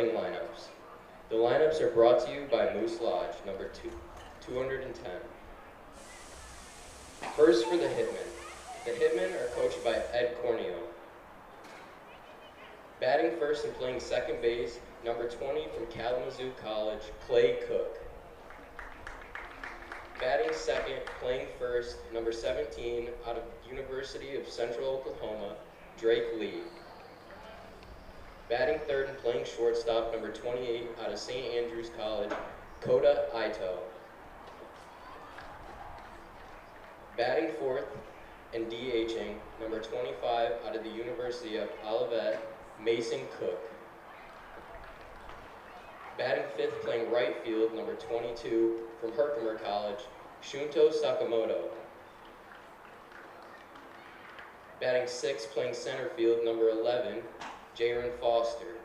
lineups. The lineups are brought to you by Moose Lodge, number 210. First for the Hitmen. The Hitmen are coached by Ed Corneo. Batting first and playing second base, number 20 from Kalamazoo College, Clay Cook. Batting second, playing first, number 17 out of University of Central Oklahoma, Drake Lee. Batting third and playing shortstop, number 28 out of St. Andrews College, Kota Ito. Batting fourth and DHing, number 25 out of the University of Olivet, Mason Cook. Batting fifth, playing right field, number 22 from Herkimer College, Shunto Sakamoto. Batting sixth, playing center field, number 11, Jaron Foster.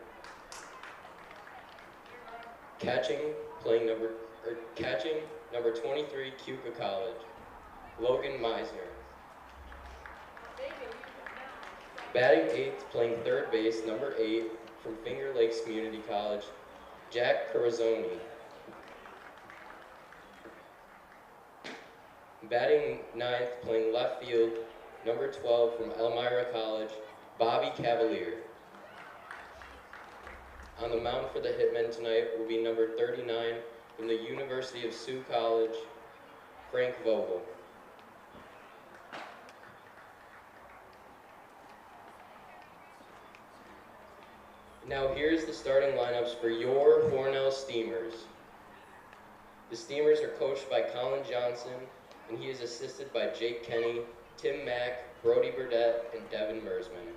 Catching number 23, Keuka College, Logan Meisner. Batting eighth, playing third base, number 8 from Finger Lakes Community College, Jack Corazzoni. Batting ninth, playing left field, number 12 from Elmira College, Bobby Cavalier. On the mound for the Hitmen tonight will be number 39 from the University of Sioux College, Frank Vogel. Now here's the starting lineups for your Hornell Steamers. The Steamers are coached by Colin Johnson, and he is assisted by Jake Kenny, Tim Mack, Brody Burdett, and Devin Mersman.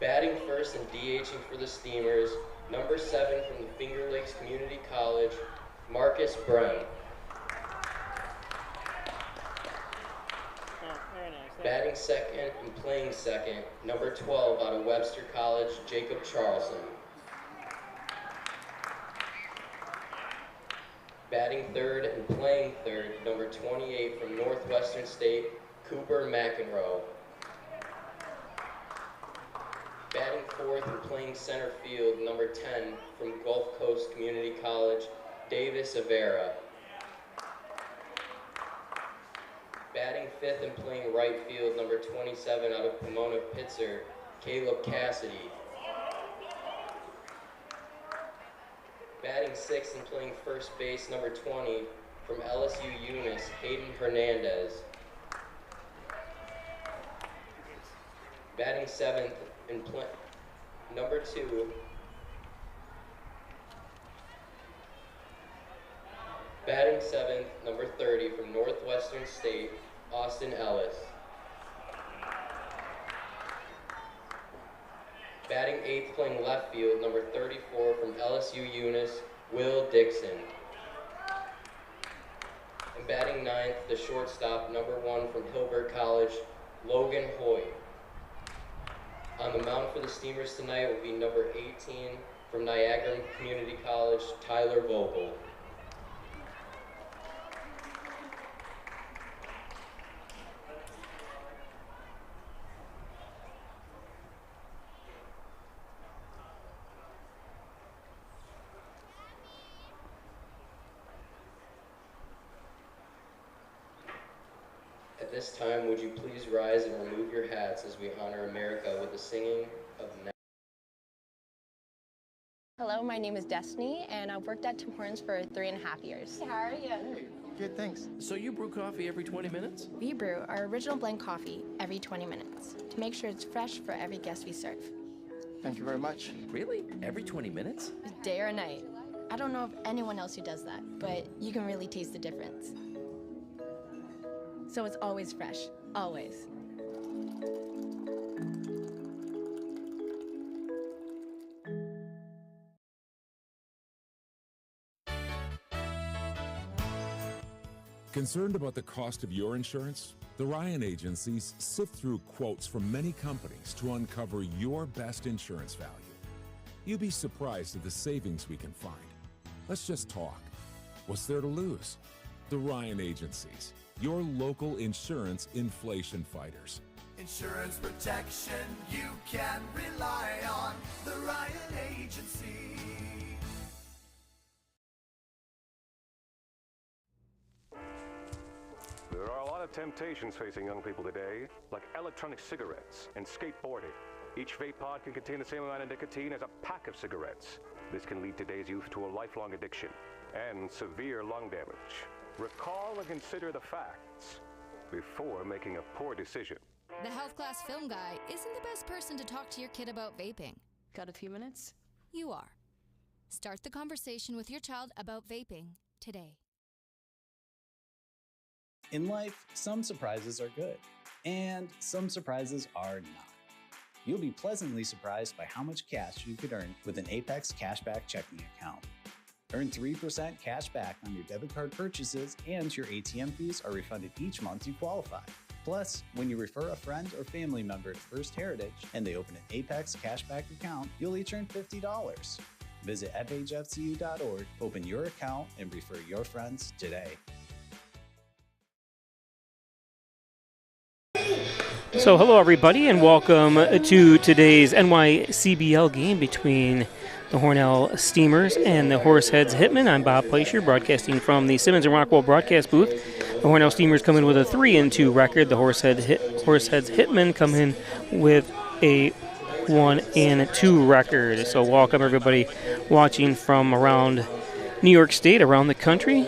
Batting first and DHing for the Steamers, number 7 from the Finger Lakes Community College, Marcus Brown. Batting second and playing second, number 12 out of Webster College, Jacob Charlson. Batting third and playing third, number 28 from Northwestern State, Cooper McEnroe. Batting fourth and playing center field, number 10 from Gulf Coast Community College, Davis Avera. Batting fifth and playing right field, number 27 out of Pomona Pitzer, Caleb Cassidy. Batting sixth and playing first base, number 20 from LSU Eunice, Hayden Hernandez. Batting seventh and number 2. Batting seventh, number 30 from Northwestern State, Austin Ellis. Batting eighth, playing left field, number 34 from LSU Eunice, Will Dixon. And batting ninth, the shortstop, number 1 from Hilbert College, Logan Hoyt. On the mound for the Steamers tonight will be number 18 from Niagara Community College, Tyler Vogel. At this time, would you please rise and remove your hats as we honor America with the singing of the Hello, my name is Destiny, and I've worked at Tim Hortons for 3.5 years. How are you? Hey, good, thanks. So you brew coffee every 20 minutes? We brew our original blend coffee every 20 minutes to make sure it's fresh for every guest we serve. Thank you very much. Really? Every 20 minutes? Day or night. I don't know of anyone else who does that, but you can really taste the difference. So it's always fresh, always. Concerned about the cost of your insurance? The Ryan agencies sift through quotes from many companies to uncover your best insurance value. You'd be surprised at the savings we can find. Let's just talk. What's there to lose? The Ryan agencies, your local insurance inflation fighters. Insurance protection you can rely on. The Ryan Agency. There are a lot of temptations facing young people today, like electronic cigarettes and skateboarding. Each vape pod can contain the same amount of nicotine as a pack of cigarettes. This can lead today's youth to a lifelong addiction and severe lung damage. Recall and consider the facts before making a poor decision. The health class film guy isn't the best person to talk to your kid about vaping. Got a few minutes? You are. Start the conversation with your child about vaping today. In life, some surprises are good, and some surprises are not. You'll be pleasantly surprised by how much cash you could earn with an Apex Cashback checking account. Earn 3% cash back on your debit card purchases, and your ATM fees are refunded each month you qualify. Plus, when you refer a friend or family member to First Heritage and they open an Apex Cashback account, you'll each earn $50. Visit fhfcu.org, open your account, and refer your friends today. So hello everybody and welcome to today's NYCBL game between the Hornell Steamers and the Horseheads Hitmen. I'm Bob Plaisher, broadcasting from the Simmons and Rockwell broadcast booth. The Hornell Steamers come in with a 3-2 record. The Horseheads Hitmen come in with a 1-2 record. So welcome everybody watching from around New York State, around the country.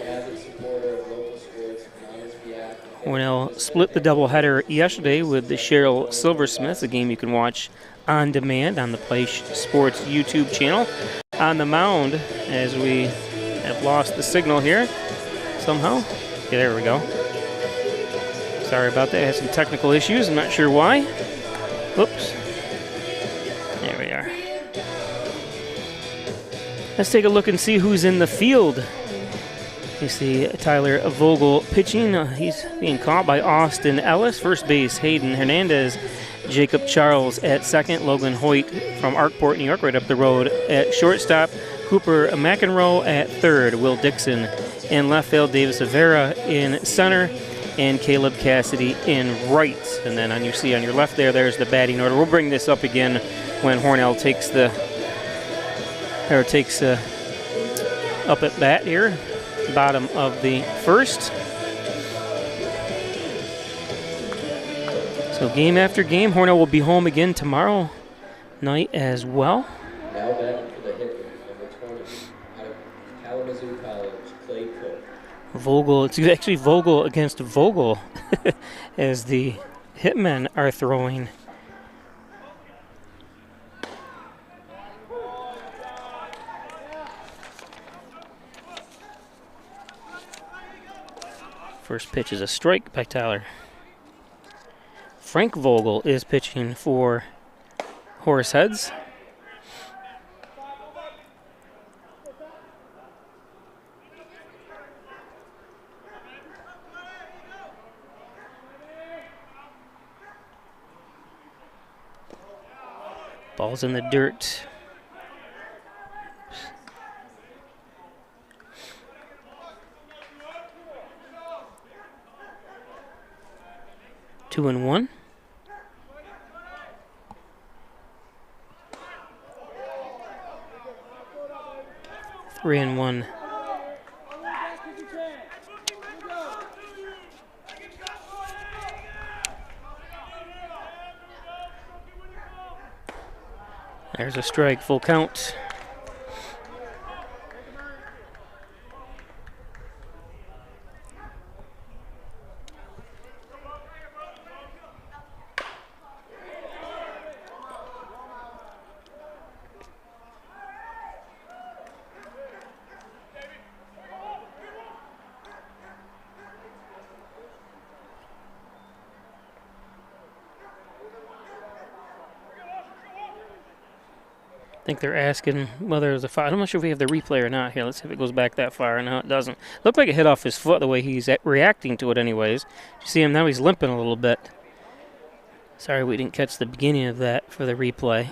Hornell split the doubleheader yesterday with the Cheryl Silversmiths, a game you can watch on demand on the Play Sports YouTube channel. On the mound, as we have lost the signal here somehow. Yeah, there we go. Sorry about that. I had some technical issues. I'm not sure why. Whoops. There we are. Let's take a look and see who's in the field. You see Tyler Vogel pitching. He's being caught by Austin Ellis. First base, Hayden Hernandez. Jacob Charles at second. Logan Hoyt from Arkport, New York, right up the road at shortstop. Cooper McEnroe at third. Will Dixon in left field. Davis Avera in center. And Caleb Cassidy in right. And then you see on your left there's the batting order. We'll bring this up again when Hornell takes up at bat here. Bottom of the first. So game after game, Hornell will be home again tomorrow night as well. Now back for the Hitmen, number 20, out of Kalamazoo College, Clay Cook. Vogel, it's actually Vogel against Vogel as the Hitmen are throwing. First pitch is a strike by Tyler. Frank Vogel is pitching for Horseheads. Ball's in the dirt. 2-1. Three and one. There's a strike, full count. I think they're asking whether it was a foul. I'm not sure if we have the replay or not. Here, let's see if it goes back that far. No, it doesn't. Looked like it hit off his foot the way he's reacting to it anyways. You see him now, he's limping a little bit. Sorry we didn't catch the beginning of that for the replay.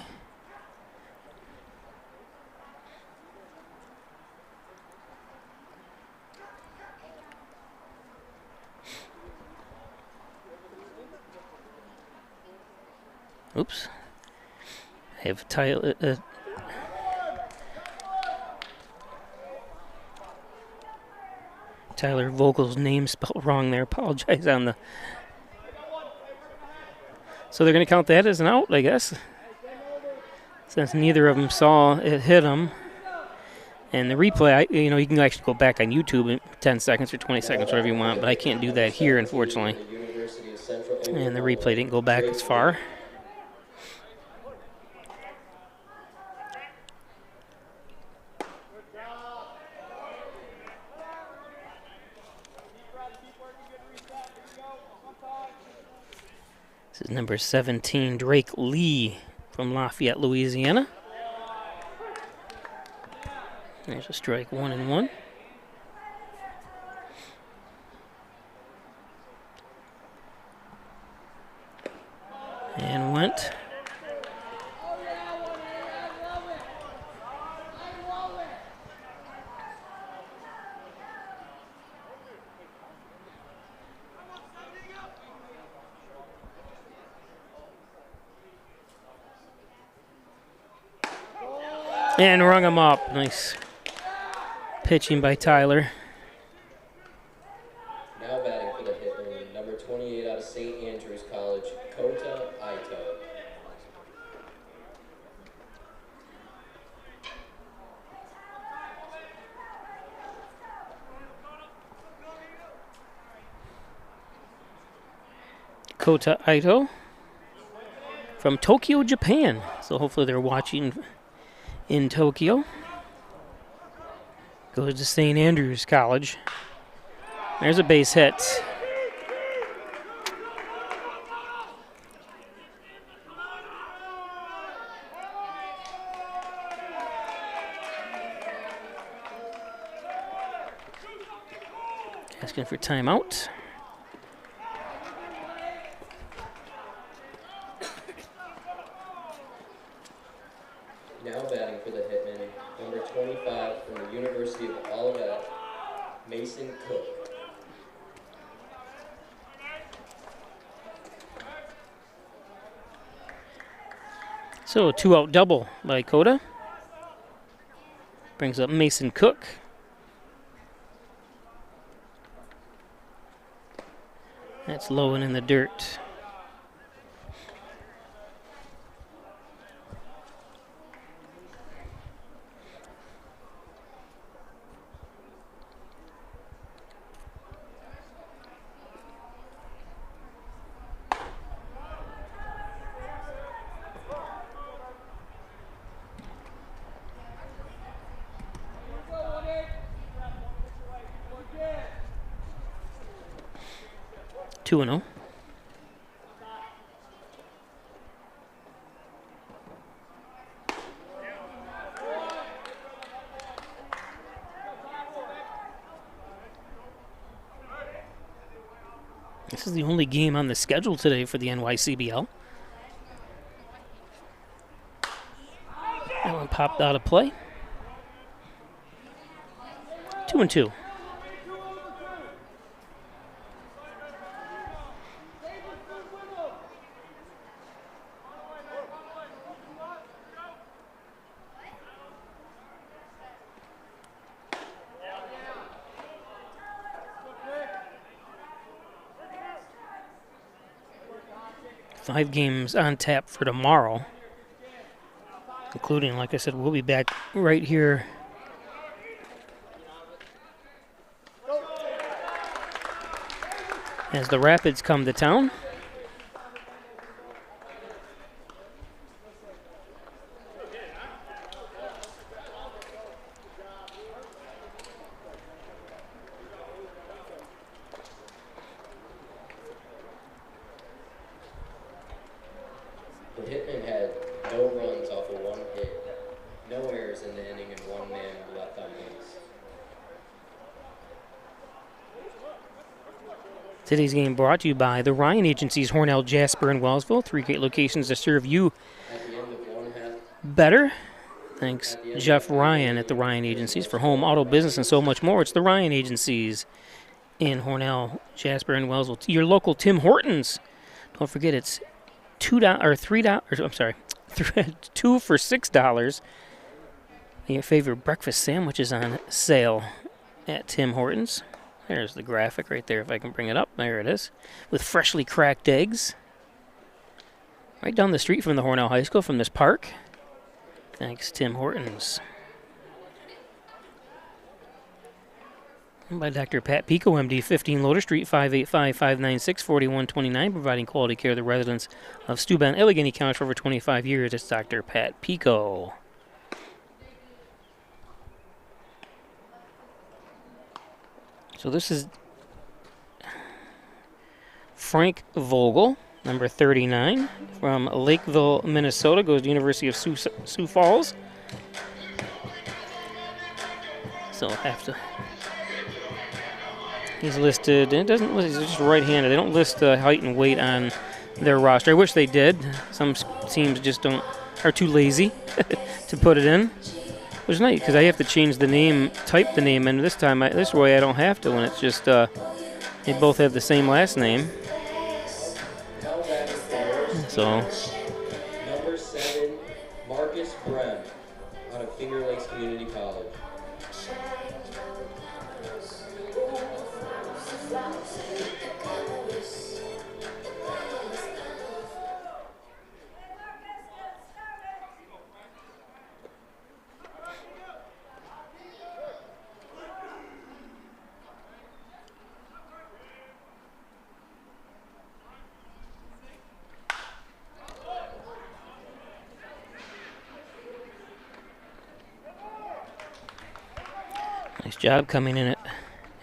Oops. I have Tyler Vogel's name spelled wrong there. Apologize on the. So they're going to count that as an out, I guess, since neither of them saw it hit him. And the replay, you can actually go back on YouTube in 10 seconds or 20 seconds, whatever you want, but I can't do that here, unfortunately. And the replay didn't go back as far. This is number 17, Drake Lee from Lafayette, Louisiana. There's a strike, 1-1. And went. And rung him up. Nice pitching by Tyler. Now batting for the Hitmen, number 28 out of St. Andrews College, Kota Ito. Kota Ito from Tokyo, Japan. So hopefully they're watching in Tokyo. Goes to St. Andrews College. There's a base hit. Asking for timeout. Now batting for the Hitmen, number 25 from the University of Olivet, Mason Cook. So a 2-out double by Kota. Brings up Mason Cook. That's low and in the dirt. Two and 0. This is the only game on the schedule today for the NYCBL. That one popped out of play. 2-2. Five games on tap for tomorrow, including, like I said, we'll be back right here as the Rapids come to town. The Hitmen had no runs off of one hit, no errors in the inning, and one man left on base. Today's game brought to you by the Ryan Agencies, Hornell, Jasper, and Wellsville. 3 great locations to serve you better. Thanks, Jeff Ryan at the Ryan Agencies for home, auto, business, and so much more. It's the Ryan Agencies in Hornell, Jasper, and Wellsville. Your local Tim Hortons. Don't forget, it's $2 or $3. I'm sorry, 2 for $6. Your favorite breakfast sandwich is on sale at Tim Hortons. There's the graphic right there, if I can bring it up. There it is. With freshly cracked eggs. Right down the street from the Hornell High School, from this park. Thanks, Tim Hortons. By Dr. Pat Pico, MD, 15 Loader Street, 585-596-4129, providing quality care to the residents of Steuben, Allegheny County for over 25 years. It's Dr. Pat Pico. So this is Frank Vogel, number 39, from Lakeville, Minnesota, goes to the University of Sioux Falls. So I'll have to... He's listed, it doesn't list, he's just right-handed. They don't list height and weight on their roster. I wish they did. Some teams just are too lazy to put it in. Which is nice, because I have to change the name, type the name in. This way I don't have to when it's just, they both have the same last name. So. Number 7, Marcus Brem, out of Finger Lakes Community College. Nice job coming in at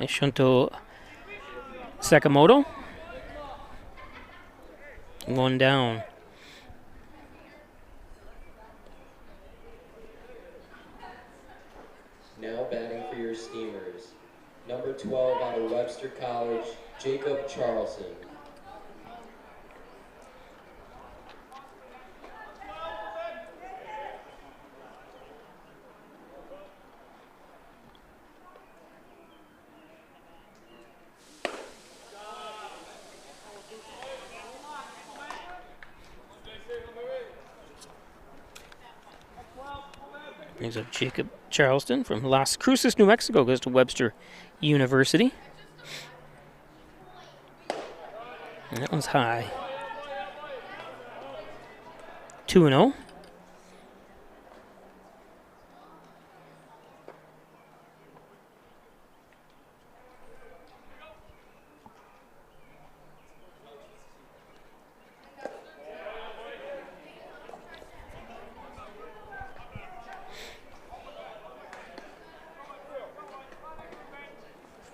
Shunto Sakamoto. One down. Now batting for your Steamers. Number 12 out of Webster College, Jacob Charlson. Brings up Jacob Charleston from Las Cruces, New Mexico, goes to Webster University. And that one's high. 2-0.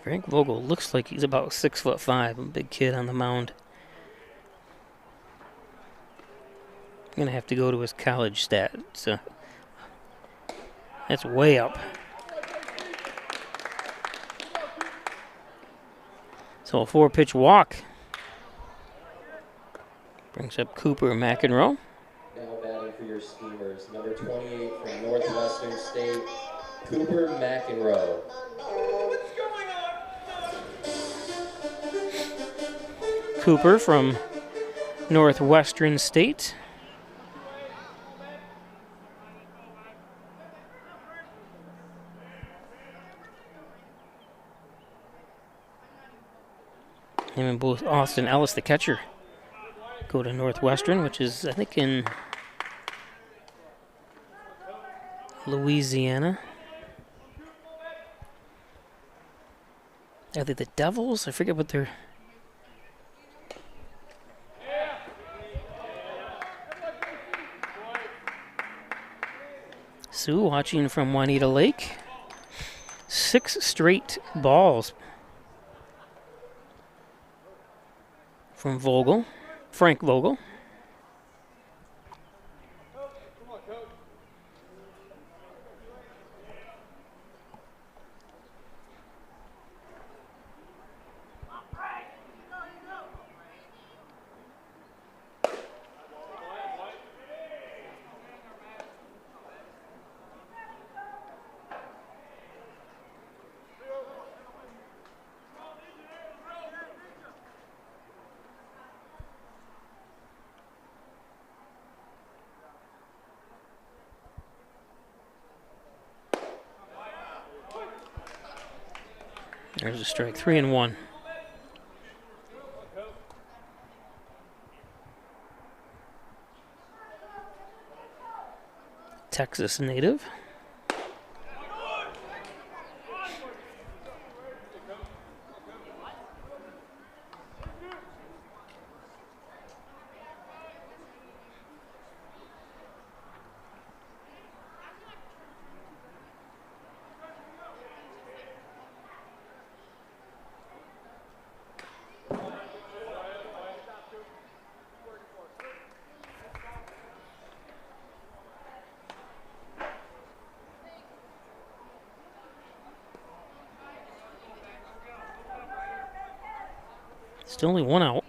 Frank Vogel looks like he's about 6'5", a big kid on the mound. I'm gonna have to go to his college stats. That's way up. So a 4-pitch walk brings up Cooper McEnroe. Now batting for your Steamers, number 28 from Northwestern State, Cooper McEnroe. Cooper from Northwestern State. Him and both Austin Ellis, the catcher, go to Northwestern, which is, I think, in Louisiana. Are they the Devils? I forget what they're... Sue watching from Juanita Lake. 6 straight balls from Vogel, Frank Vogel. There's a strike. 3-1. Texas native. Still only one out.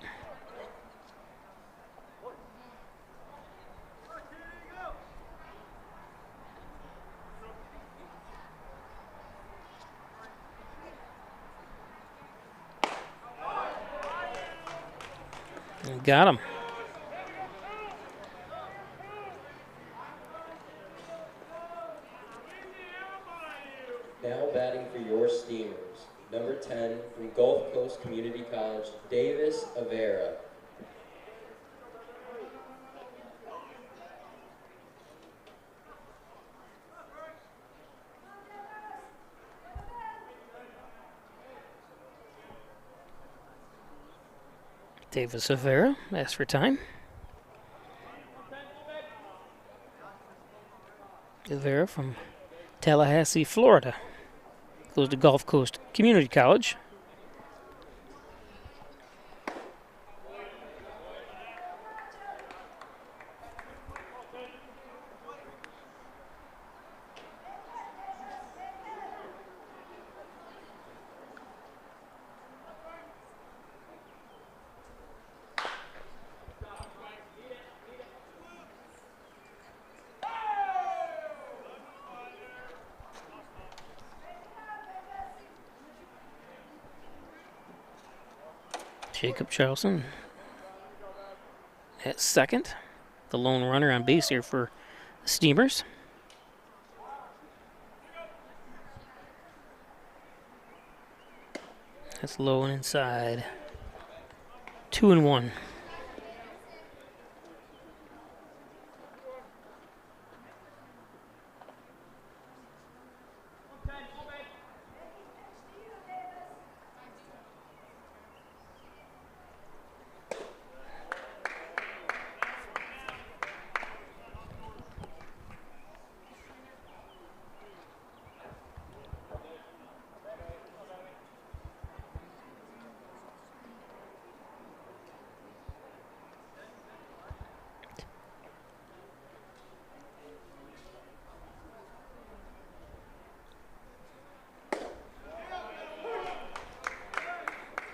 And got him. Now batting for your Steamers, number 10 from Gulf Coast Community College, Davis Avera. Davis Avera asks for time. Avera from Tallahassee, Florida. Goes to Gulf Coast Community College. Jacob Charlson at second. The lone runner on base here for the Steamers. That's low and inside. 2-1.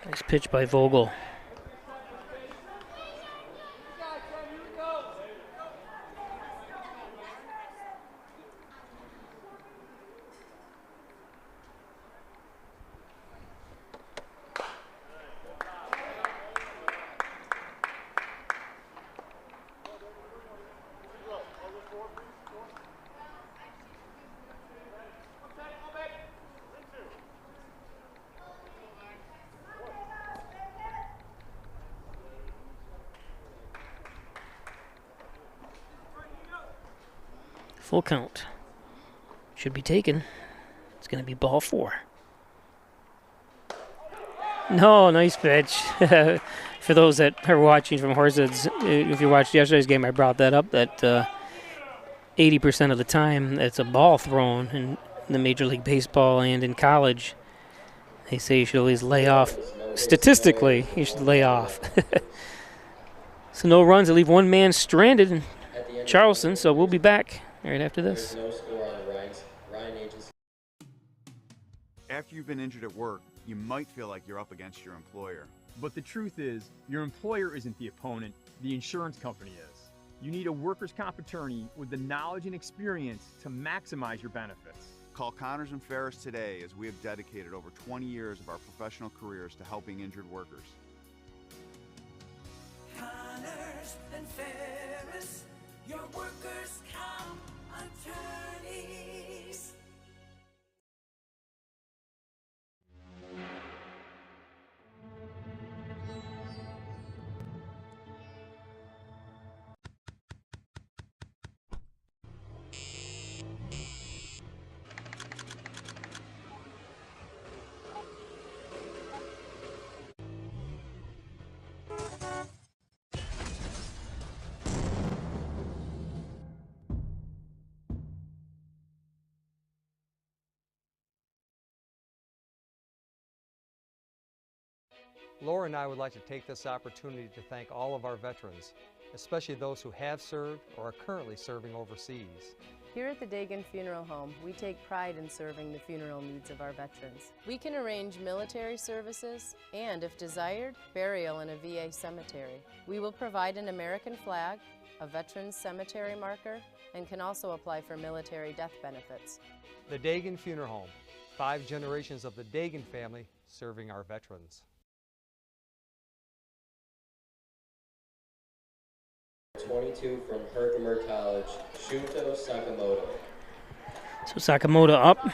Nice pitch by Vogel. Full count. Should be taken. It's going to be ball 4. No, nice pitch. For those that are watching from Horseheads, if you watched yesterday's game, I brought that up, that 80% of the time it's a ball thrown in the Major League Baseball and in college. They say you should always lay off. Statistically, you should lay off. So no runs. They leave one man stranded in Charleston, so we'll be back right after this. There's no score on the Ryan Agency. After you've been injured at work, you might feel like you're up against your employer. But the truth is, your employer isn't the opponent, the insurance company is. You need a workers' comp attorney with the knowledge and experience to maximize your benefits. Call Connors and Ferris today, as we have dedicated over 20 years of our professional careers to helping injured workers. Connors and Ferris, your workers' comp attorneys. Laura and I would like to take this opportunity to thank all of our veterans, especially those who have served or are currently serving overseas. Here at the Dagan Funeral Home, we take pride in serving the funeral needs of our veterans. We can arrange military services and, if desired, burial in a VA cemetery. We will provide an American flag, a veteran's cemetery marker, and can also apply for military death benefits. The Dagan Funeral Home, 5 generations of the Dagan family serving our veterans. 22 from Herkimer College, Shuto Sakamoto. So Sakamoto up.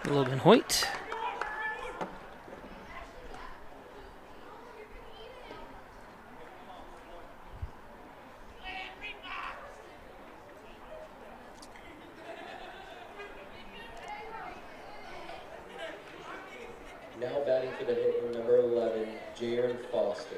Logan Hoyt. Now batting for the Hitmen, number 11, Jaron Foster.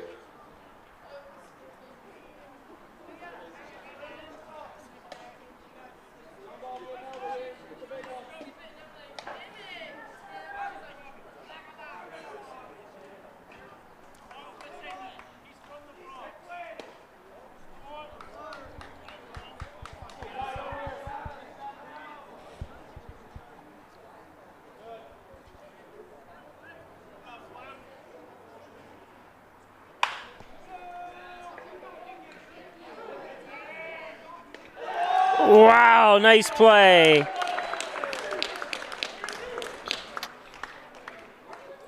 Wow, nice play.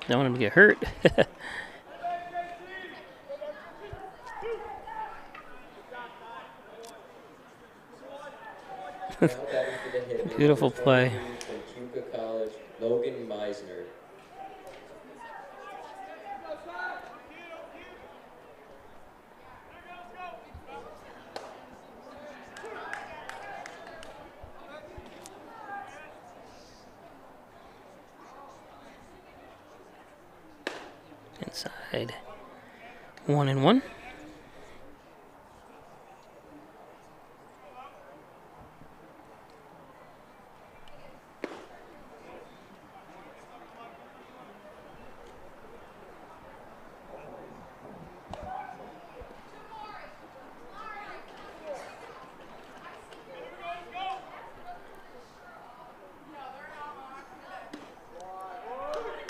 Don't want him to get hurt. Beautiful play. From Cuca College, Logan Meisner. Inside. 1-1.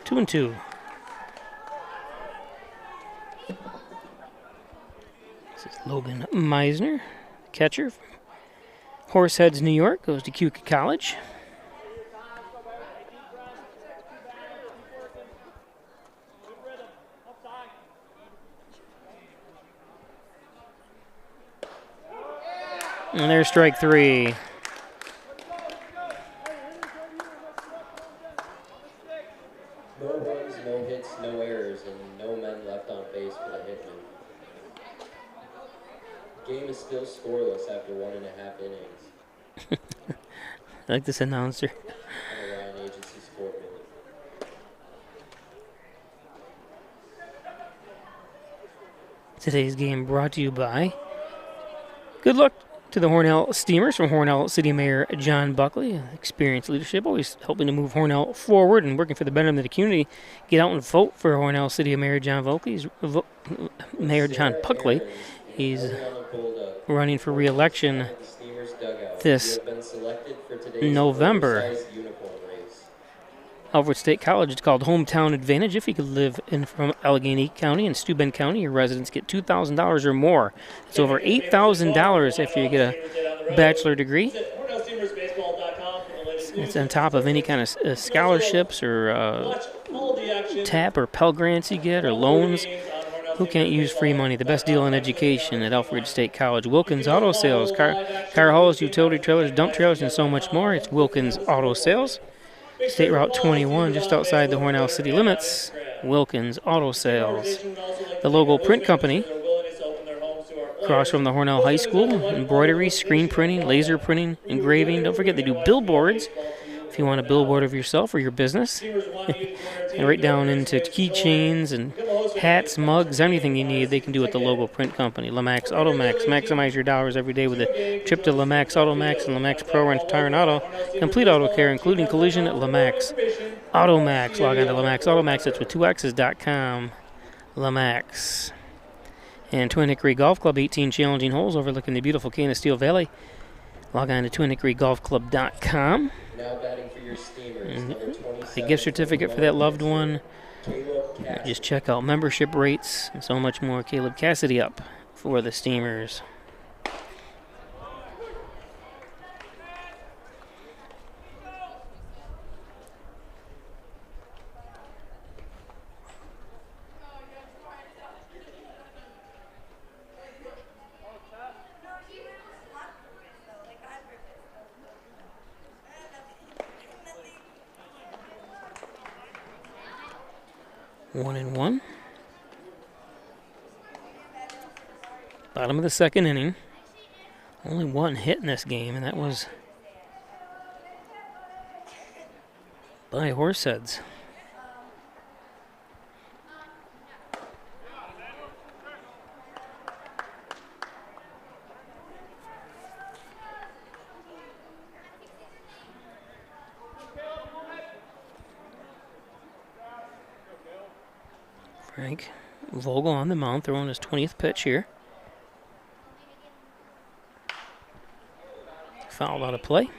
Two and two. This is Logan Meisner, catcher from Horseheads, New York, goes to Cuca College. And there's strike three. No runs, no hits, no errors, and no men left on base for the Hitmen. The game is still scoreless after 1.5 innings. I like this announcer. On the Ryan Agency Sport Minute. Today's game brought to you by good luck to the Hornell Steamers from Hornell City Mayor John Buckley. Experienced leadership, always helping to move Hornell forward and working for the betterment of the community. Get out and vote for Hornell City Mayor John Buckley. Mayor John Buckley. He's running for re-election this November. Alfred State College, it's called Hometown Advantage. If you could live in from Allegheny County and Steuben County, your residents get $2,000 or more. It's over $8,000 after you get a bachelor degree. It's on top of any kind of scholarships or TAP or Pell Grants you get or loans. Who can't use free money? The best deal in education at Alfred State College. Wilkins Auto Sales, car hauls, utility trailers, dump trailers, and so much more. It's Wilkins Auto Sales. State Route 21, just outside the Hornell city limits. Wilkins Auto Sales. The logo print company across from the Hornell High School. Embroidery, screen printing, laser printing, engraving. Don't forget they do billboards if you want a billboard of yourself or your business. And right down into keychains and hats, mugs, anything you need, they can do at the logo print company. Lamax Automax. Maximize your dollars every day with a trip to Lamax Automax and Lamax Pro Wrench Tire and Auto. Complete auto care, including collision at Lamax Automax. Log on to Lamax Automax. That's with 2x's.com. Lamax. And Twin Hickory Golf Club, 18 challenging holes overlooking the beautiful Canasteel Valley. Log on to twinhickorygolfclub.com. Now batting for your Steamers, And number 27. a gift certificate for that loved one. Just check out membership rates and so much more. Caleb Cassidy up for the Steamers. One and one. Bottom of the second inning. Only one hit in this game, and that was by Horseheads. Frank Vogel on the mound, throwing his 20th pitch here. Fouled out of play.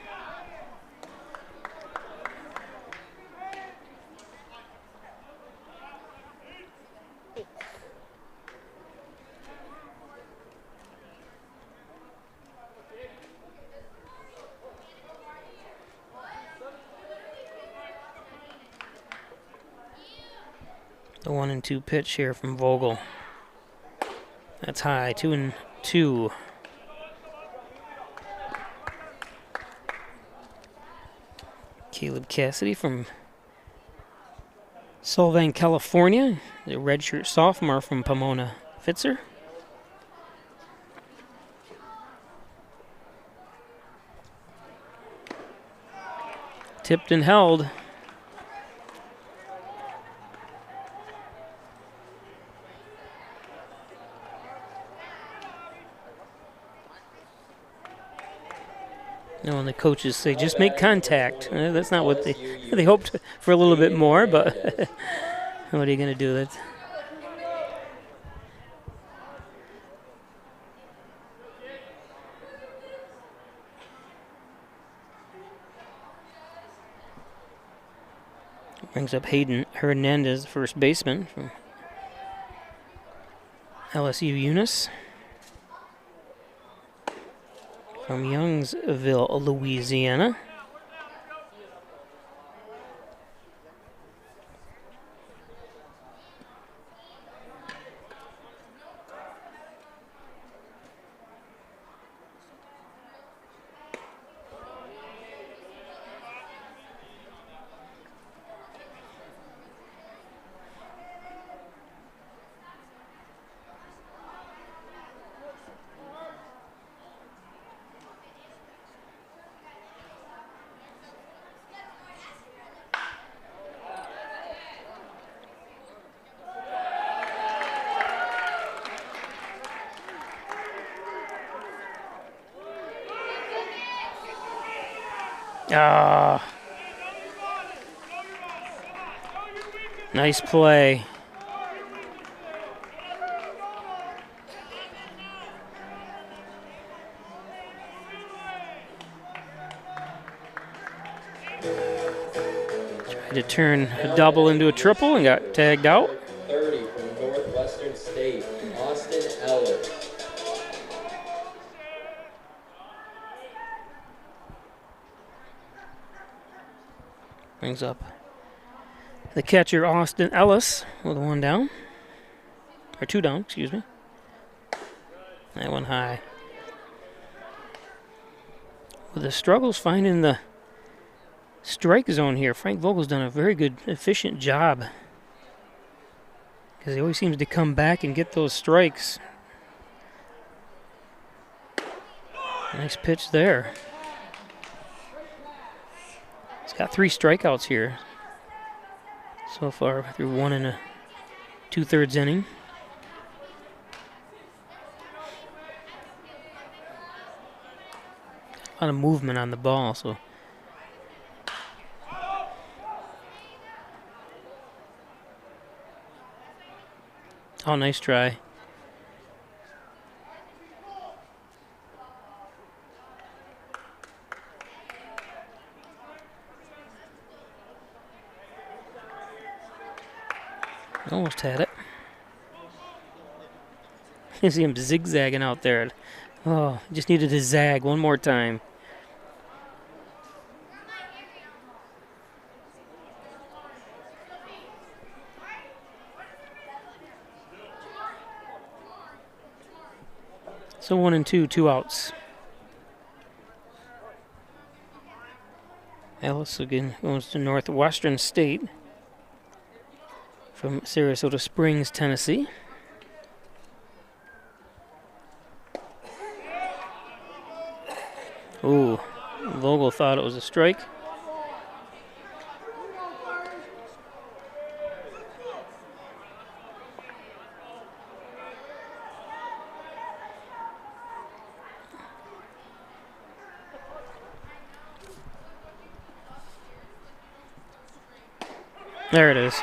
The 1-2 pitch here from Vogel. That's high, 2-2. Caleb Cassidy from Solvang, California. The redshirt sophomore from Pomona Fitzer. Tipped and held. No, and the coaches say just make contact. That's not what they hoped for, a little bit more, but what are you going to do? That brings up Hayden Hernandez, first baseman from LSU Eunice. From Youngsville, Louisiana. Nice play. Tried to turn a double into a triple and got tagged out. 30 from Northwestern State, Austin Ellis. Brings up the catcher, Austin Ellis, with one down. Or two down, excuse me. That one high. With the struggles finding the strike zone here, Frank Vogel's done a very good, efficient job. Because he always seems to come back and get those strikes. Nice pitch there. He's got 3 strikeouts here so far through 1 2/3 inning. A lot of movement on the ball, so. Oh, nice try. Almost had it. You see him zigzagging out there. Oh, just needed to zag one more time. So 1 and 2, 2 outs. Ellis again goes to Northwestern State from Sarasota Springs, Tennessee. Ooh, Vogel thought it was a strike. There it is.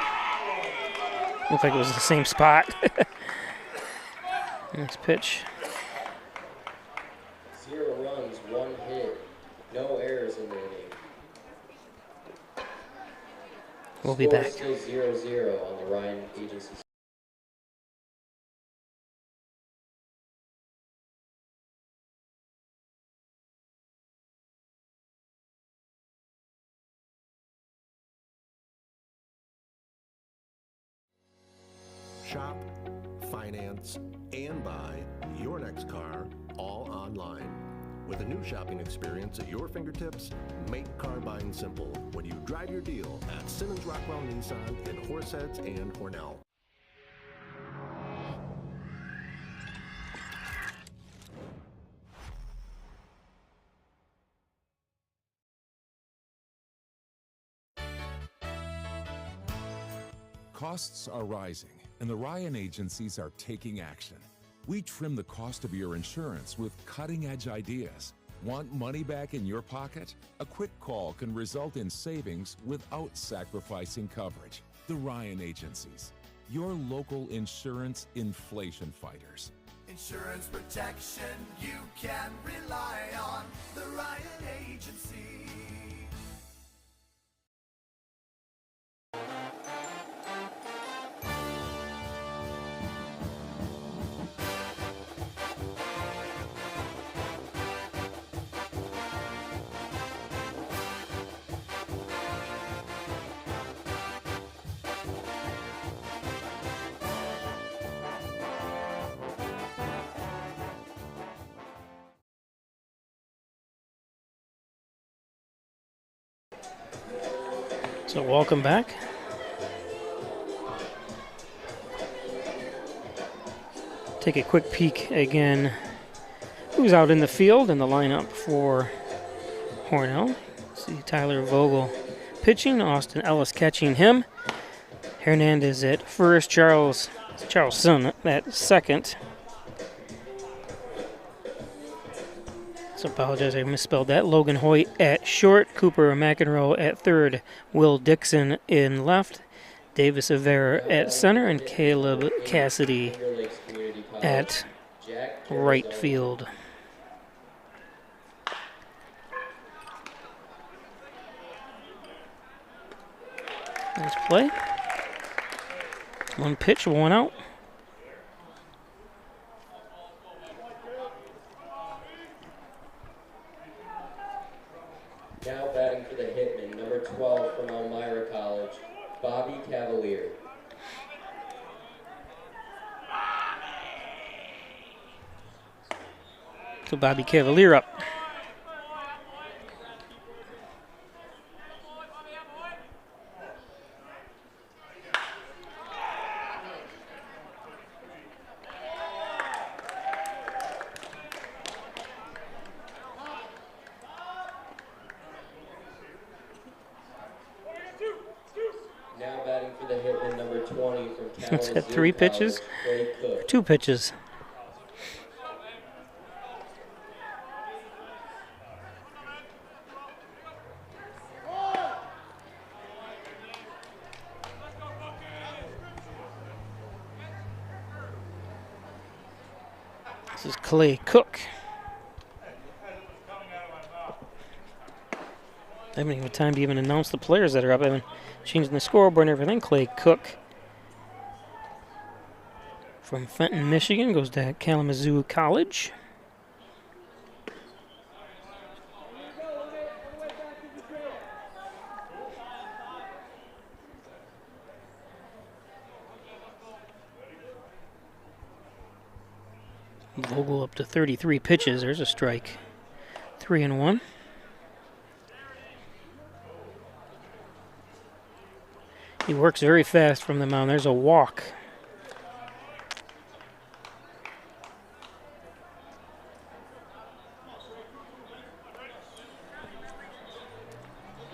Looked like it was the same spot. Nice pitch. 0 runs, 1 hit, no errors in the inning. We'll be back. Still 0-0 on the Ryan Agency. Shop, finance, and buy your next car all online. With a new shopping experience at your fingertips, make car buying simple when you drive your deal at Simmons Rockwell Nissan in Horseheads and Hornell. Costs are rising, and the Ryan agencies are taking action. We trim the cost of your insurance with cutting-edge ideas. Want money back in your pocket? A quick call can result in savings without sacrificing coverage. The Ryan agencies, your local insurance inflation fighters. Insurance protection you can rely on. The Ryan Agency. So welcome back. Take a quick peek again. Who's out in the field in the lineup for Hornell? See Tyler Vogel pitching, Austin Ellis catching him. Hernandez at first, Charleston at second. So apologize, I misspelled that. Logan Hoyt at short, Cooper McEnroe at third, Will Dixon in left, Davis Avera at center, and Caleb Cassidy at right field. Nice play. 1 pitch, 1 out. Now batting for the Hitmen, number 12 from Elmira College, Bobby Cavalier. So Bobby Cavalier up. the Hitmen number 20 from It's Kalamazoo got 3 pitches, College, Clay Cook. 2 pitches. This is Clay Cook. I haven't even had time to even announce the players that are up. I've been changing the scoreboard and everything. Clay Cook from Fenton, Michigan, goes to Kalamazoo College. Vogel up to 33 pitches. There's a strike. 3-1. He works very fast from the mound. There's a walk.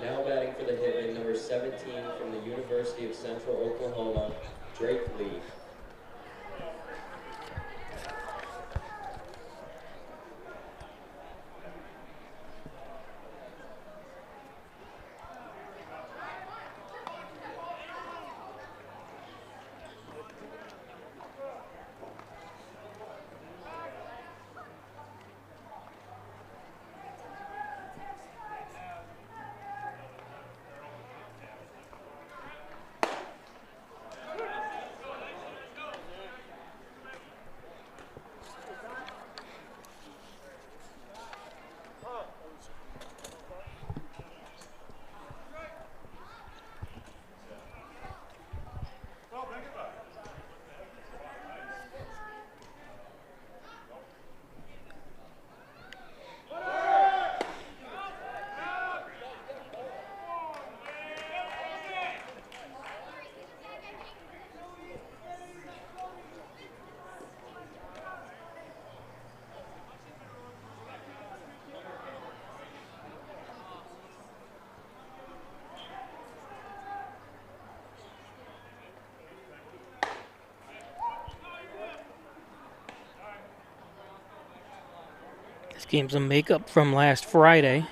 Now batting for the Hitmen, number 17 from the University of Central Oklahoma, Drake Lee. This game's a makeup from last Friday.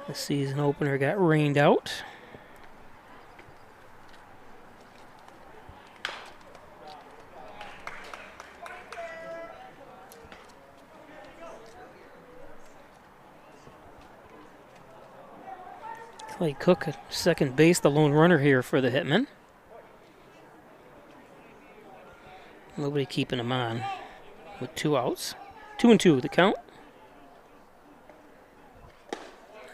The season opener got rained out. Clay Cook at second base, the lone runner here for the Hitmen. Nobody keeping him on with 2 outs. 2-2 the count.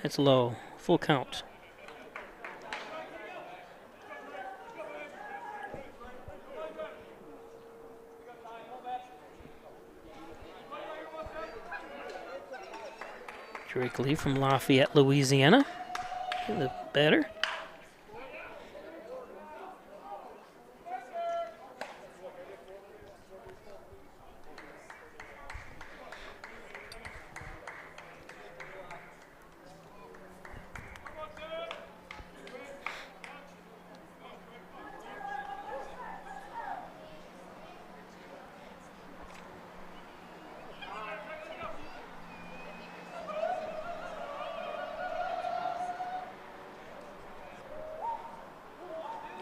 That's low. Full count. Drake Lee from Lafayette, Louisiana. The batter.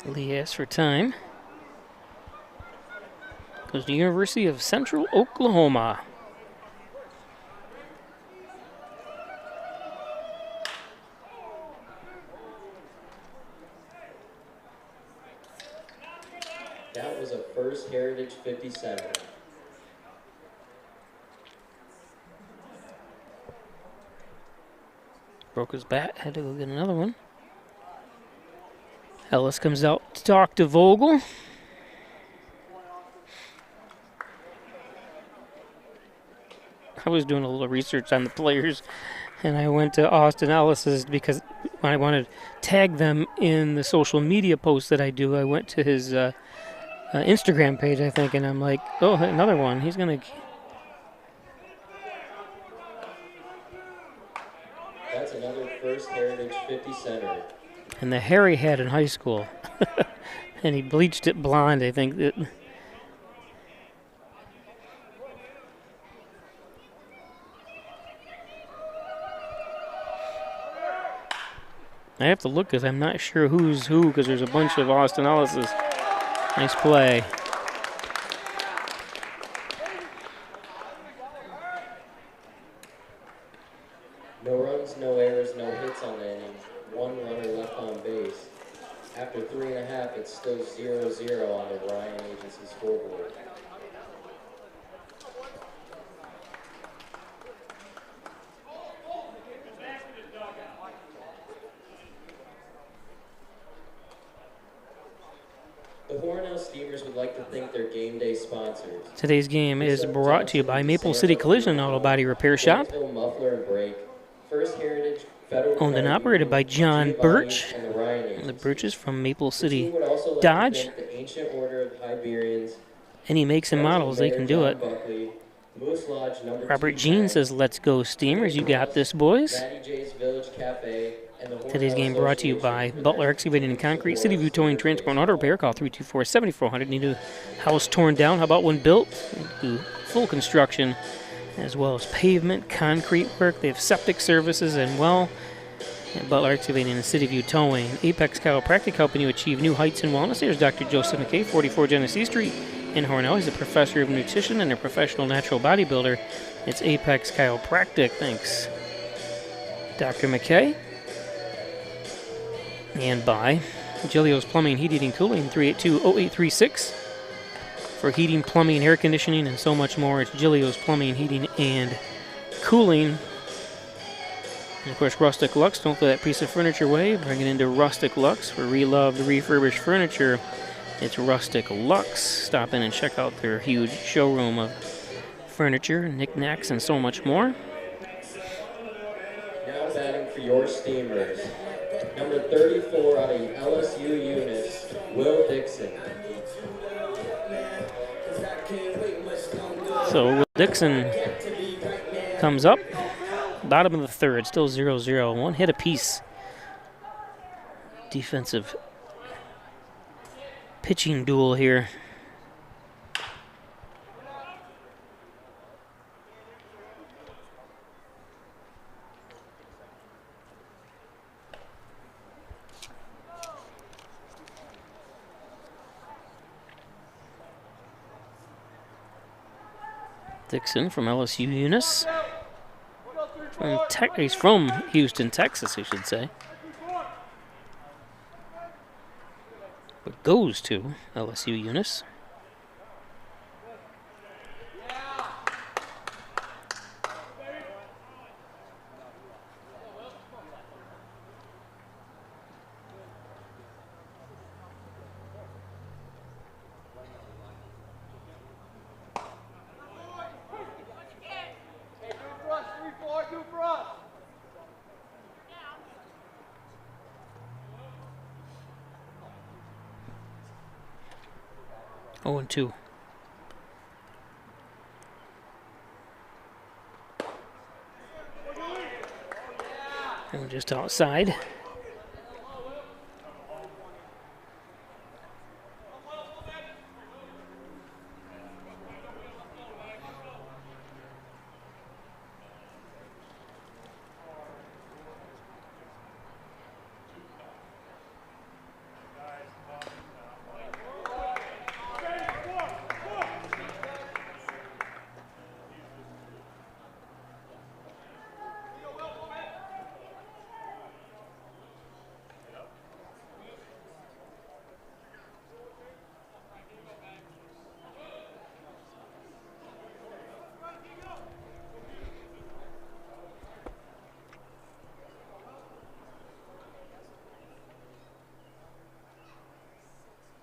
Lee asks for time. Goes to University of Central Oklahoma. That was a First Heritage 57. Broke his bat, had to go get another one. Ellis comes out to talk to Vogel. I was doing a little research on the players, and I went to Austin Ellis's because when I wanted to tag them in the social media posts that I do, I went to his Instagram page, I think, and I'm like, oh, another one. He's going to... That's another First Heritage 50 center. and the hair he had in high school. And he bleached it blonde, I think. I have to look because I'm not sure who's who because there's a bunch of Austin Ellis's. Nice play. No runs, no errors, no hits on the inning. One runner left on base. After 3.5, it's still 0-0 on the Ryan Agency scoreboard. The Hornell Steamers would like to thank their game day sponsors. Today's game is brought to you by Maple City Collision Auto Body Repair Shop. Muffler and Brake. First Heritage Federal Owned and operated by John Birch. The Birches from Maple City Dodge. The Ancient Order of Hibernians. Any makes and models, they can do it. Moose Lodge, Robert Jean says, "Let's go Steamers. You got this, boys." Matty J's Village Cafe. Today's game brought to you by Butler Excavating and Concrete, City View Towing, Transport, and Auto Repair. Call 324-7400. Need a house torn down? How about one built? Do full construction, as well as pavement, concrete work. They have septic services and well. At Butler Excavating and City View Towing. Apex Chiropractic, helping you achieve new heights in wellness. Here's Dr. Joseph McKay, 44 Genesee Street in Hornell. He's a professor of nutrition and a professional natural bodybuilder. It's Apex Chiropractic. Thanks, Dr. McKay. And by Gilio's Plumbing, Heating, and Cooling, 382-0836. For heating, plumbing, air conditioning, and so much more, it's Gilio's Plumbing, Heating, and Cooling. And of course, Rustic Lux. Don't throw that piece of furniture away. Bring it into Rustic Lux for reloved, refurbished furniture. It's Rustic Lux. Stop in and check out their huge showroom of furniture, knickknacks, and so much more. Now batting for your Steamers. Number 34 out of LSU Eunice, Will Dixon. So Will Dixon comes up. Bottom of the third, still 0-0. One hit apiece. Defensive pitching duel here. Dixon from LSU Eunice. He's from Houston, Texas, I should say. But goes to LSU Eunice. Oh, and 2. And just outside.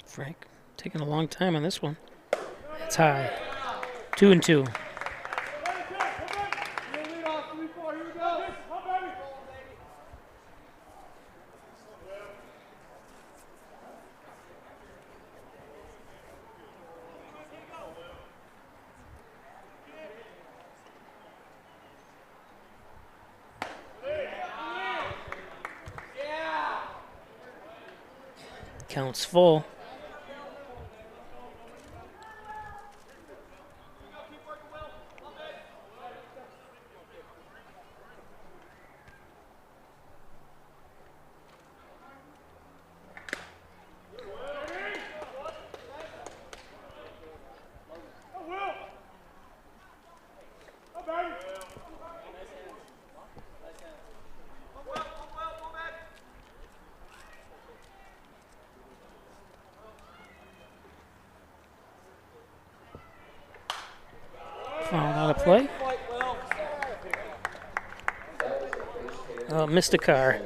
Frank taking a long time on this one. It's high. 2 and 2. Counts full. Foul out of play. Missed a car.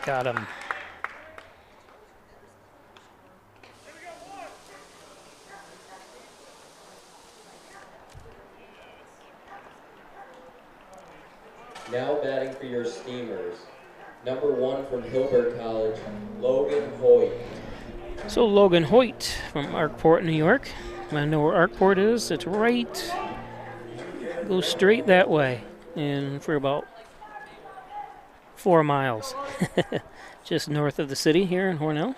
Got him. Now batting for your Steamers. Number 1 from Hilbert College, Logan Hoyt. So Logan Hoyt from Arkport, New York. I know where Arkport is. It's right. Go straight that way, and for about 4 miles, just north of the city here in Hornell.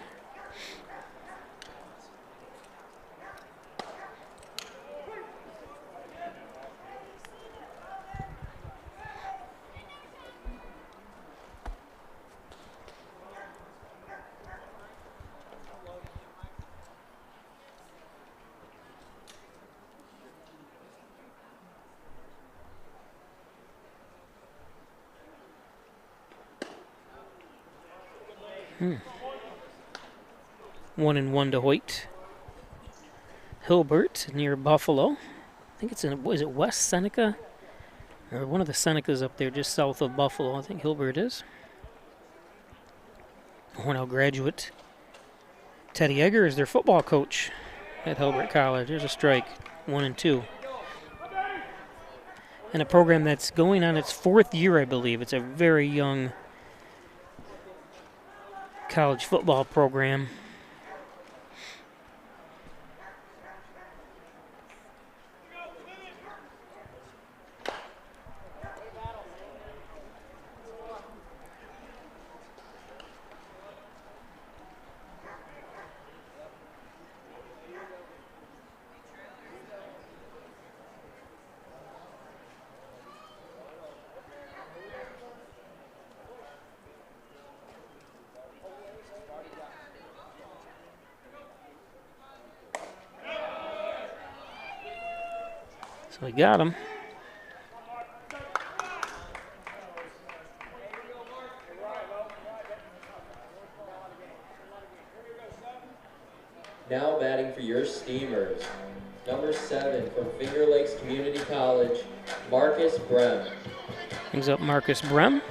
Hmm. 1-1 to Hoyt. Hilbert near Buffalo. I think it's in, is it West Seneca? Or one of the Senecas up there just south of Buffalo. I think Hilbert is. Hornell graduate Teddy Egger is their football coach at Hilbert College. There's a strike, 1-2. And a program that's going on its 4th year, I believe. It's a very young college football program. So we got him. Now batting for your Steamers. Number 7 from Finger Lakes Community College, Marcus Brem. Brings up Marcus Brem.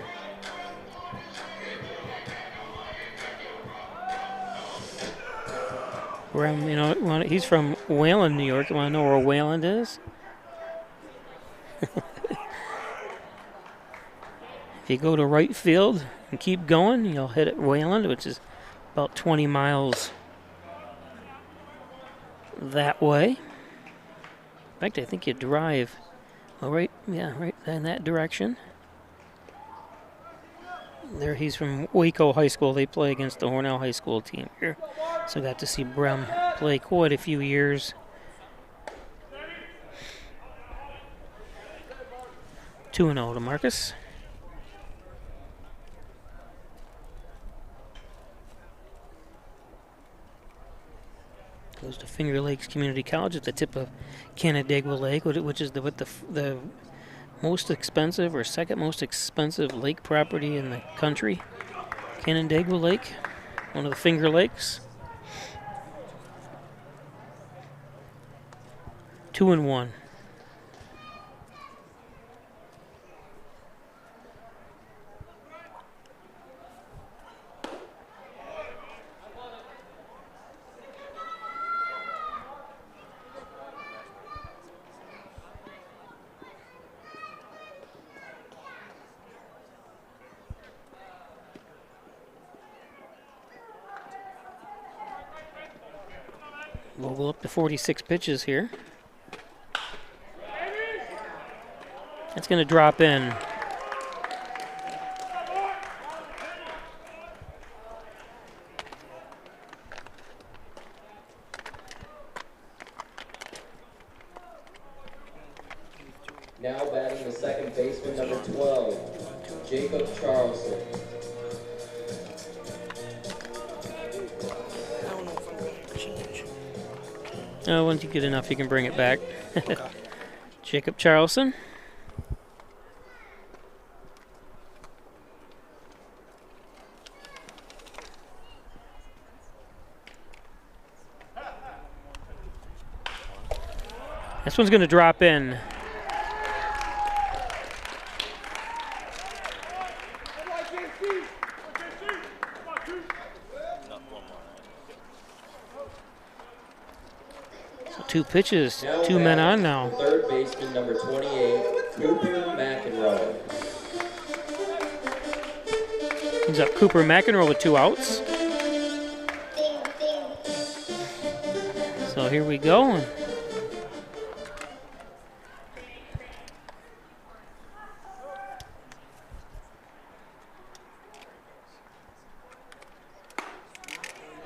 Brem, you know, he's from Wayland, New York. You want to know where Wayland is? If you go to right field and keep going, you'll hit it Wayland, which is about 20 miles that way. In fact, I think you drive right in that direction. There, he's from Waco High School. They play against the Hornell High School team here. So got to see Brem play quite a few years. 2-0 to Marcus. Goes to Finger Lakes Community College at the tip of Canandaigua Lake, which is the most expensive or second most expensive lake property in the country. Canandaigua Lake, one of the Finger Lakes. 2-1. Vogel up to 46 pitches here. That's going to drop in. Now batting the second baseman, number 12, Jacob Charleston. Once you get enough, you can bring it back. Jacob Charleston. This one's going to drop in. So 2 pitches, Now 2 men on now. Third baseman, number 28, Cooper McEnroe. Brings up Cooper McEnroe with 2 outs. So here we go.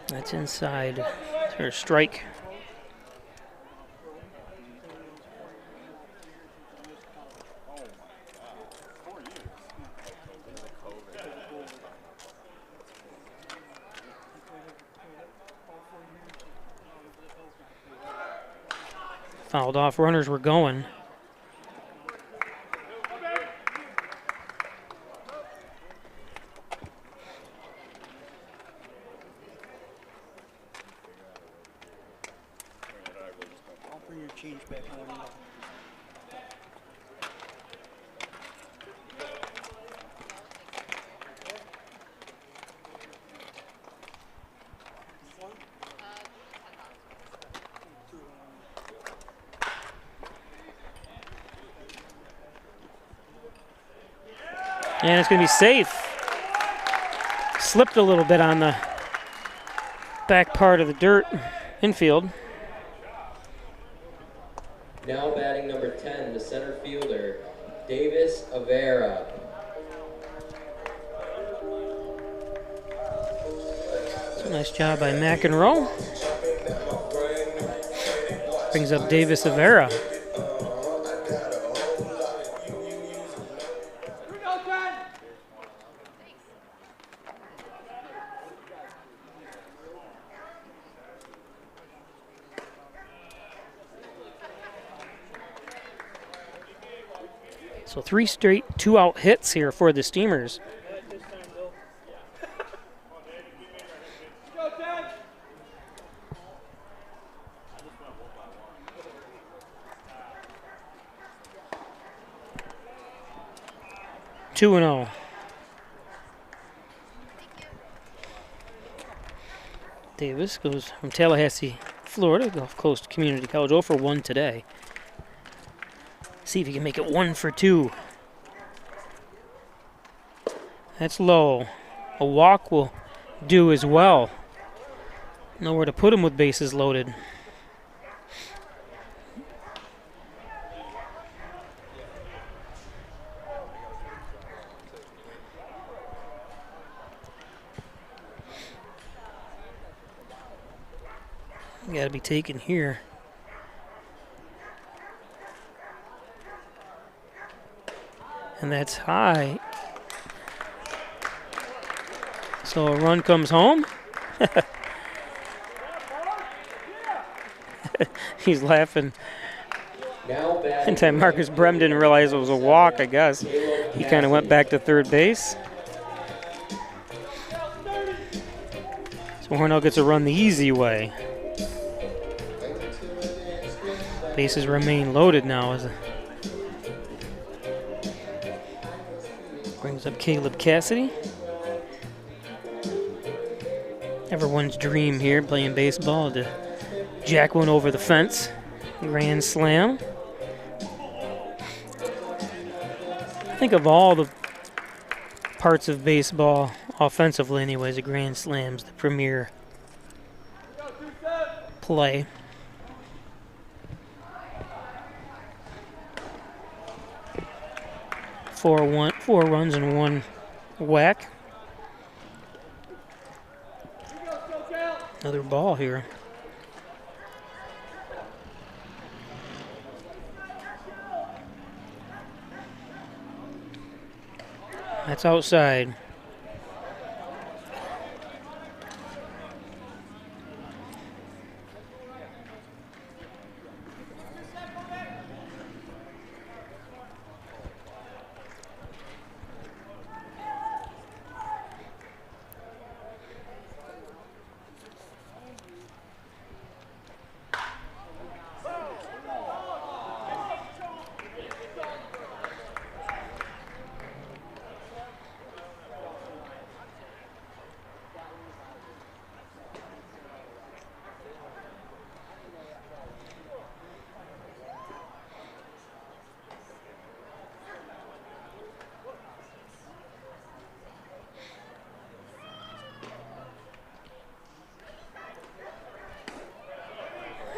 That's inside. There's a strike. Fouled off. Runners were going. I'll bring your change back on. And it's going to be safe. Slipped a little bit on the back part of the dirt infield. Now batting number 10, the center fielder, Davis Avera. Nice job by McEnroe. Brings up Davis Avera. So 3 straight 2-out hits here for the Steamers. Two and 0. Davis goes from Tallahassee, Florida, Gulf Coast Community College, 0 for 1 today. See if he can make it 1 for 2. That's low. A walk will do as well. Nowhere to put him with bases loaded. Got to be taken here. And that's high. So a run comes home. He's laughing. And Marcus Brem didn't realize it was a walk, I guess. He kind of went back to third base. So Hornell gets a run the easy way. Bases remain loaded now as brings up Caleb Cassidy. Everyone's dream here playing baseball to jack one over the fence. Grand slam. I think of all the parts of baseball, offensively anyways, a grand slam's the premier play. 4 runs and 1 whack. Another ball here. That's outside.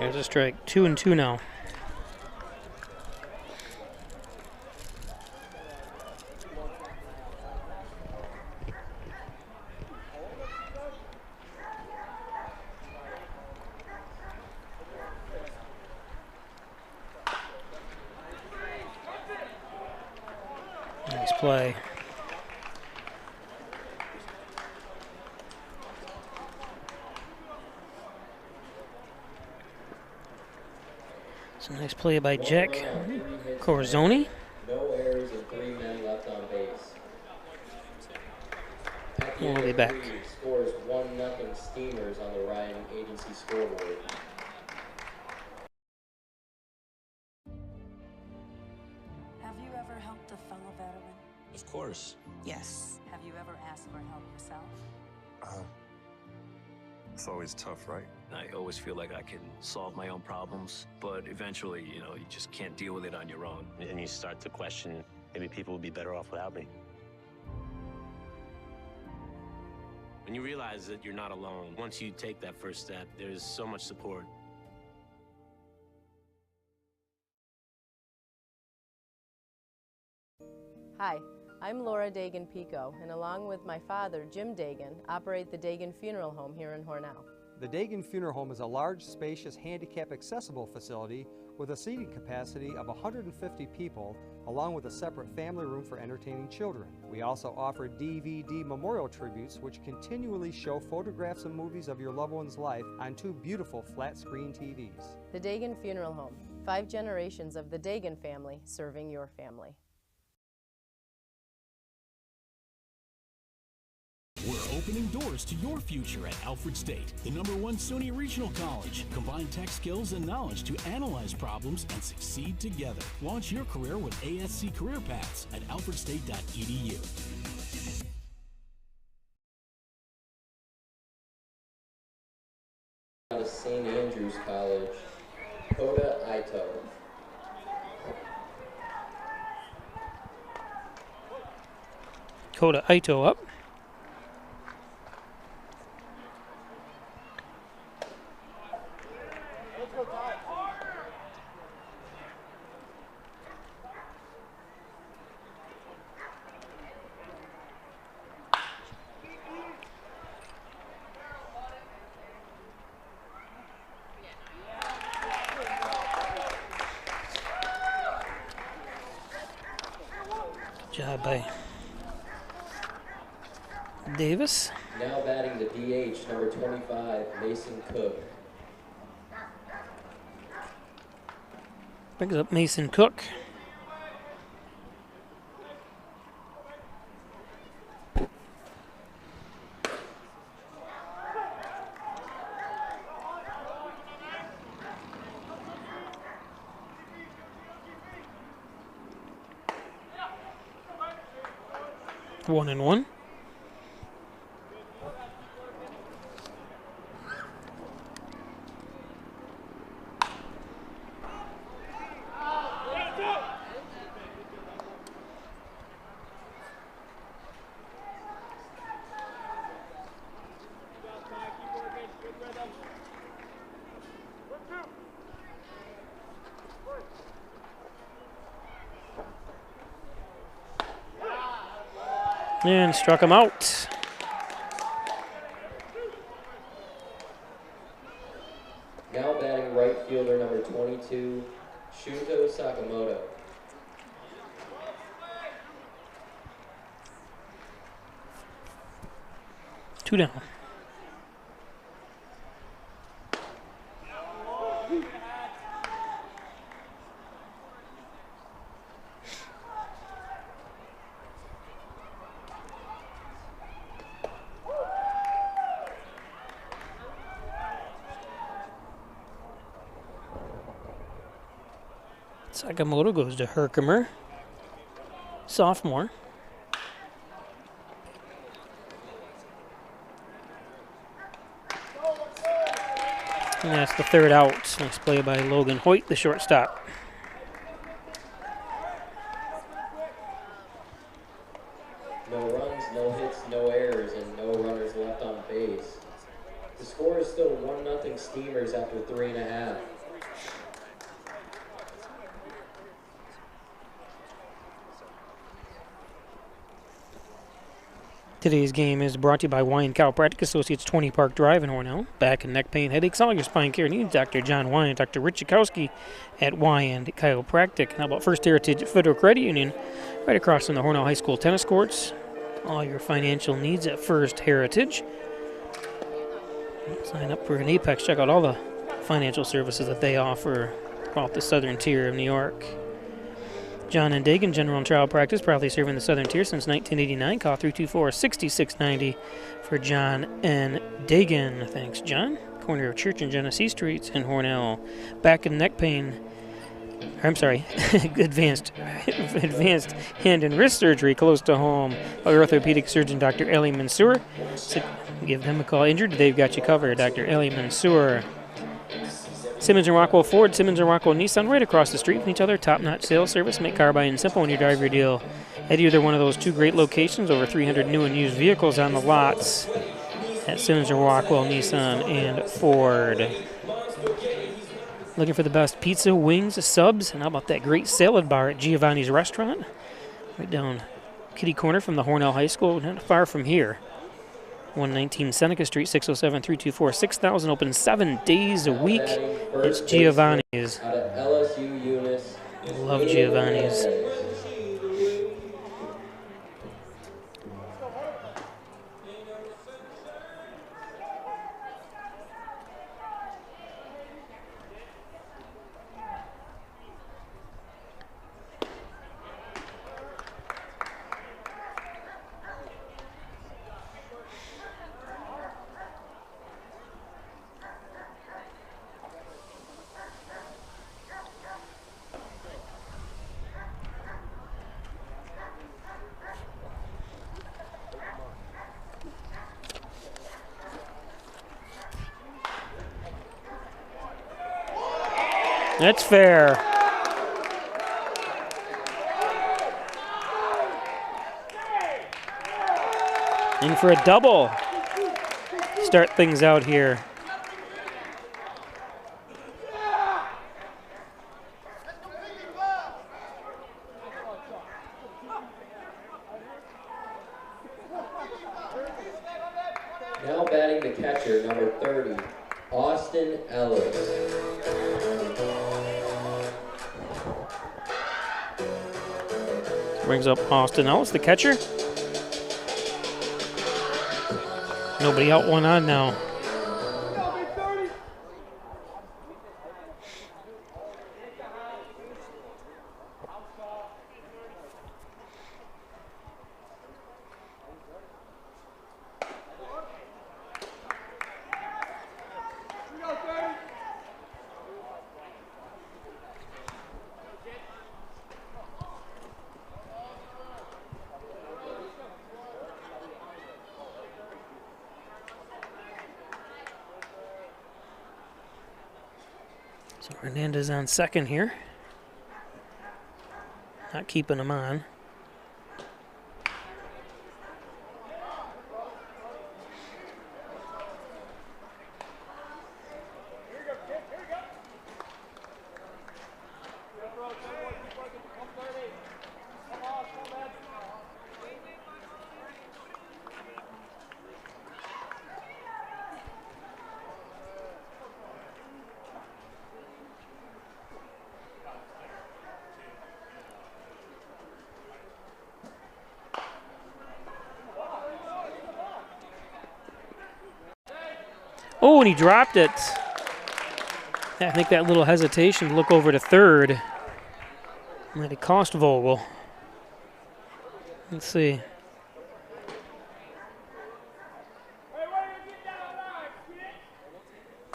There's a strike. 2-2 now. Nice play. It's a nice play by Jack Corzoni. No errors and 3 men left on base. At the We'll end be of back. 3, scores 1-0 Steamers on the Ryan Agency scoreboard. Have you ever helped a fellow veteran? Of course. Yes. Have you ever asked for help yourself? It's always tough, right? I always feel like I can solve my own problems, but eventually, you just can't deal with it on your own. And you start to question, maybe people would be better off without me. When you realize that you're not alone, once you take that first step, there's so much support. Hi, I'm Laura Dagan-Pico, and along with my father, Jim Dagan, operate the Dagan Funeral Home here in Hornell. The Dagan Funeral Home is a large, spacious, handicap-accessible facility with a seating capacity of 150 people, along with a separate family room for entertaining children. We also offer DVD memorial tributes, which continually show photographs and movies of your loved one's life on 2 beautiful flat-screen TVs. The Dagan Funeral Home, 5 generations of the Dagan family serving your family. We're opening doors to your future at Alfred State, the #1 SUNY Regional College. Combine tech skills and knowledge to analyze problems and succeed together. Launch your career with ASC Career Paths at alfredstate.edu. Out of St. Andrews College, Kota Ito. Kota Ito up. Job by Davis. Now batting the DH, number 25, Mason Cook. Brings up Mason Cook. One and one. And struck him out. Now batting right fielder number 22, Shunto Sakamoto. Two down. Sakamoto goes to Herkimer, sophomore. And that's the third out. Nice play by Logan Hoyt, the shortstop. No runs, no hits, no errors, and no runners left on base. The score is still 1-0 Steamers after 3.5. Today's game is brought to you by Wyand Chiropractic Associates, 20 Park Drive in Hornell. Back and neck pain, headaches, all your spine care needs. Dr. John Wyand, Dr. Rich Chakowski at Wyand Chiropractic. How about First Heritage Federal Credit Union, right across from the Hornell High School tennis courts. All your financial needs at First Heritage. Sign up for an Apex. Check out all the financial services that they offer throughout the southern tier of New York. John and Dagan, General and Trial Practice, proudly serving the Southern Tier since 1989. Call 324-6690 for John and Dagan. Thanks, John. Corner of Church and Genesee Streets in Hornell. Back and neck pain. Advanced hand and wrist surgery close to home. Orthopedic surgeon Dr. Ellie Mansour. So give them a call. Injured? They've got you covered. Dr. Ellie Mansour. Simmons and Rockwell Ford, Simmons and Rockwell Nissan, right across the street from each other. Top-notch sales service. Make car buying simple when you drive your deal at either one of those two great locations. Over 300 new and used vehicles on the lots at Simmons and Rockwell Nissan and Ford. Looking for the best pizza, wings, subs, and how about that great salad bar at Giovanni's Restaurant? Right down kitty corner from the Hornell High School, not far from here. 119 Seneca Street, 607-324-6000, open 7 days a week. It's Giovanni's. Out of LSU Eunice. Love Giovanni's. That's fair. In for a double. Start things out here. Now batting the catcher, number 30, Austin Ellis. Brings up Austin Ellis, the catcher. Nobody out, one on now. So Hernandez on second here. Not keeping him on. Oh, and he dropped it. I think that little hesitation to look over to third might have cost Vogel. Let's see.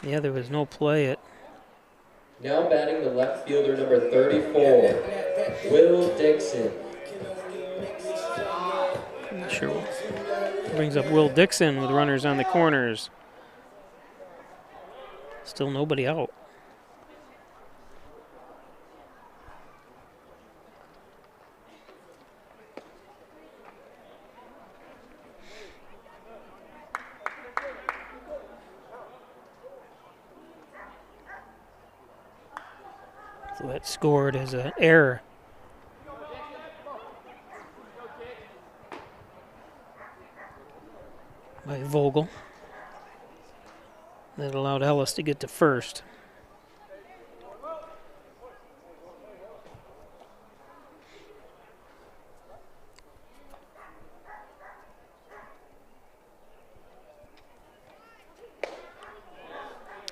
Yeah, there was no play at. Now batting the left fielder, number 34, Will Dixon. Not sure. Brings up Will Dixon with runners on the corners. Still nobody out. So that scored as an error. By Vogel. That allowed Ellis to get to first.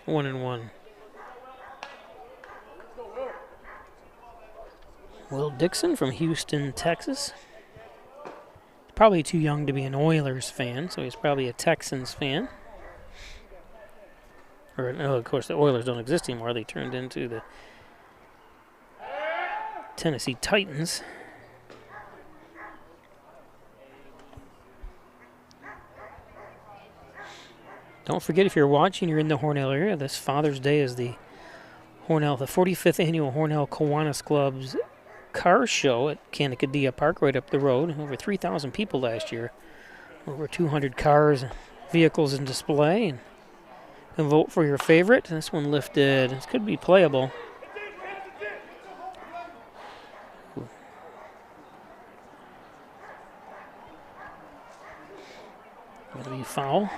One and one. Will Dixon from Houston, Texas. Probably too young to be an Oilers fan, so he's probably a Texans fan. Or, no, of course, the Oilers don't exist anymore. They turned into the Tennessee Titans. Don't forget, if you're watching, you're in the Hornell area, this Father's Day is the 45th annual Hornell Kiwanis Club's car show at Canacadilla Park right up the road. Over 3,000 people last year. Over 200 cars, vehicles in display. And you can vote for your favorite. This one lifted. This could be playable. That'll be foul.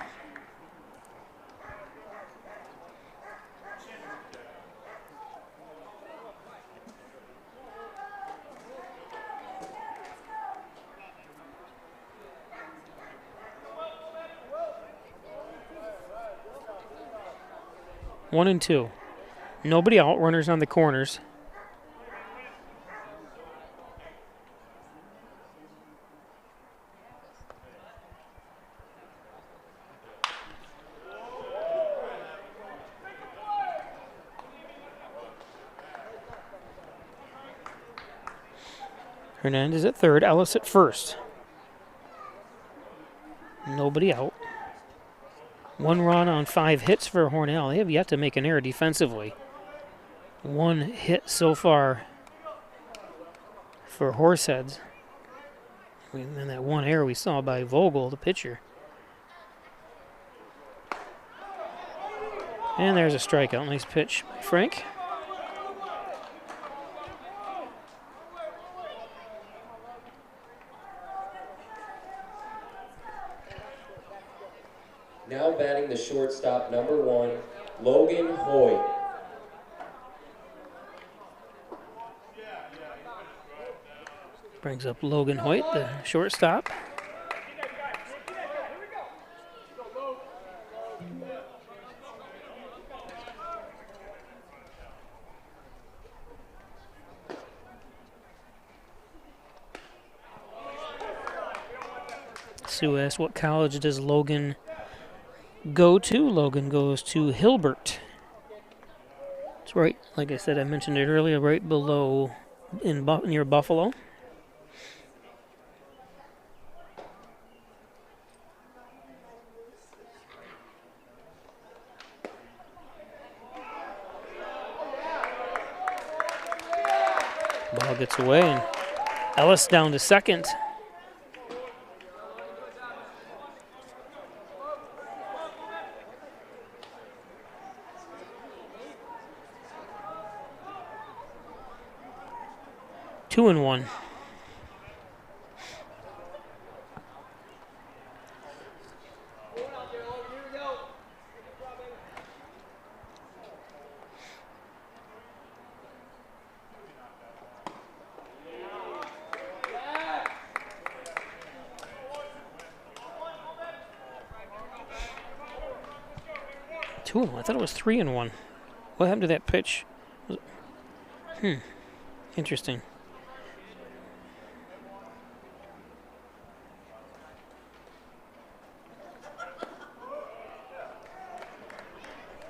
One and two. Nobody out. Runners on the corners. Hernandez at third. Ellis at first. Nobody out. One run on 5 hits for Hornell. They have yet to make an error defensively. One hit so far for Horseheads. And then that one error we saw by Vogel, the pitcher. And there's a strikeout. Nice pitch, Frank. Now batting the shortstop, number 1, Logan Hoyt. Brings up Logan Hoyt, the shortstop. Sue asked, what college does Logan go to? Logan goes to Hilbert. It's right, like I said, I mentioned it earlier, right below, near Buffalo. Ball gets away, and Ellis down to second. Two and one. 2-1. I thought it was 3-1. What happened to that pitch? Interesting.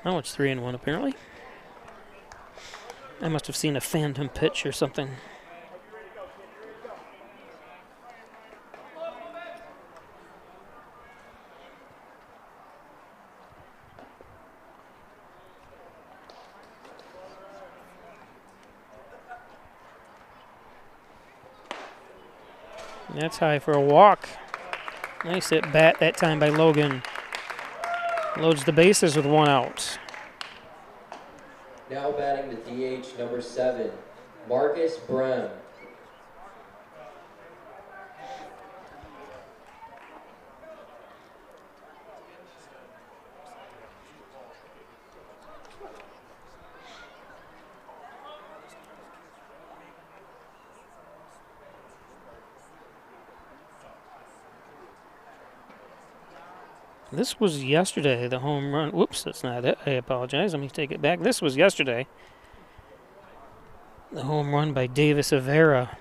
Oh, it's 3-1 apparently. I must have seen a phantom pitch or something. That's high for a walk. Nice at bat that time by Logan. Loads the bases with 1 out. Now batting the DH number 7, Marcus Brem. This was yesterday, the home run. Whoops, that's not it. I apologize. Let me take it back. This was yesterday. The home run by Davis Avera.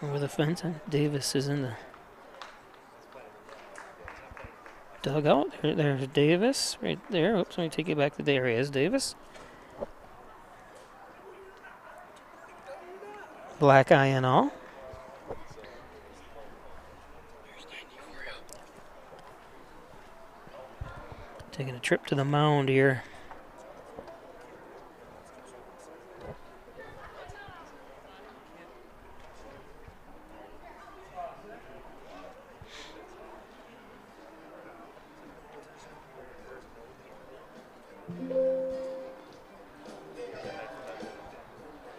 Over the fence. And Davis is in the dugout. There's Davis right there. Oops, let me take it back to there. He is, Davis. Black eye and all. Taking a trip to the mound here.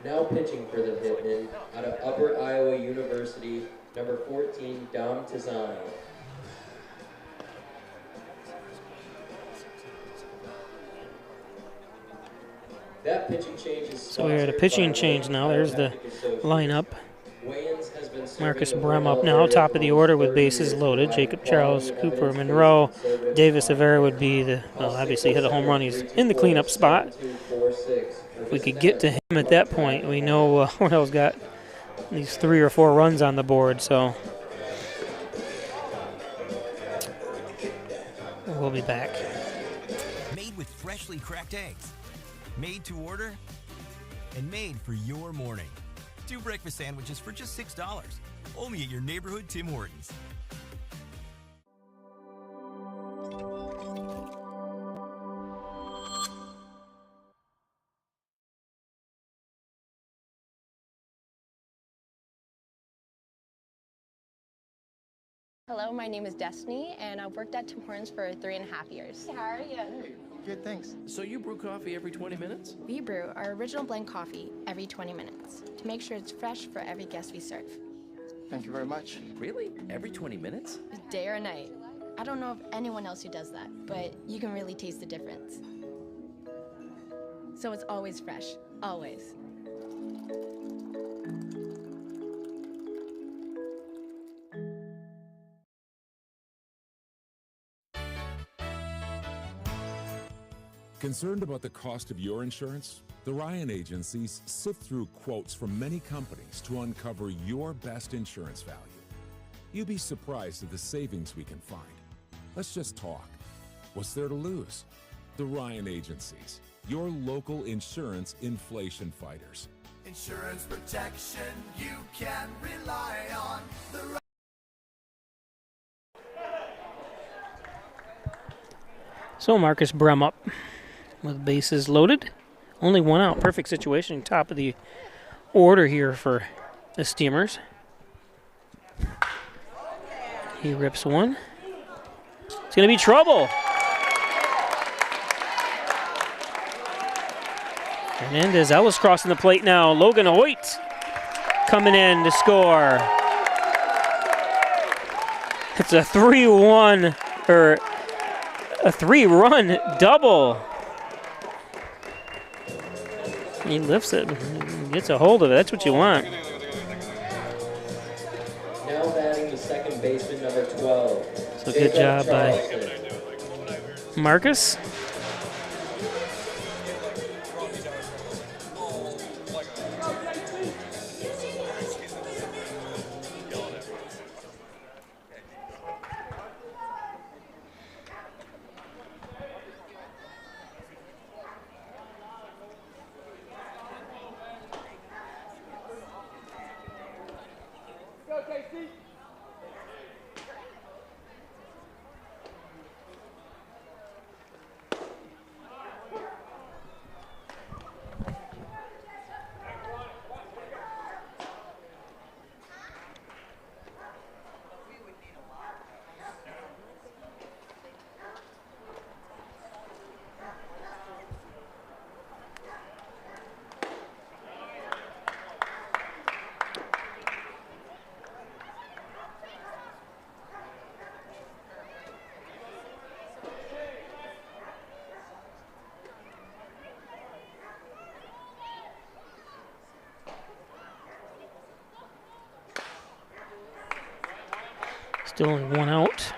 Now pitching for the Hitmen, out of Upper Iowa University, number 14, Dom Tizano. That pitching change is So we're at a pitching change now. There's the lineup. Marcus Brem up now, top of the order with bases loaded. Jacob Charles, Cooper Monroe, Davis Avera would be the, well, obviously hit a home run. He's in the cleanup spot. If we could get to him at that point, we know Hornell's got these 3 or 4 runs on the board, so we'll be back. Made with freshly cracked eggs. Made to order and made for your morning. 2 breakfast sandwiches for just $6. Only at your neighborhood Tim Hortons. Hello, my name is Destiny, and I've worked at Tim Hortons for 3.5 years. How are you? Good, thanks. So you brew coffee every 20 minutes? We brew our original blend coffee every 20 minutes to make sure it's fresh for every guest we serve. Thank you very much. Really? Every 20 minutes? Day or night. I don't know of anyone else who does that, but you can really taste the difference. So it's always fresh, always. Concerned about the cost of your insurance? The Ryan agencies sift through quotes from many companies to uncover your best insurance value. You'd be surprised at the savings we can find. Let's just talk. What's there to lose? The Ryan agencies, your local insurance inflation fighters. Insurance protection you can rely on. So Marcus Brem up with bases loaded. Only 1 out. Perfect situation. Top of the order here for the Steamers. He rips 1. It's going to be trouble. Hernandez Ellis crossing the plate now. Logan Hoyt coming in to score. It's a 3-1 or a 3-run double. He lifts it, gets a hold of it. That's what you want. Now batting the second baseman, number 12. So good job by Marcus. Still only one out.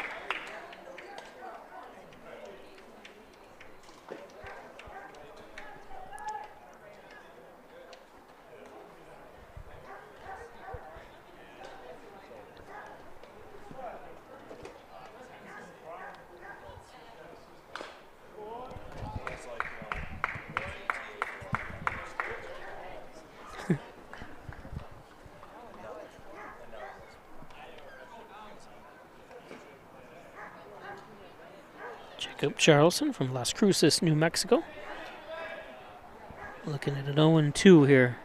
Jacob Charleston from Las Cruces, New Mexico. Looking at an 0-2 here.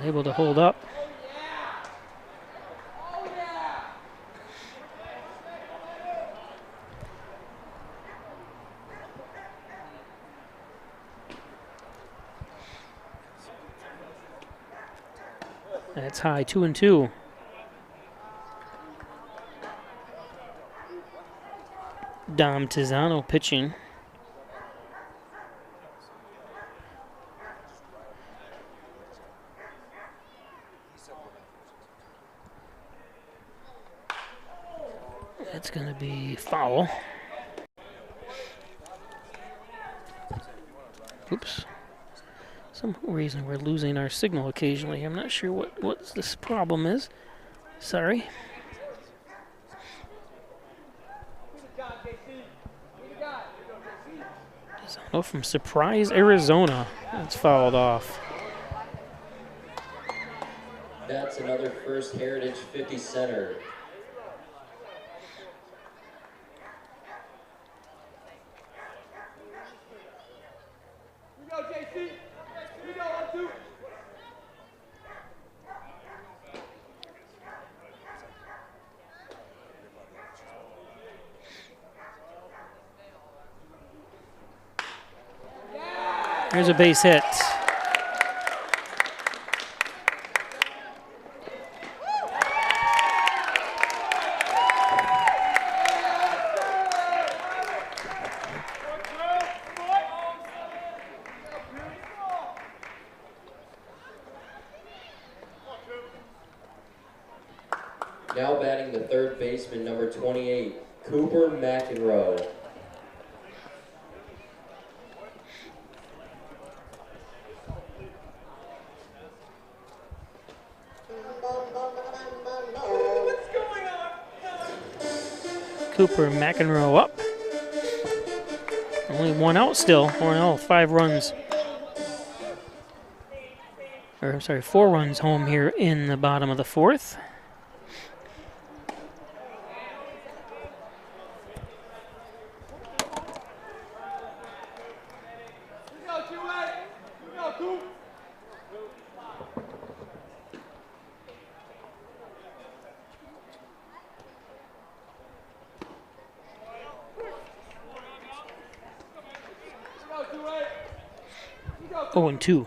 Able to hold up. That's high, 2-2. Dom Tizano pitching. That's going to be foul. Oops. Some reason we're losing our signal occasionally. I'm not sure what this problem is. Sorry. Tizano from Surprise, Arizona. That's fouled off. That's another First Heritage 50 center. There's a base hit. Now batting the third baseman, number 28, Cooper McEnroe. Cooper McEnroe up. Only one out still. 5 runs. Or I'm sorry, 4 runs home here in the bottom of the 4th. Oh, and 2.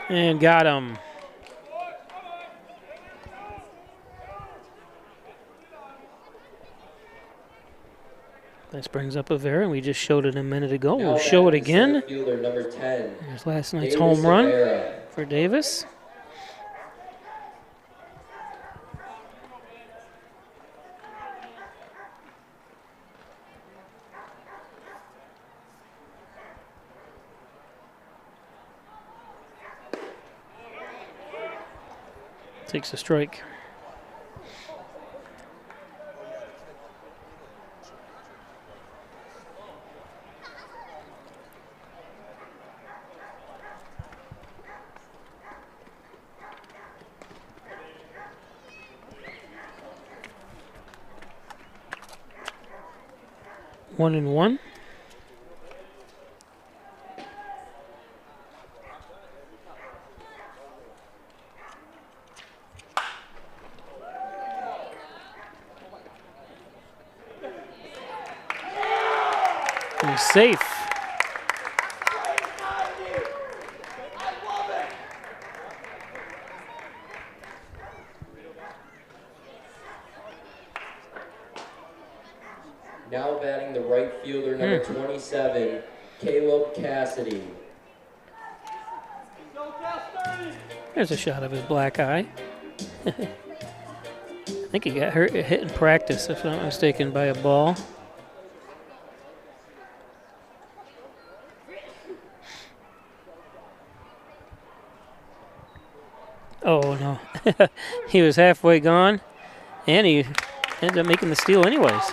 And got him. This brings up a Vera, and we just showed it a minute ago. Now We'll show it batting again. center fielder number 10. There's last night's Davis home run Rivera. for Davis. Takes a strike. One and one. He's safe. Now batting the right fielder number 27, Caleb Cassidy. There's a shot of his black eye. I think he got hit in practice, if I'm not mistaken, by a ball. Oh, no. He was halfway gone, and he ended up making the steal anyways.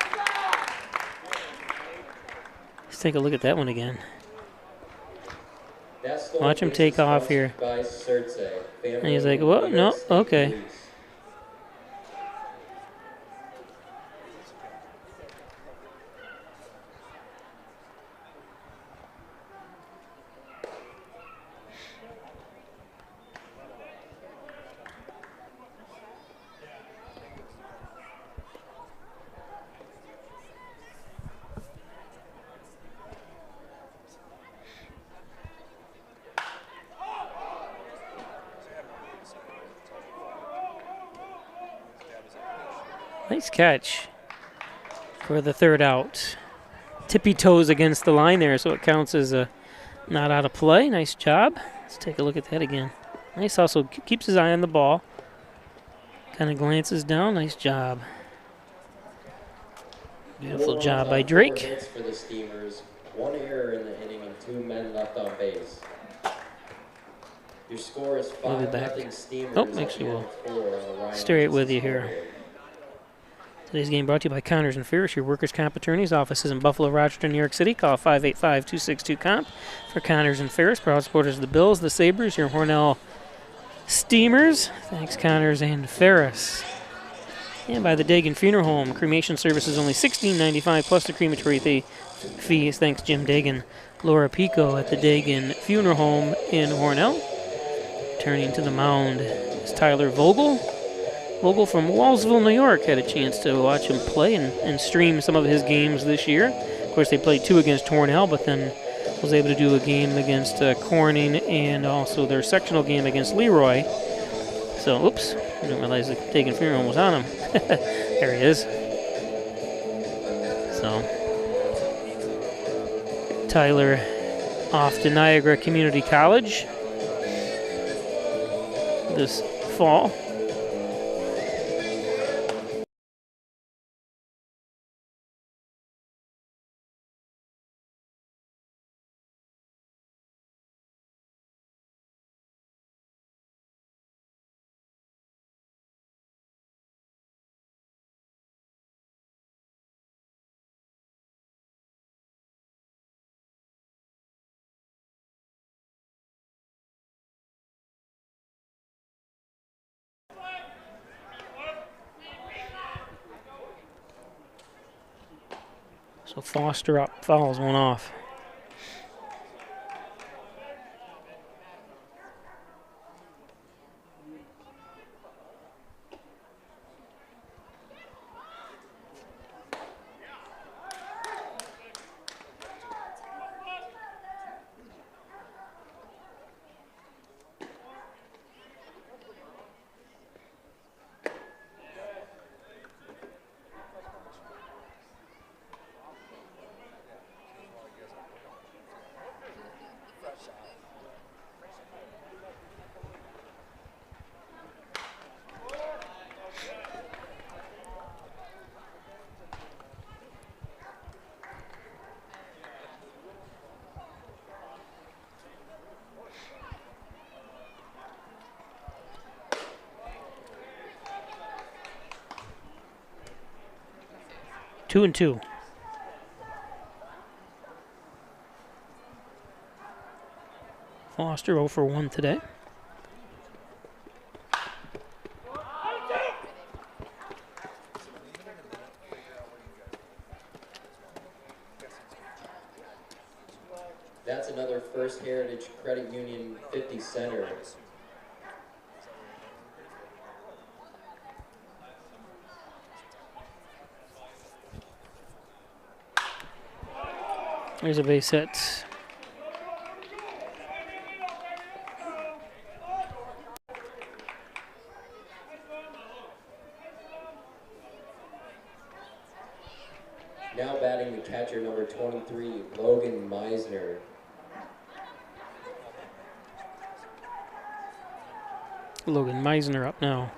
Let's take a look at that one again. Watch him take off here. And he's like, well, no, okay. Nice catch for the third out. Tippy toes against the line there, so it counts as a not out of play. Nice job. Let's take a look at that again. Nice hustle. Keeps his eye on the ball. Kind of glances down. Nice job. Beautiful job by Drake. 4 hits for the Steamers, 1 error in the inning, and 2 men left on base. Your score is 5-0 Steamers. Oh, actually we'll stay right with you here. Today's game brought to you by Connors and Ferris, your workers' comp attorneys. Offices in Buffalo, Rochester, New York City. Call 585-262-COMP for Connors and Ferris. Proud supporters of the Bills, the Sabres, your Hornell Steamers. Thanks, Connors and Ferris. And by the Dagan Funeral Home. Cremation service is only $16.95 plus the crematory fees. Thanks, Jim Dagan. Laura Pico at the Dagan Funeral Home in Hornell. Turning to the mound is Tyler Vogel. Vogel from Wallsville, New York, had a chance to watch him play and stream some of his games this year. Of course, they played 2 against Hornell, but then was able to do a game against Corning and also their sectional game against Leroy. So, oops, I didn't realize the Dagan Funeral was on him. There he is. So, Tyler off to Niagara Community College this fall. So Foster up, fouls one off. 2-2. Foster 0 for 1 today. That's another First Heritage Credit Union 50 center. There's a base hit. Now batting the catcher number 23, Logan Meisner. Logan Meisner up now.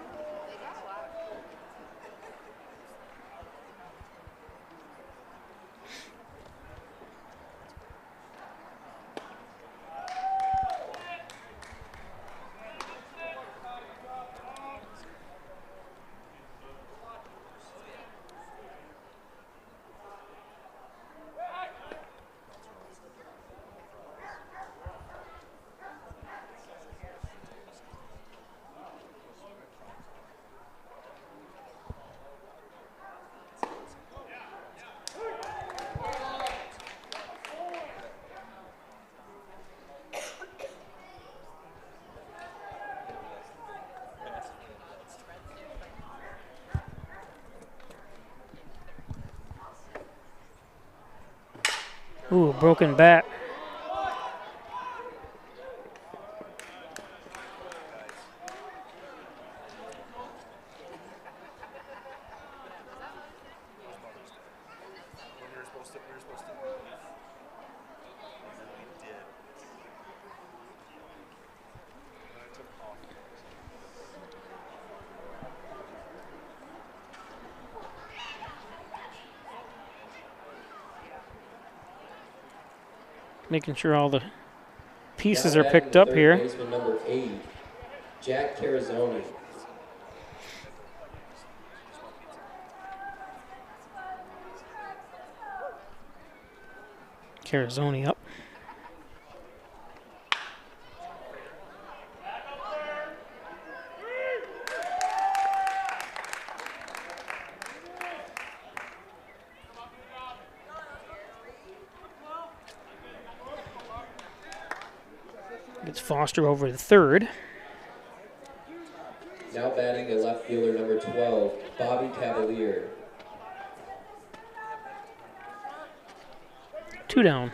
Ooh, broken bat. Making sure all the pieces are picked up here. Baseman number 8, Jack Carazoni. Carazoni up. Gets Foster over to third. Now batting the left fielder number 12, Bobby Cavalier. 2 down.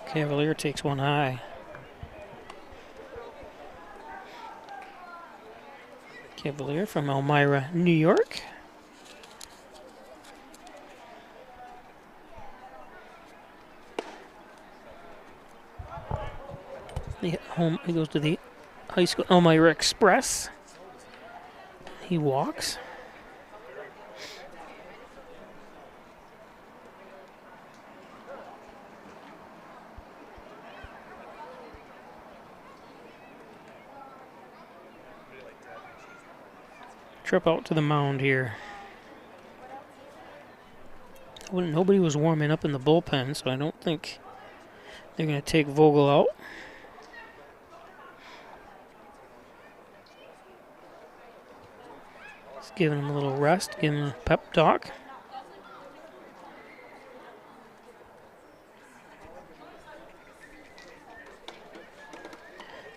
Cavalier takes one high. Cavalier from Elmira, New York. He goes to the high school Elmira Express. He walks. Trip out to the mound here. Nobody was warming up in the bullpen, so I don't think they're going to take Vogel out. Just giving him a little rest, giving him a pep talk.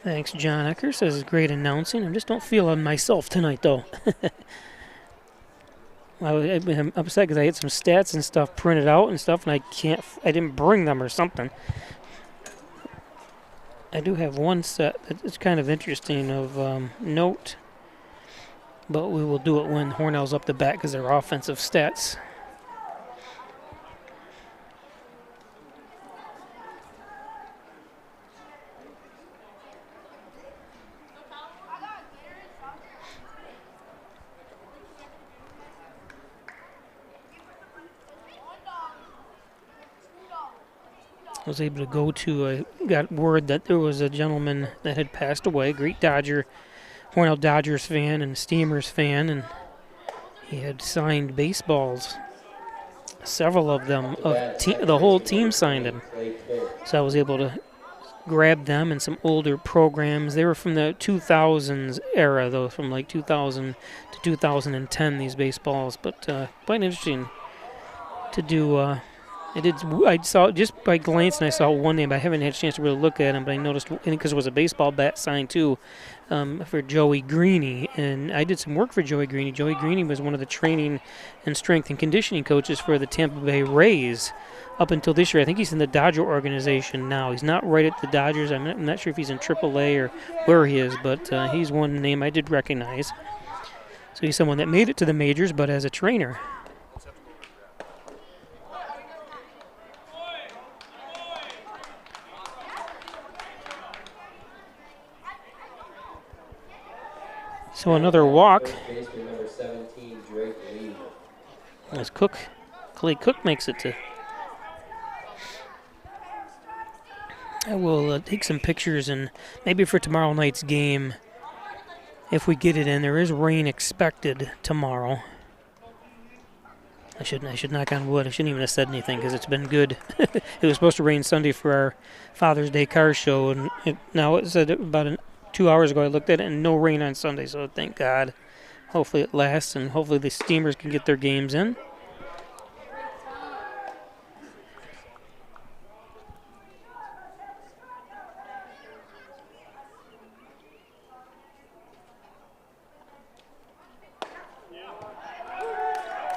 Thanks, John Ecker. Says great announcing. I just don't feel on myself tonight, though. I'm upset because I had some stats and stuff printed out and stuff, and I didn't bring them or something. I do have one set that's kind of interesting of note, but we will do it when Hornell's up the bat because they're offensive stats. was able to go to. I got word that there was a gentleman that had passed away, great Hornell Dodgers fan and Steamers fan, and he had signed baseballs, several of them. The whole team signed them. So I was able to grab them and some older programs. They were from the 2000s era, though, from like 2000 to 2010, these baseballs. But quite interesting to do. I saw just by glance, and I saw one name. I haven't had a chance to really look at him, but I noticed because it was a baseball bat signed too for Joey Greeny, and I did some work for Joey Greeny. Joey Greeny was one of the training and strength and conditioning coaches for the Tampa Bay Rays up until this year. I think he's in the Dodger organization now. He's not right at the Dodgers. I'm not sure if he's in AAA or where he is, but he's one name I did recognize. So he's someone that made it to the majors, but as a trainer. So another walk. Number 17, Drake Lee. As Clay Cook makes it to. I will take some pictures, and maybe for tomorrow night's game, if we get it in. There is rain expected tomorrow. I should knock on wood. I shouldn't even have said anything because it's been good. It was supposed to rain Sunday for our Father's Day car show, and now it said about 2 hours ago I looked at it, and no rain on Sunday, so thank God. Hopefully it lasts, and hopefully the Steamers can get their games in.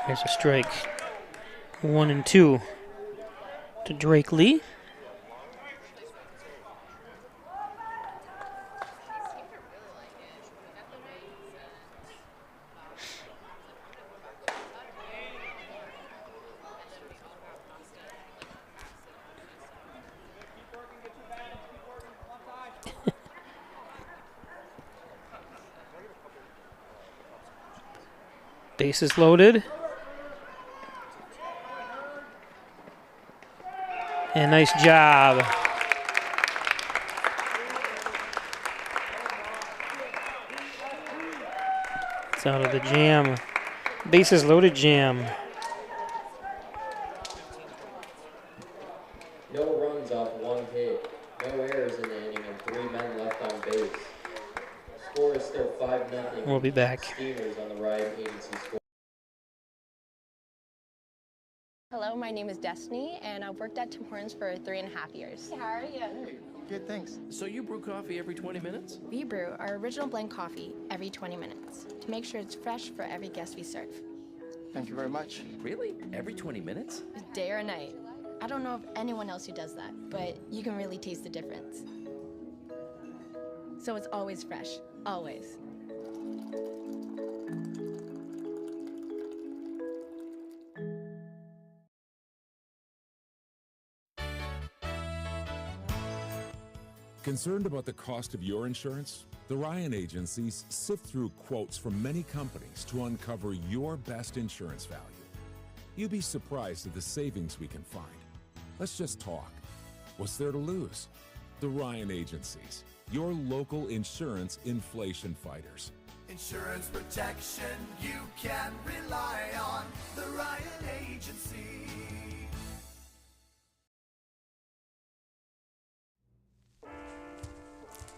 There's a strike. 1-2 to Drake Lee. Bases loaded. And nice job. It's out of the jam. Bases loaded jam. No runs off one hit. No errors in the inning, and 3 men left on base. Score is still 5-0. We'll be back. Steamers on the Ryan Agency score. Hello, my name is Destiny, and I've worked at Tim Hortons for 3.5 years. How are you? Hey, good, thanks. So you brew coffee every 20 minutes? We brew our original blend coffee every 20 minutes to make sure it's fresh for every guest we serve. Thank you very much. Really? Every 20 minutes? Day or night. I don't know of anyone else who does that, but you can really taste the difference. So it's always fresh, always. Concerned about the cost of your insurance? The Ryan agencies sift through quotes from many companies to uncover your best insurance value. You'd be surprised at the savings we can find. Let's just talk. What's there to lose? The Ryan agencies, your local insurance inflation fighters. Insurance protection you can rely on. The Ryan Agency.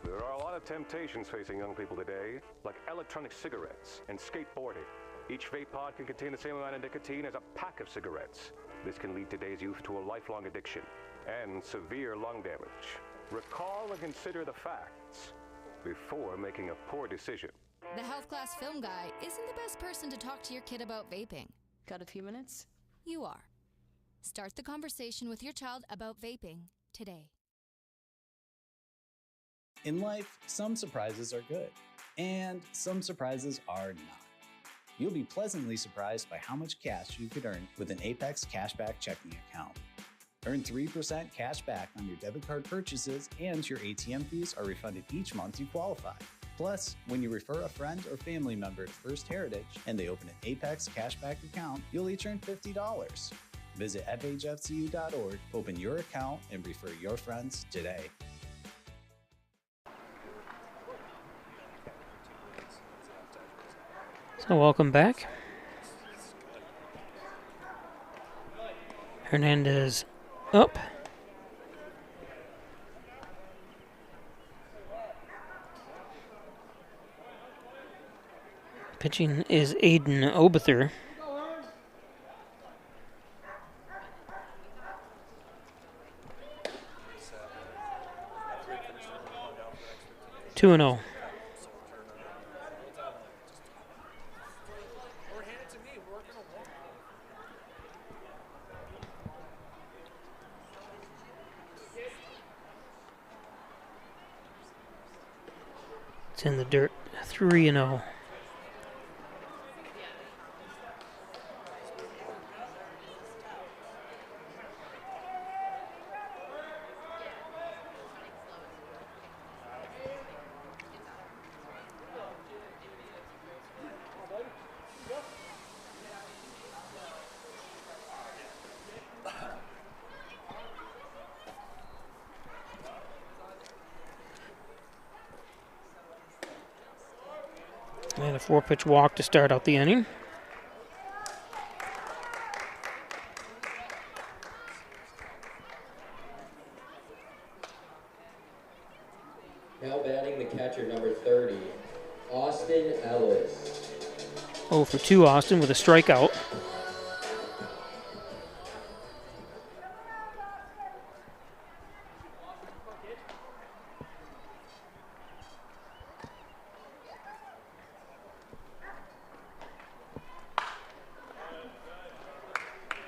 There are a lot of temptations facing young people today, like electronic cigarettes and skateboarding. Each vape pod can contain the same amount of nicotine as a pack of cigarettes. This can lead today's youth to a lifelong addiction and severe lung damage. Recall and consider the facts before making a poor decision. The health class film guy isn't the best person to talk to your kid about vaping. Got a few minutes? You are. Start the conversation with your child about vaping today. In life, some surprises are good, and some surprises are not. You'll be pleasantly surprised by how much cash you could earn with an Apex Cashback checking account. Earn 3% cash back on your debit card purchases, and your ATM fees are refunded each month you qualify. Plus, when you refer a friend or family member to First Heritage and they open an Apex Cashback account, you'll each earn $50. Visit fhfcu.org, open your account, and refer your friends today. So welcome back. Hernandez up. Pitching is Aiden Obether. Two and 0. It's in the dirt. 3 and 0. And a 4-pitch walk to start out the inning. Now batting the catcher, number 30, Austin Ellis. 0 for 2 Austin with a strikeout.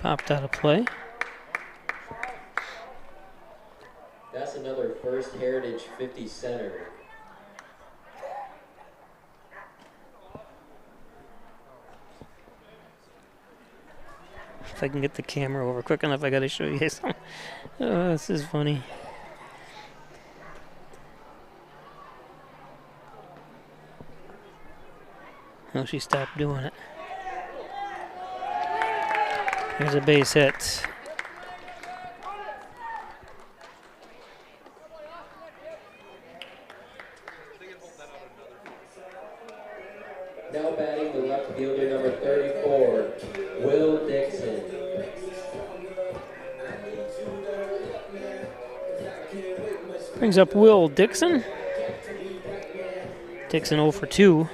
Popped out of play. That's another First Heritage 50 center. If I can get the camera over quick enough, I gotta show you guys. Oh, this is funny. Oh, she stopped doing it. Here's a base hit. Now batting the left fielder, number 34, Will Dixon. Brings up Will Dixon. Dixon 0 for 2.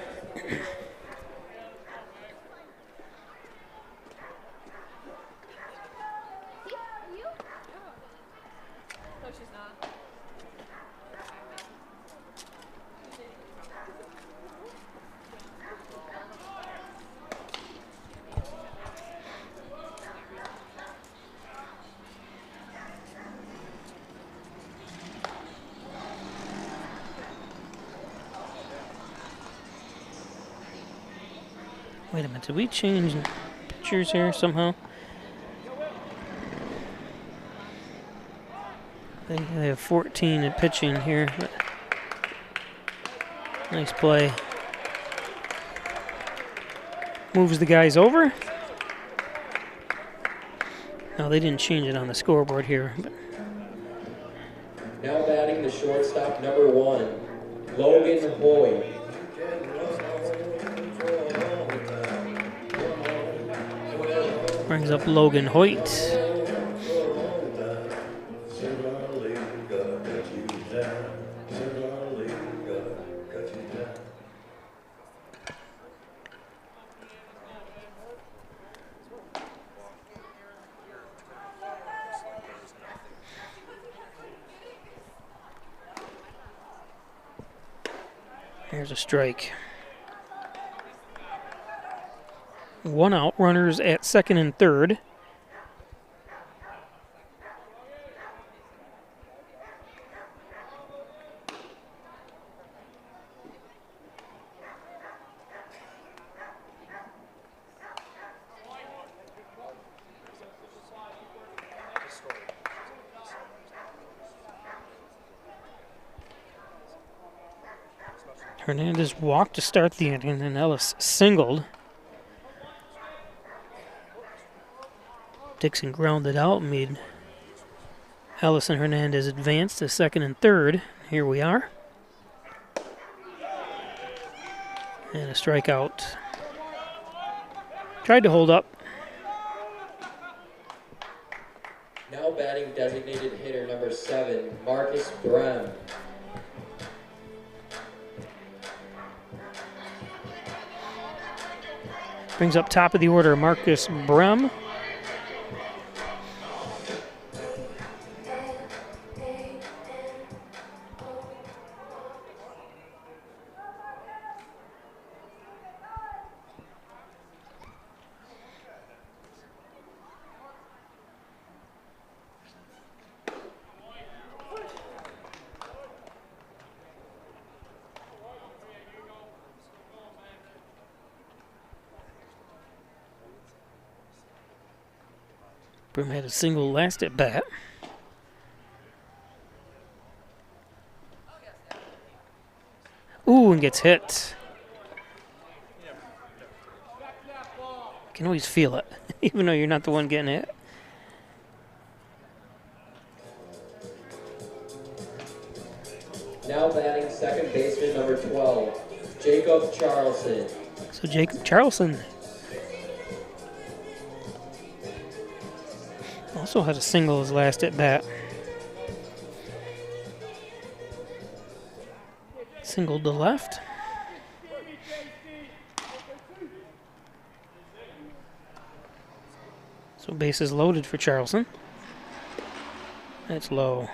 Wait a minute, did we change pictures here somehow? I think they have 14 at pitching here. But nice play. Moves the guys over. No, they didn't change it on the scoreboard here. But Now batting the shortstop, number 1, Logan Hoy. brings up Logan Hoyt. Here's a strike. 1 out, runners at second and third. Hernandez walked to start the inning, and Ellis singled. Dixon grounded out and made Allison Hernandez advance to second and third. Here we are. And a strikeout. Tried to hold up. Now batting designated hitter number 7, Marcus Brem. Brings up top of the order Marcus Brem. Brim had a single last at bat. Ooh, and gets hit. Can always feel it, even though you're not the one getting hit. Now batting second baseman number 12, Jacob Charlson. So Jacob Charlson also had a single his last at bat. Single to left. So bases loaded for Charlson. That's low.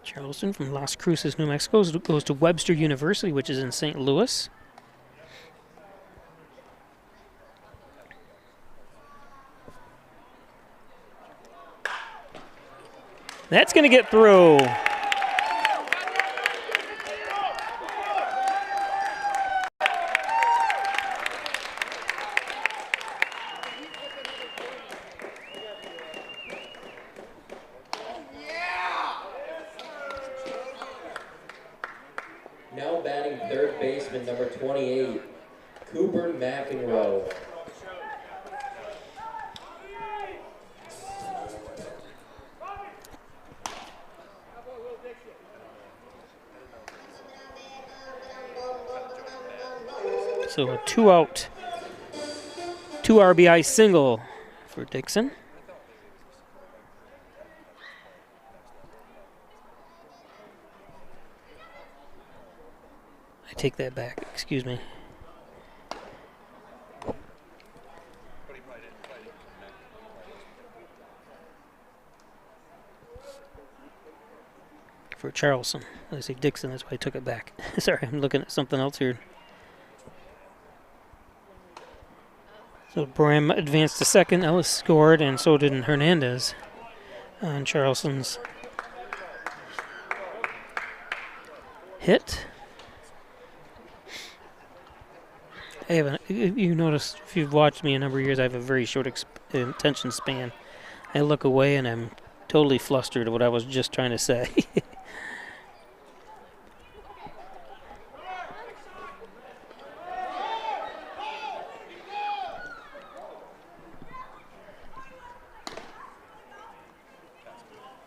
Charleston from Las Cruces, New Mexico, goes to Webster University, which is in St. Louis. That's going to get through. Now batting third baseman number 28, Cooper McEnroe. So a 2-out, 2 RBI single for Dixon. I take that back, excuse me. For Charleston. I say Dixon, that's why I took it back. Sorry, I'm looking at something else here. So Bram advanced to second, Ellis scored, and so did Hernandez on Charleston's hit. I have you notice, if you've watched me a number of years, I have a very short attention span. I look away and I'm totally flustered at what I was just trying to say.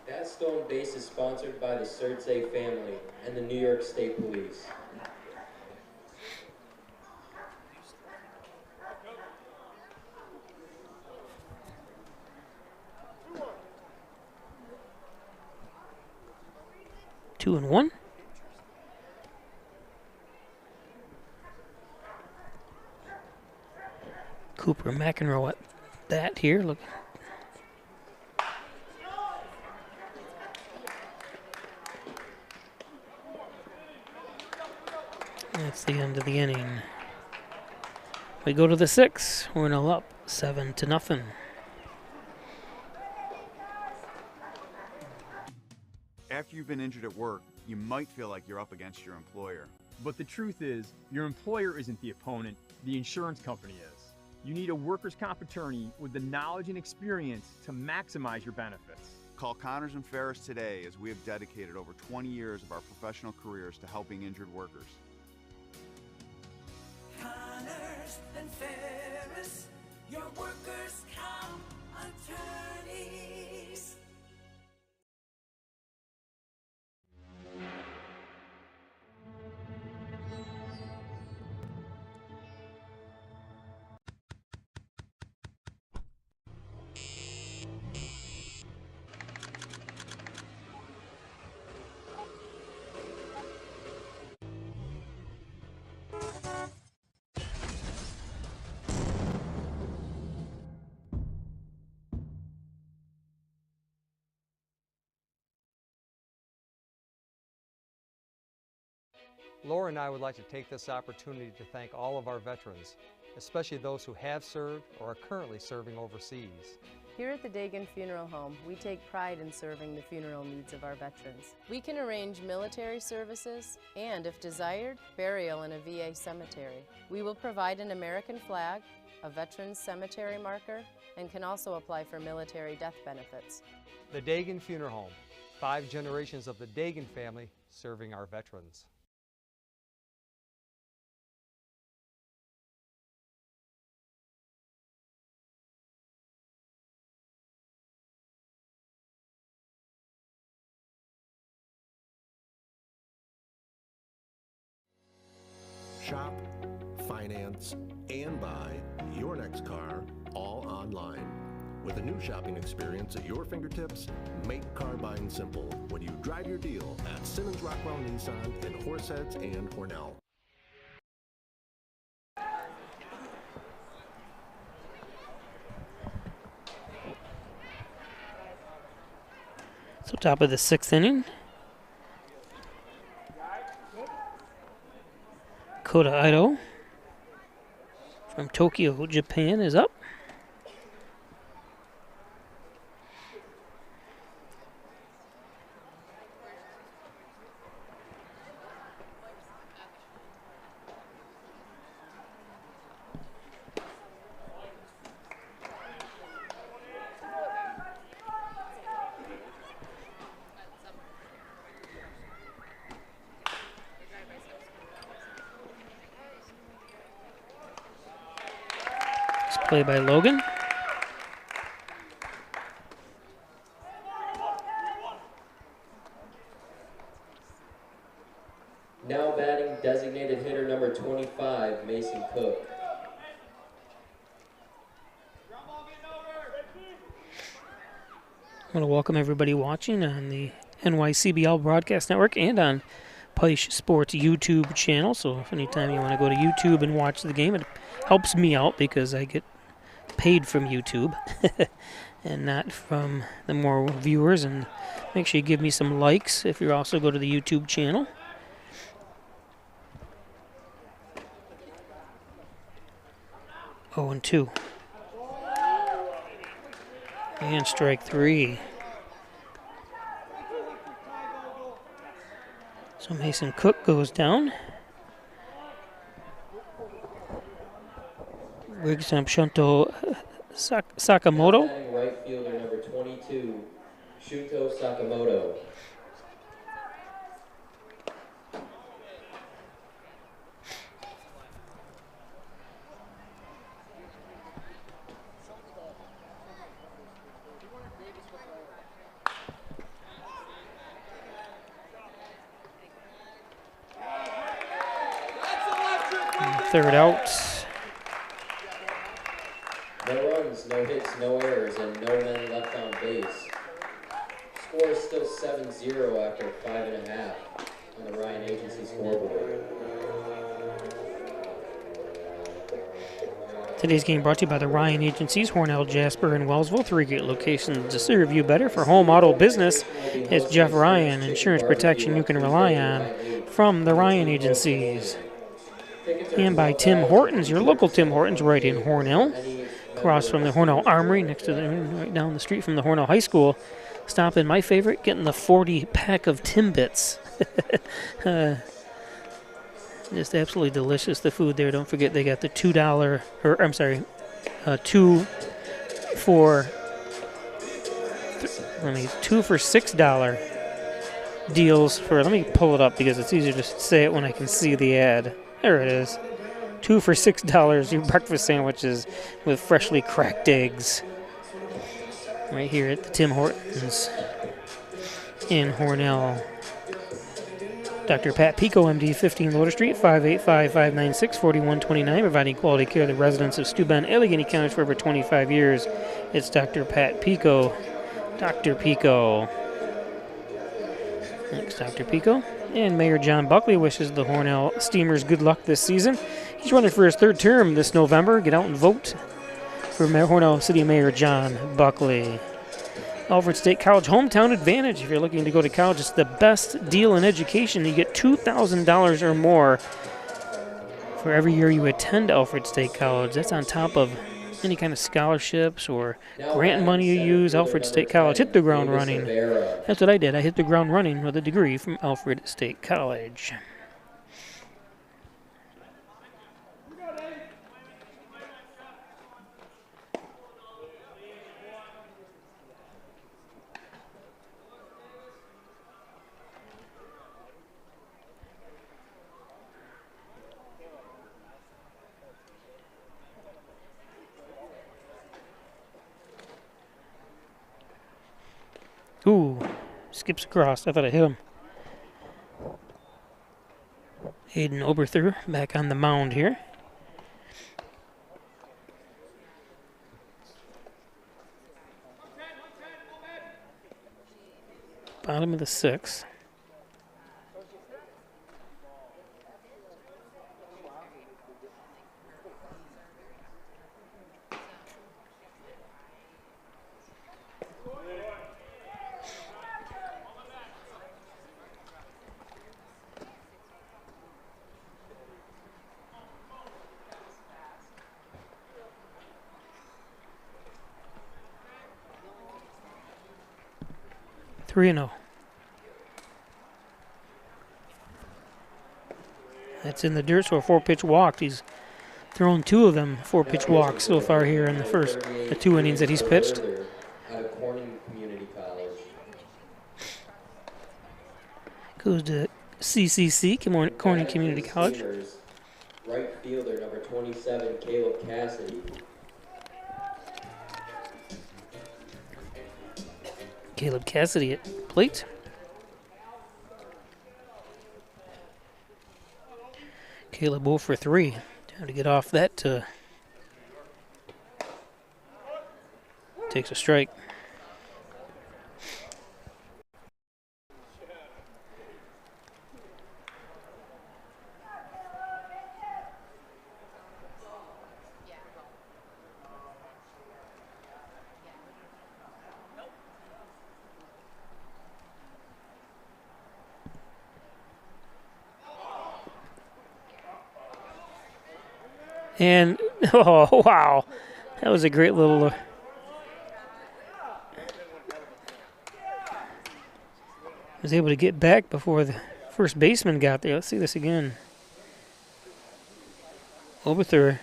That stone base is sponsored by the Surtsey family and the New York State Police. Two and one. Cooper McEnroe at that here. Look. That's the end of the inning. We go to the 6th. We're now up 7-0. After you've been injured at work, you might feel like you're up against your employer. But the truth is, your employer isn't the opponent, the insurance company is. You need a workers' comp attorney with the knowledge and experience to maximize your benefits. Call Connors and Ferris today, as we have dedicated over 20 years of our professional careers to helping injured workers. Laura and I would like to take this opportunity to thank all of our veterans, especially those who have served or are currently serving overseas. Here at the Dagan Funeral Home, we take pride in serving the funeral needs of our veterans. We can arrange military services and, if desired, burial in a VA cemetery. We will provide an American flag, a veteran's cemetery marker, and can also apply for military death benefits. The Dagan Funeral Home, 5 generations of the Dagan family serving our veterans. Shop, finance, and buy your next car all online. With a new shopping experience at your fingertips, make car buying simple when you drive your deal at Simmons Rockwell Nissan in Horseheads and Hornell. So top of the 6th inning. Kota Ido from Tokyo, Japan is up. Play by Logan. Now batting designated hitter number 25, Mason Cook. I want to welcome everybody watching on the NYCBL Broadcast Network and on Peisch Sports YouTube channel. So if anytime you want to go to YouTube and watch the game, it helps me out because I get paid from YouTube and not from the more viewers. And make sure you give me some likes if you also go to the YouTube channel. Oh, and 2. And strike 3. So Mason Cook goes down. Brings up Shunto Sakamoto. Right fielder number 22, Shunto Sakamoto. Third out. No runs, no hits, no errors, and no men left on base. Score is still 7-0 after 5.5 on the Ryan Agency scoreboard. Today's game brought to you by the Ryan Agencies, Hornell, Jasper, and Wellsville. 3 great locations to serve you better. For home auto business, it's Jeff Ryan, insurance protection you can rely on from the Ryan Agencies. And by Tim Hortons, your local Tim Hortons right in Hornell, across from the Hornell Armory, next to right down the street from the Hornell High School. Stop in, my favorite, getting the 40-pack of Timbits. Just absolutely delicious, the food there. Don't forget they got the $2, or I'm sorry, 2 for $6 deals for, let me pull it up because it's easier to say it when I can see the ad. There it is. 2 for $6, your breakfast sandwiches with freshly cracked eggs. Right here at the Tim Hortons in Hornell. Dr. Pat Pico, MD, 15 Loader Street, 585-596-4129, providing quality care to the residents of Steuben, Allegheny County for over 25 years. It's Dr. Pat Pico. Dr. Pico. Thanks, Dr. Pico. And Mayor John Buckley wishes the Hornell Steamers good luck this season. He's running for his 3rd term this November. Get out and vote for Hornell City Mayor John Buckley. Alfred State College Hometown Advantage. If you're looking to go to college, it's the best deal in education. You get $2,000 or more for every year you attend Alfred State College. That's on top of any kind of scholarships or grant money you use. Alfred State College, hit the ground running. That's what I did. I hit the ground running with a degree from Alfred State College. Ooh, skips across. I thought I hit him. Hayden Oberther back on the mound here. Bottom of the sixth. Three and 0. That's in the dirt, so a 4-pitch walk. He's thrown 2 of them 4-pitch walks so far here in the 2 innings that he's pitched. Out of Corning Community College. Goes to CCC, Corning Community College. Right fielder number 27, Caleb Cassidy. Caleb Cassidy at plate. Caleb 0 for 3. Time to get off that. Takes a strike. And, oh, wow. That was a great little... was able to get back before the first baseman got there. Let's see this again. Oberther.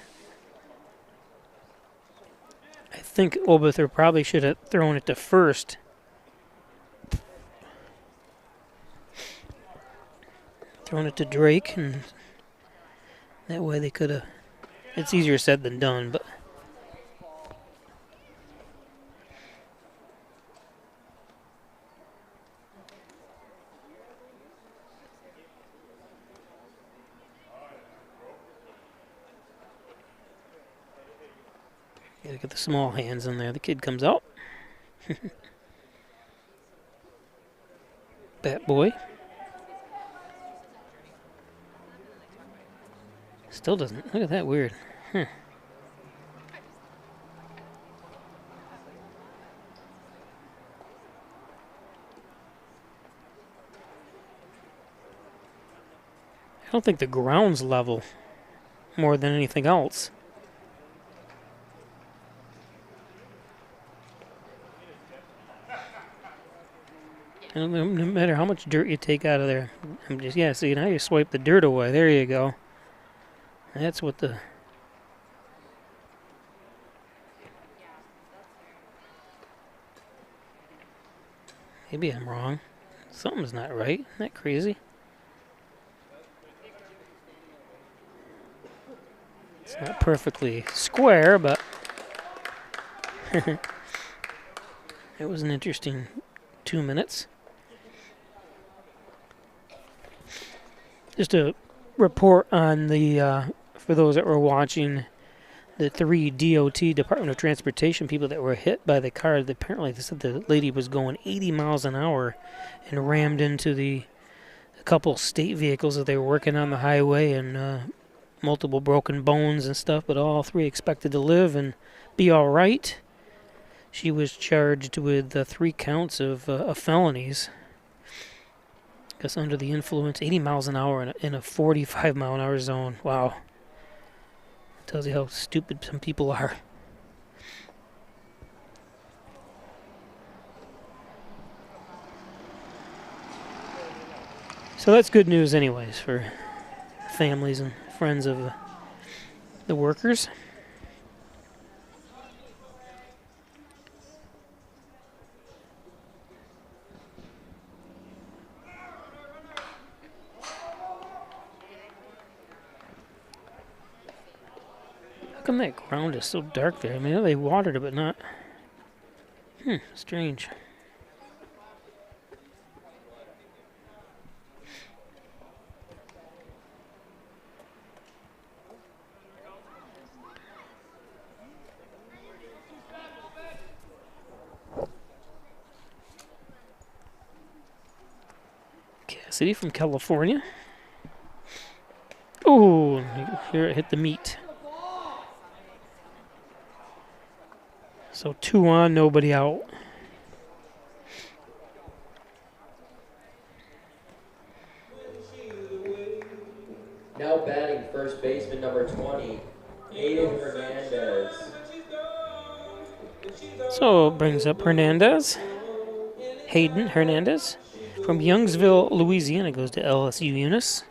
I think Oberther probably should have thrown it to first. Thrown it to Drake, and that way they could have... It's easier said than done, but... Gotta get the small hands in there. The kid comes out. Bat boy. Still doesn't. Look at that, weird. Huh. I don't think the ground's level more than anything else. No matter how much dirt you take out of there. I'm just, yeah, see, now you swipe the dirt away. There you go. That's what the... Maybe I'm wrong. Something's not right. Isn't that crazy? It's not perfectly square, but... It was an interesting 2 minutes. Just a report on the... for those that were watching, the 3 DOT, Department of Transportation people that were hit by the car, apparently they said the lady was going 80 miles an hour and rammed into a couple state vehicles that they were working on the highway, and multiple broken bones and stuff, but all 3 expected to live and be all right. She was charged with 3 counts of felonies. I guess under the influence, 80 miles an hour in a 45-mile-an-hour zone. Wow. Tells you how stupid some people are. So that's good news anyways for families and friends of the workers. How come that ground is so dark there? I mean, they watered it, but not... strange. Cassidy from California. Oh, here it hit the meat. So 2 on, nobody out. Now batting first baseman number 20, Hayden Hernandez. So it brings up Hernandez. Hayden Hernandez from Youngsville, Louisiana, goes to LSU Eunice.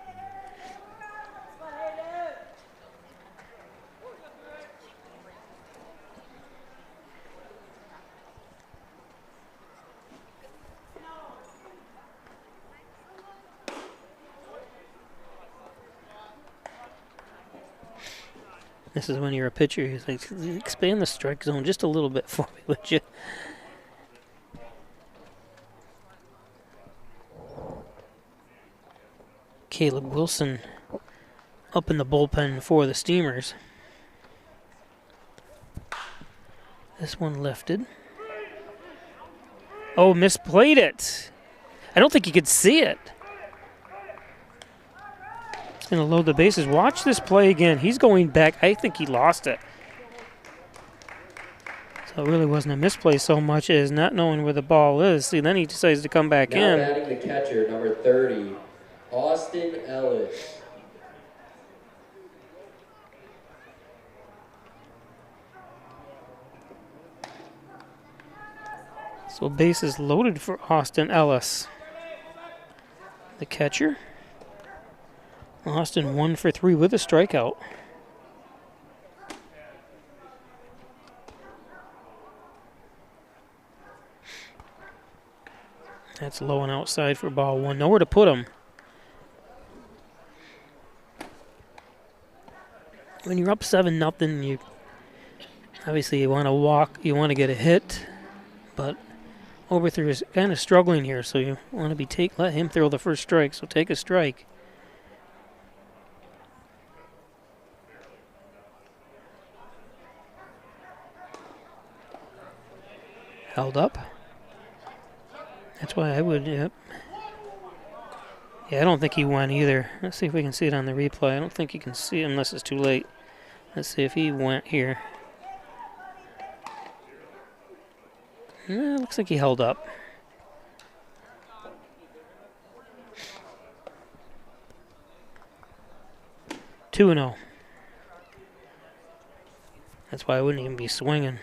This is when you're a pitcher. He's like, expand the strike zone just a little bit for me, would you? Caleb Wilson up in the bullpen for the Steamers. This one lifted. Oh, misplayed it. I don't think he could see it. It's going to load the bases. Watch this play again. He's going back. I think he lost it. So it really wasn't a misplay so much as not knowing where the ball is. See, then he decides to come back in. Now batting the catcher, number 30, Austin Ellis. So bases loaded for Austin Ellis, the catcher. Austin 1 for 3 with a strikeout. That's low and outside for ball 1. Nowhere to put him. When you're up 7-0, you obviously you want to walk, you want to get a hit, but Overthrow is kind of struggling here, so you want to let him throw the first strike. So take a strike. Held up. That's why I would, yep. Yeah, I don't think he went either. Let's see if we can see it on the replay. I don't think you can see it unless it's too late. Let's see if he went here. Looks like he held up. Two 2-0. That's why I wouldn't even be swinging.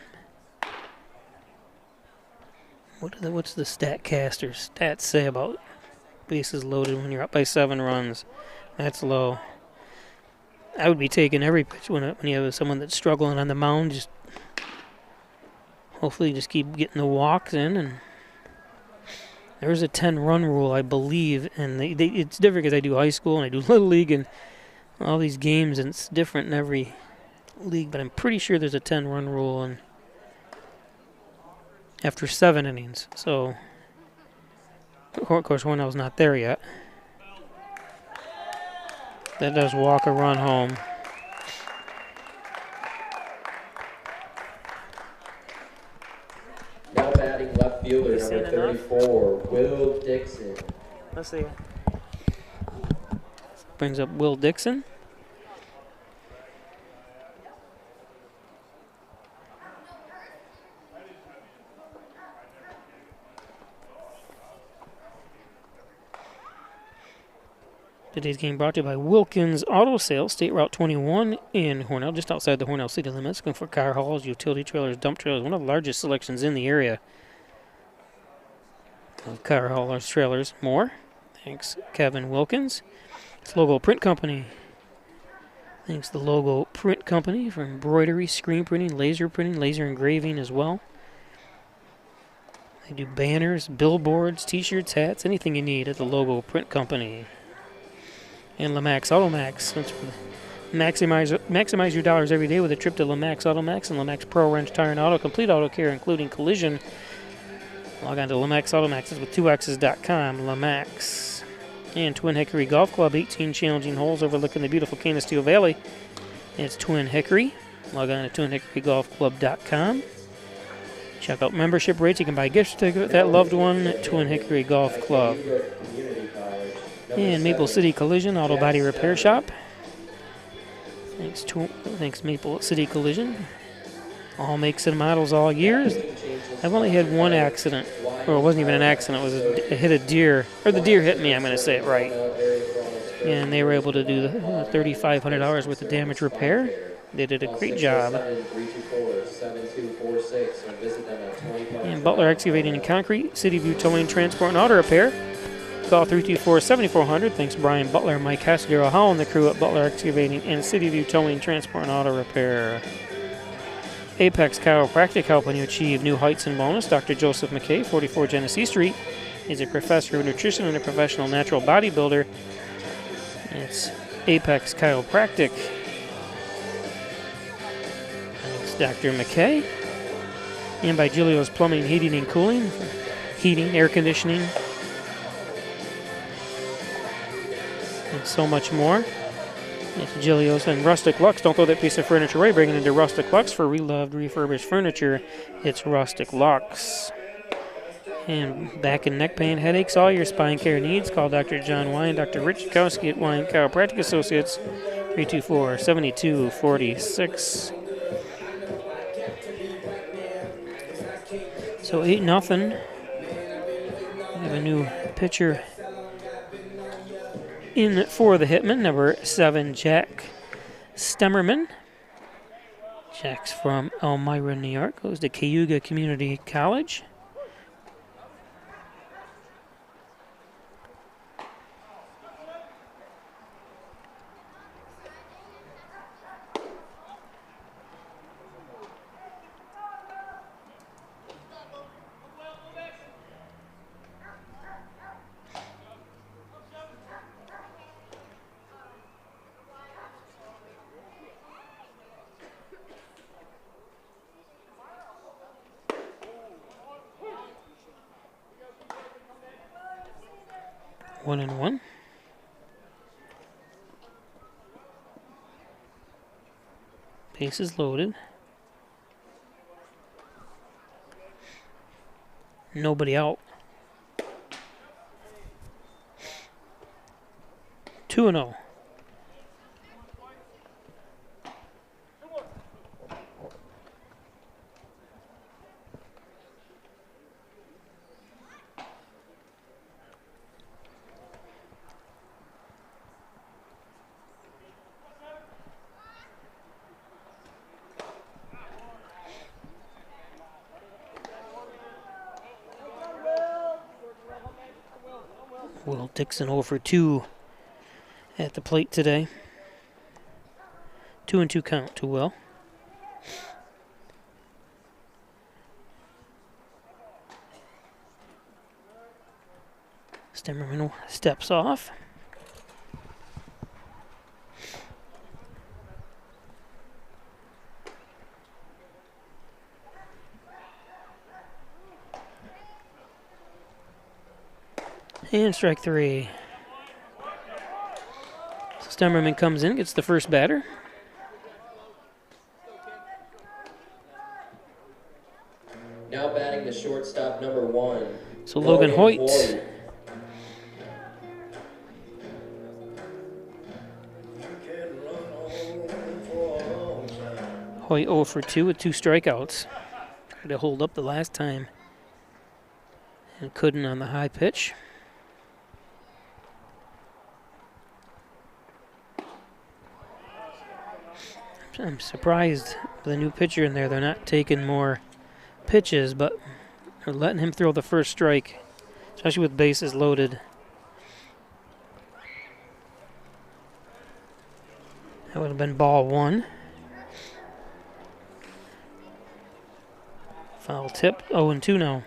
What's the StatCast or stats say about bases loaded when you're up by 7 runs? That's low. I would be taking every pitch when you have someone that's struggling on the mound. Just hopefully just keep getting the walks in. And there's a 10-run rule, I believe, and it's different because I do high school and I do Little League and all these games, and it's different in every league. But I'm pretty sure there's a 10-run rule and after 7 innings. So, of course, Hornell's not there yet. That does walk a run home. Now batting left fielder, number 34, Will Dixon. Let's see. Brings up Will Dixon. Today's game brought to you by Wilkins Auto Sales, State Route 21 in Hornell, just outside the Hornell city limits. Looking for car hauls, utility trailers, dump trailers, one of the largest selections in the area of car haulers, trailers, more. Thanks, Kevin Wilkins. It's Logo Print Company. Thanks to Logo Print Company for embroidery, screen printing, laser engraving as well. They do banners, billboards, t-shirts, hats, anything you need at the Logo Print Company. And Lamax Automax. Maximize your dollars every day with a trip to Lamax Automax and Lamax Pro Wrench Tire and Auto. Complete auto care, including collision. Log on to Lamax Automaxes with 2x's.com. Lamax. And Twin Hickory Golf Club, 18 challenging holes overlooking the beautiful Canisteo Valley. It's Twin Hickory. Log on to twinhickorygolfclub.com. Check out membership rates. You can buy a gift certificate with that loved one at Twin Hickory Golf Club. And Maple City Collision Auto Body Repair Shop. Thanks Maple City Collision. All makes and models, all years. I've only had one accident, or it wasn't even an accident. It was I hit a deer, or the deer hit me. I'm going to say it right. And they were able to do the $3,500 worth of damage repair. They did a great job. And Butler Excavating and Concrete, City View Towing, Transport, and Auto Repair. Call 324-7400. Thanks Brian Butler, Mike Hess, Howell, and the crew at Butler Excavating and City View Towing, Transport, and Auto Repair. Apex Chiropractic, helping you achieve new heights and wellness. Dr. Joseph McKay, 44 Genesee Street. He's a professor of nutrition and a professional natural bodybuilder. It's Apex Chiropractic. Thanks, Dr. McKay. And by Giglio's Plumbing, Heating, and Cooling. Heating, air conditioning, and so much more. It's Giglio's and Rustic Lux. Don't throw that piece of furniture away. Bring it into Rustic Lux for reloved, refurbished furniture. It's Rustic Lux. And back and neck pain, headaches, all your spine care needs. Call Dr. John Wine, Dr. Rich Kowski at Wine Chiropractic Associates, 324-7246. So 8-0. We have a new pitcher in for the Hitmen, number 7, Jack Stemmerman. Jack's from Elmira, New York. Goes to Cayuga Community College. One and one. Bases loaded. Nobody out. 2-0. Will Dixon 0 for 2 at the plate today. 2-2 count to Will. Stemmerman steps off. And strike 3. Stemmerman comes in, gets the first batter. Now batting the shortstop, number 1. So Logan Hoyt. Hoyt 0 for 2 with 2 strikeouts. Tried to hold up the last time and couldn't on the high pitch. I'm surprised with the new pitcher in there. They're not taking more pitches, but they're letting him throw the first strike, especially with bases loaded. That would have been ball 1. Foul tip, 0-2 now.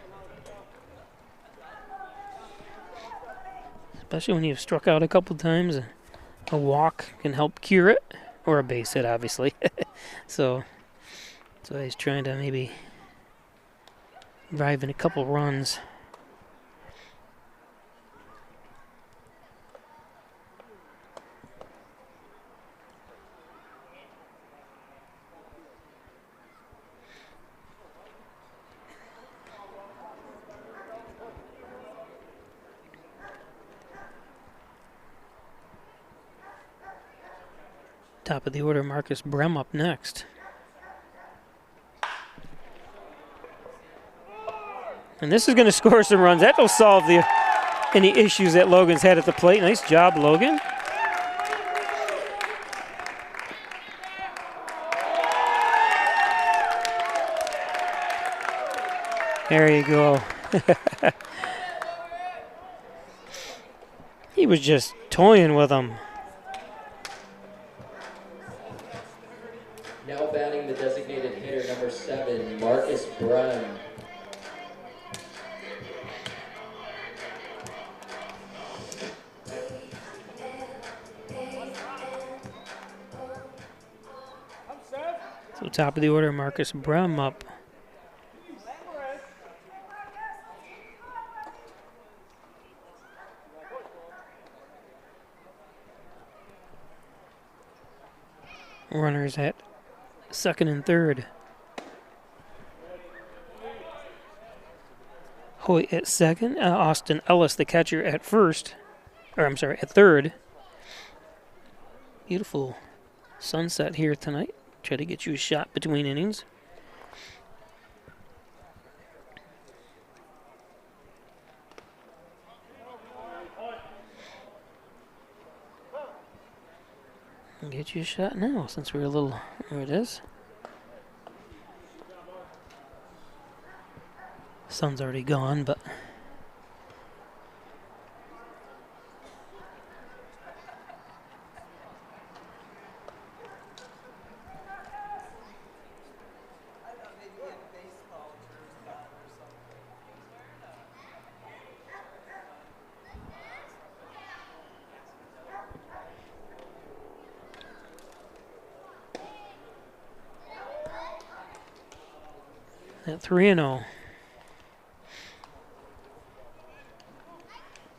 Especially when you've struck out a couple times. A walk can help cure it, or a base hit, obviously. So he's trying to maybe drive in a couple runs. Top of the order, Marcus Brem up next. And this is going to score some runs. That'll solve any issues that Logan's had at the plate. Nice job, Logan. There you go. He was just toying with him. Now batting the designated hitter, number 7, Marcus Brem. So top of the order, Marcus Brem up. Runners at second and third. Hoyt at second. Austin Ellis, the catcher, at first. At third. Beautiful sunset here tonight. Try to get you a shot between innings. I'll get you a shot now since we're a little... There it is. Sun's already gone, but... At 3-0.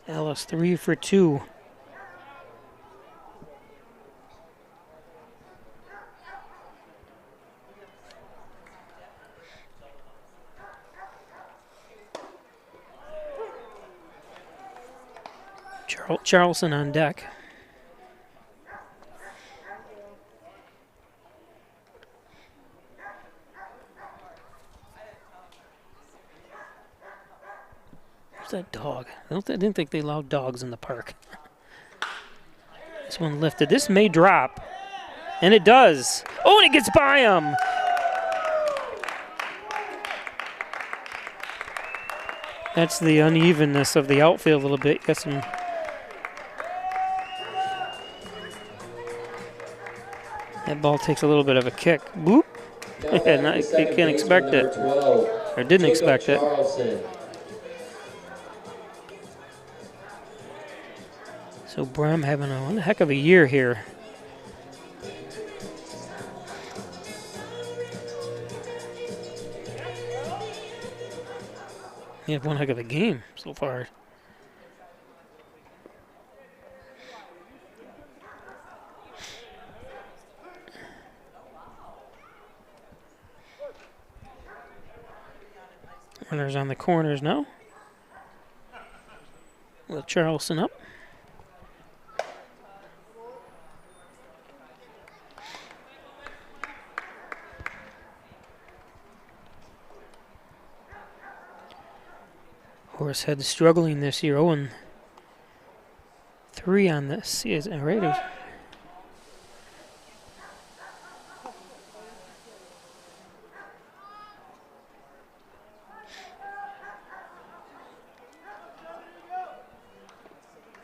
Ellis 3 for 2. Charleston on deck. That dog. I didn't think they allowed dogs in the park. This one lifted. This may drop. And it does. Oh, and it gets by him. That's the unevenness of the outfield a little bit. Got some. That ball takes a little bit of a kick. Boop. You can't expect it. 12, or didn't expect it. Charleston. So Brem having a heck of a year here. He had one heck of a game so far. Runners on the corners now. With Charleston up. Horseheads struggling this year, 0-3 on this season. Raiders.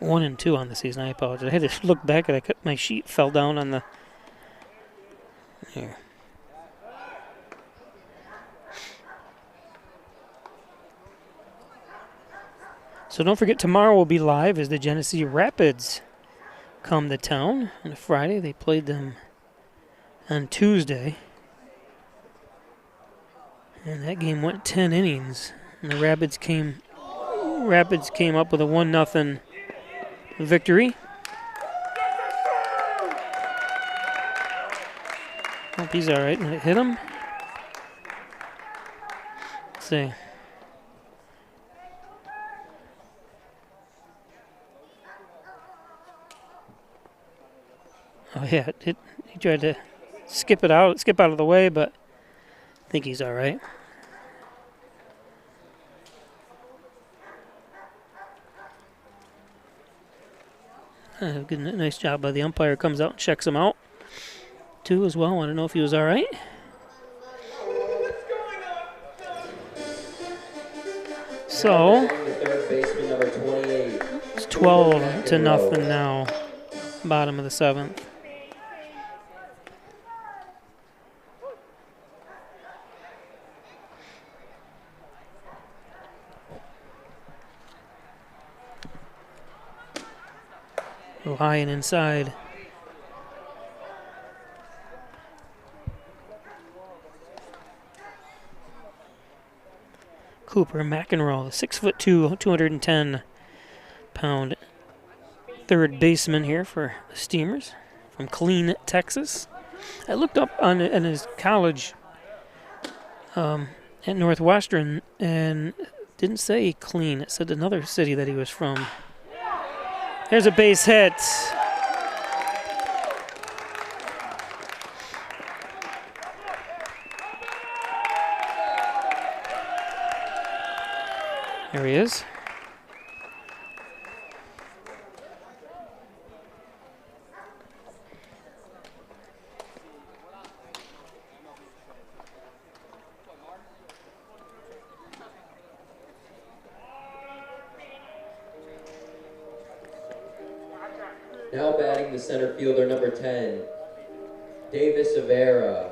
1-2 on the season. I apologize. I had to look back at it. My sheet fell down on the. Here. So don't forget, tomorrow will be live as the Genesee Rapids come to town on a Friday. They played them on Tuesday. And that game went 10 innings. And the Rapids came up with a 1-0 victory. Hope he's all right. Did it hit him? Let's see. Oh yeah, he tried to skip out of the way, but I think he's all right. Good, nice job by the umpire. Comes out and checks him out too as well. I don't know if he was all right. So it's 12-0 now. Bottom of the 7th. Go high and inside. Cooper McEnroe, the 6'2", 210-pound third baseman here for the Steamers from Killeen, Texas. I looked up on his college at Northwestern and didn't say Killeen. It said another city that he was from. There's a base hit. There he is. Now batting the center fielder, number 10, Davis Avera.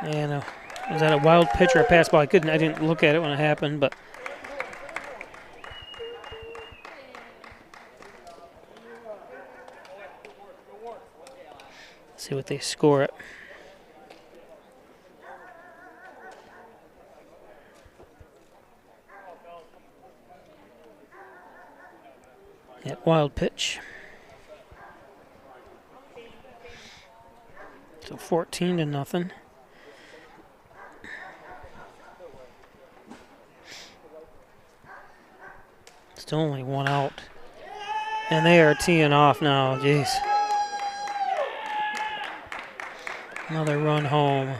And was that a wild pitch or a pass ball? I didn't look at it when it happened, but let's see what they score it. Yeah, wild pitch. So 14-0. Still only one out. And they are teeing off now. Jeez. Another run home.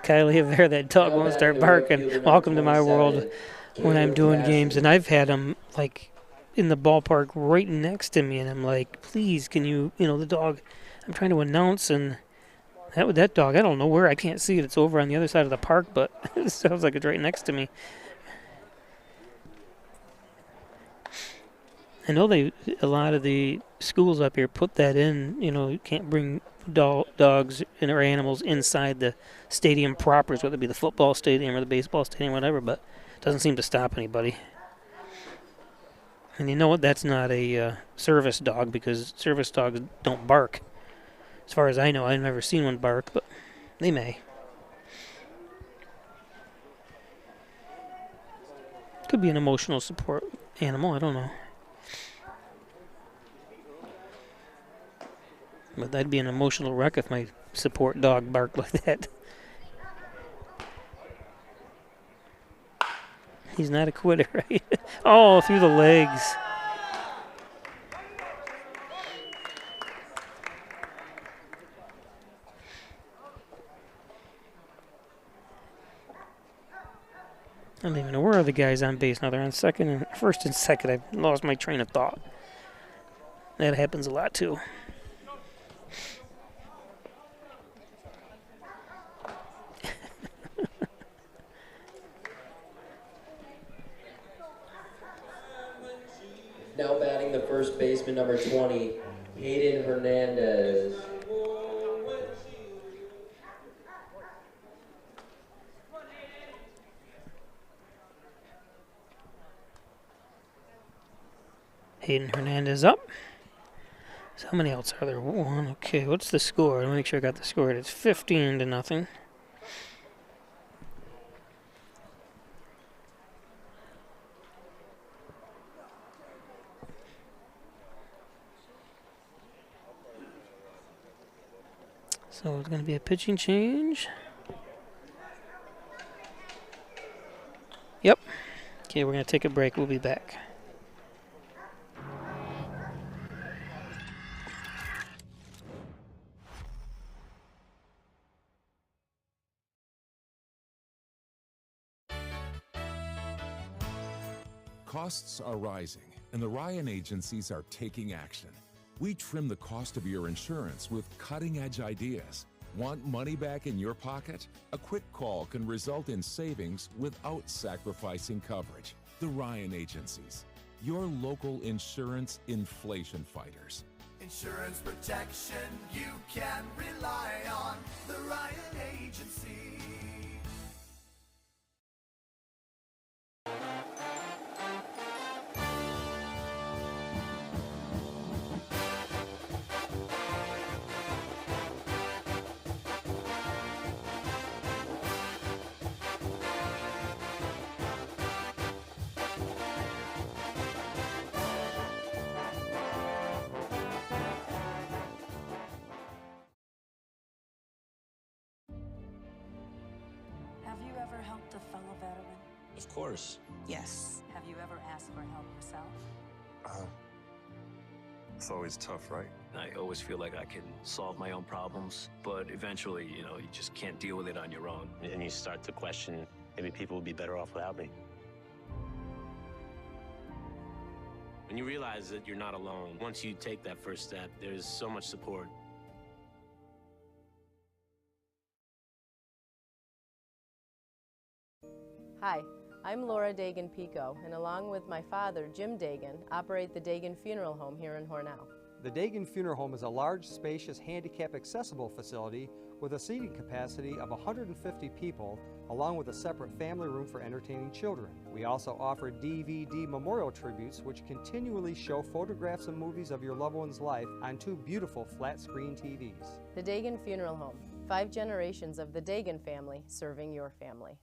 Kylie Avera, that dog won't start barking. Welcome to my world when I'm doing games. And I've had him, like, in the ballpark right next to me, and I'm like, please, can you, the dog, I'm trying to announce, and that dog, I don't know where, I can't see it. It's over on the other side of the park, but it sounds like it's right next to me. I know a lot of the schools up here put that in, you can't bring dogs or animals inside the stadium proper, whether it be the football stadium or the baseball stadium, whatever, but it doesn't seem to stop anybody. And you know what? That's not a service dog, because service dogs don't bark. As far as I know, I've never seen one bark, but they may. Could be an emotional support animal, I don't know. But that'd be an emotional wreck if my support dog barked like that. He's not a quitter, right? Oh, through the legs. I don't even know where are the guys on base now. They're on first and second. I've lost my train of thought. That happens a lot too. Now batting the first baseman, number 20, Hayden Hernandez. Hayden Hernandez up. So how many outs are there? One. Okay, what's the score? Let me make sure I got the score. It's 15-0. So it's going to be a pitching change. Yep. Okay, we're going to take a break. We'll be back. Costs are rising, and the Ryan agencies are taking action. We trim the cost of your insurance with cutting-edge ideas. Want money back in your pocket? A quick call can result in savings without sacrificing coverage. The Ryan agencies, your local insurance inflation fighters. Insurance protection you can rely on. The Ryan Agency. Have you ever helped a fellow veteran? Of course. Yes. Have you ever asked for help yourself? It's always tough, right? I always feel like I can solve my own problems, but eventually, you just can't deal with it on your own. And you start to question, maybe people would be better off without me. When you realize that you're not alone, once you take that first step, there's so much support. Hi, I'm Laura Dagan-Pico, and along with my father, Jim Dagan, operate the Dagan Funeral Home here in Hornell. The Dagan Funeral Home is a large, spacious, handicap-accessible facility with a seating capacity of 150 people, along with a separate family room for entertaining children. We also offer DVD memorial tributes, which continually show photographs and movies of your loved one's life on 2 beautiful flat-screen TVs. The Dagan Funeral Home, 5 generations of the Dagan family serving your family.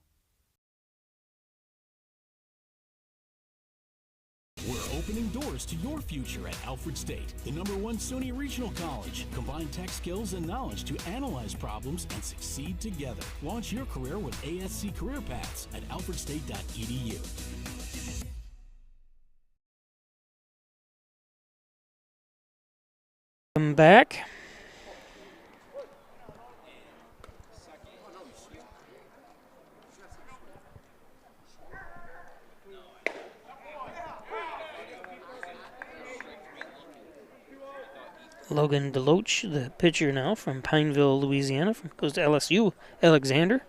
We're opening doors to your future at Alfred State, the #1 SUNY Regional College. Combine tech skills and knowledge to analyze problems and succeed together. Launch your career with ASC Career Paths at alfredstate.edu. I'm back. Logan Deloach, the pitcher now from Pineville, Louisiana, goes to LSU. Alexander.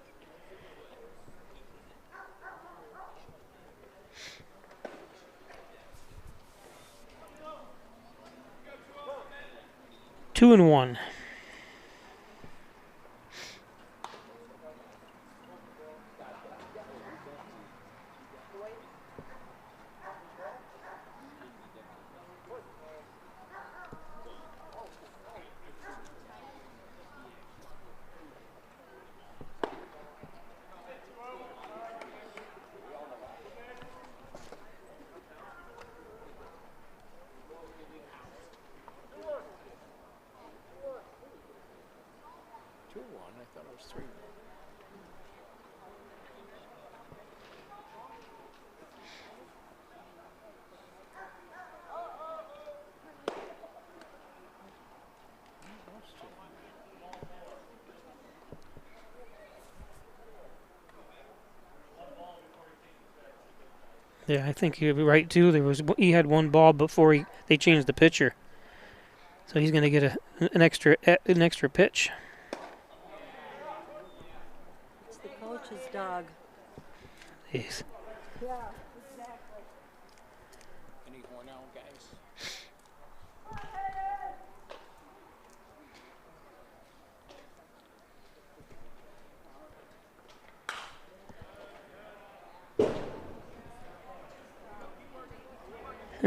Two and one. Yeah, I think you're right too. He had one ball before they changed the pitcher, so he's going to get an extra pitch. It's the coach's dog. Jeez. Yeah, exactly. Any Hornell guys?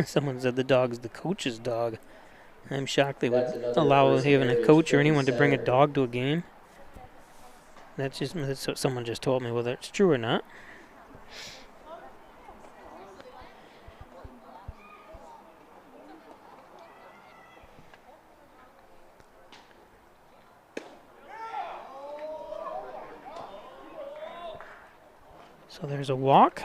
Someone said the dog's the coach's dog. I'm shocked they would That's another allow person even a here coach who's or anyone to bring a center. dog to a game. That's what someone just told me, whether it's true or not. So there's a walk.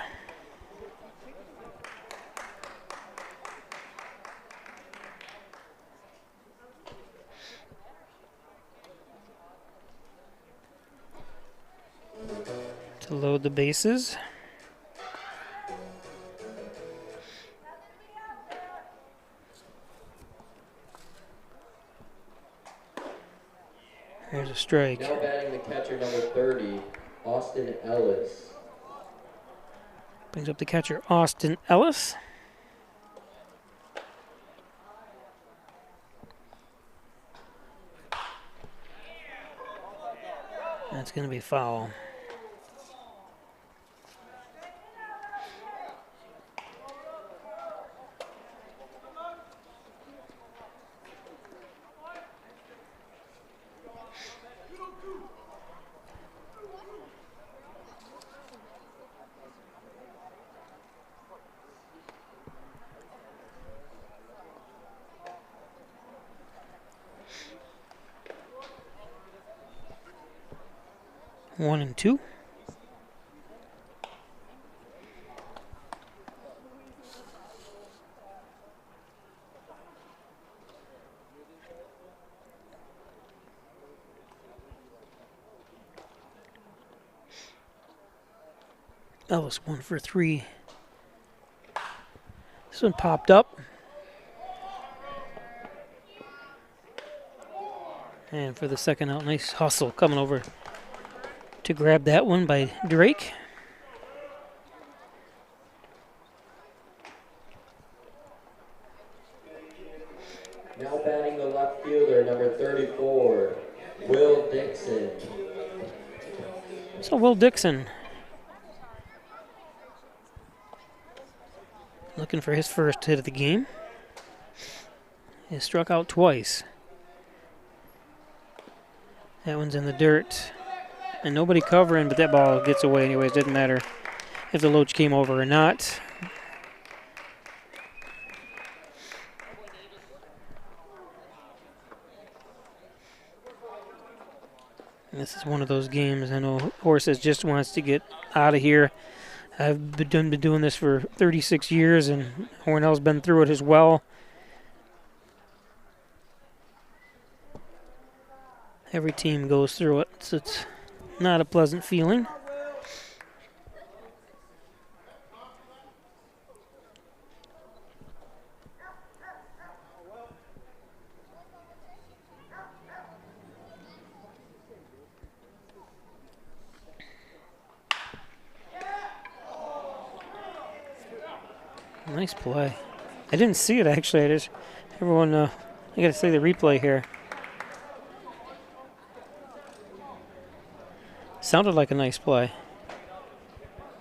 To load the bases. There's a strike. Now batting the catcher number 30, Austin Ellis. Brings up the catcher, Austin Ellis. That's going to be foul. One and two. Ellis 1 for 3. This one popped up. And for the second out, nice hustle coming over to grab that one by Drake. Now batting the left fielder, number 34, Will Dixon. So Will Dixon looking for his first hit of the game. He struck out twice. That one's in the dirt. And nobody covering, but that ball gets away anyways. Didn't matter if the Loach came over or not. And this is one of those games. I know Horses just wants to get out of here. I've been doing this for 36 years, and Hornell's been through it as well. Every team goes through it, so it's not a pleasant feeling. Nice play. I didn't see it actually. I gotta see the replay here. Sounded like a nice play.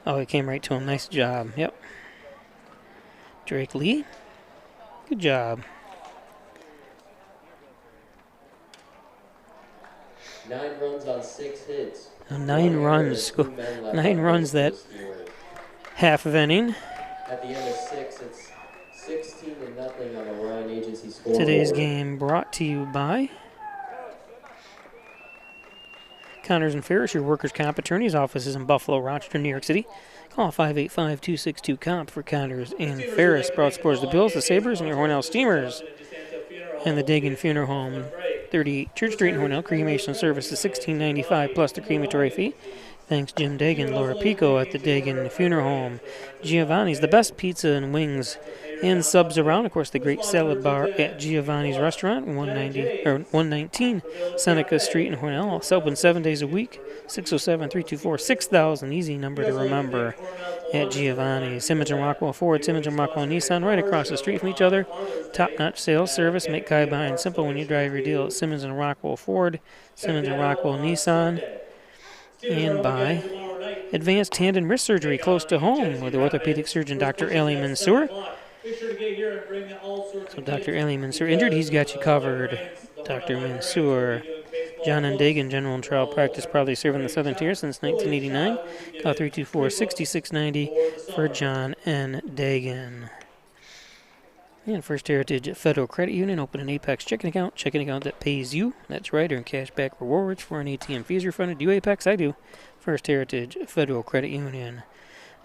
Oh, it came right to him. Nice job. Yep. Drake Lee. Good job. 9 runs on 6 hits. 9 runs. 9 runs that half of inning. At the end of 6, it's 16-0 on the Ryan Agency scoreboard. Today's game brought to you by Connors and Ferris, your workers' comp attorneys. Offices in Buffalo, Rochester, New York City. Call 585-262-COMP for Connors and Ferris. Proud supporters of the Bills, the Sabres, and your Hornell Steamers. And the Dagan Funeral Home, 38 Church Street in Hornell. Cremation service is $16.95 plus the crematory fee. Thanks Jim Dagan, Laura Pico at the Dagan Funeral Home. Giovanni's, the best pizza and wings and subs around. Of course, the great salad bar at Giovanni's Restaurant, 119 Seneca Street in Hornell. It's open 7 days a week. 607-324-6000, easy number to remember at Giovanni's. Simmons and Rockwell Ford, Simmons and Rockwell Nissan, right across the street from each other. Top-notch sales service. Make Kai buying simple when you drive your deal at Simmons and Rockwell Ford, Simmons and Rockwell Nissan. And by Advanced Hand and Wrist Surgery close to home with orthopedic surgeon Dr. Ali Mansour. So Dr. Ali Mansour injured, he's got you covered. Dr. Mansour. John N. Dagan, general and trial practice, proudly serving the Southern Tier since 1989. Call 324-6690 for John N. Dagan. And First Heritage Federal Credit Union, open an Apex checking account that pays you. That's right, earn cash back rewards for an ATM fees refunded. Do you Apex? I do. First Heritage Federal Credit Union.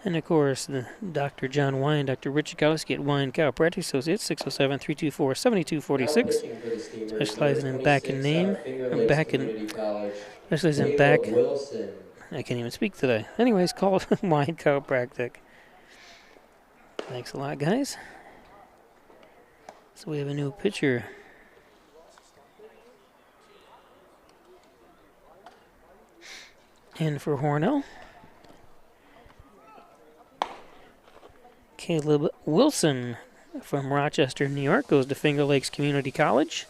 And of course, the Dr. John Wine, Dr. Richard Kowski at Wine Chiropractic Associates, 607-324-7246. Specializing in back and name, specializing in back. I can't even speak today. Anyways, called Wine Chiropractic. Thanks a lot, guys. So we have a new pitcher. And for Hornell, Caleb Wilson from Rochester, New York, goes to Finger Lakes Community College.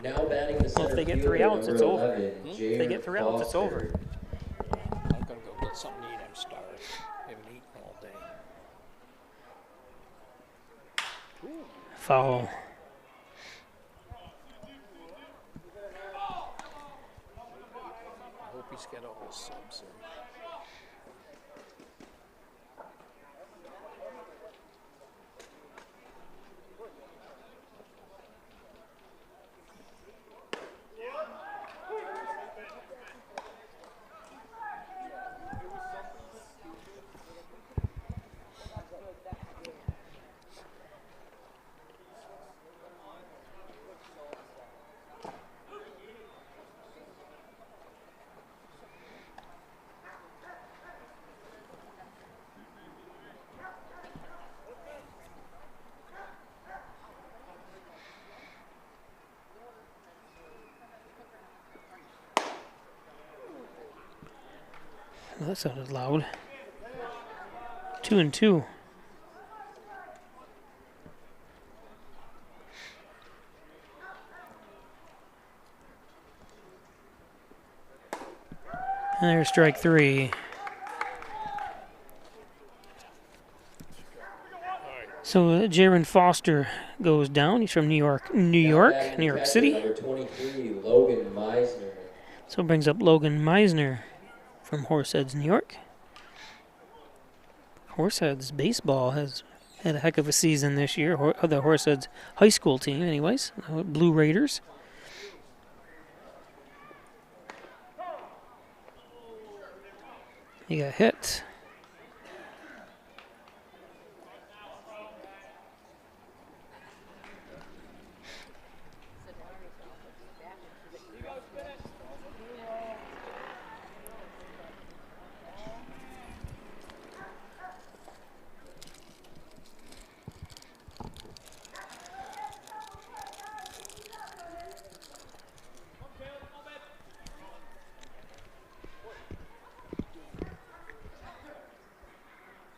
Now batting the center Well, if they get fielder, 3 outs, it's number over. 11, If they get 3 outs, it's over. I'm gonna go get something to eat. I'm starved. I haven't eaten all day. Foul. I hope he's got all his subs in. Well, that sounded loud. 2-2. And there's strike 3. So Jaron Foster goes down. He's from New York City. Number 23, Logan Meisner. So it brings up Logan Meisner from Horseheads, New York. Horseheads baseball has had a heck of a season this year. The Horseheads high school team, anyways. Blue Raiders. He got hit.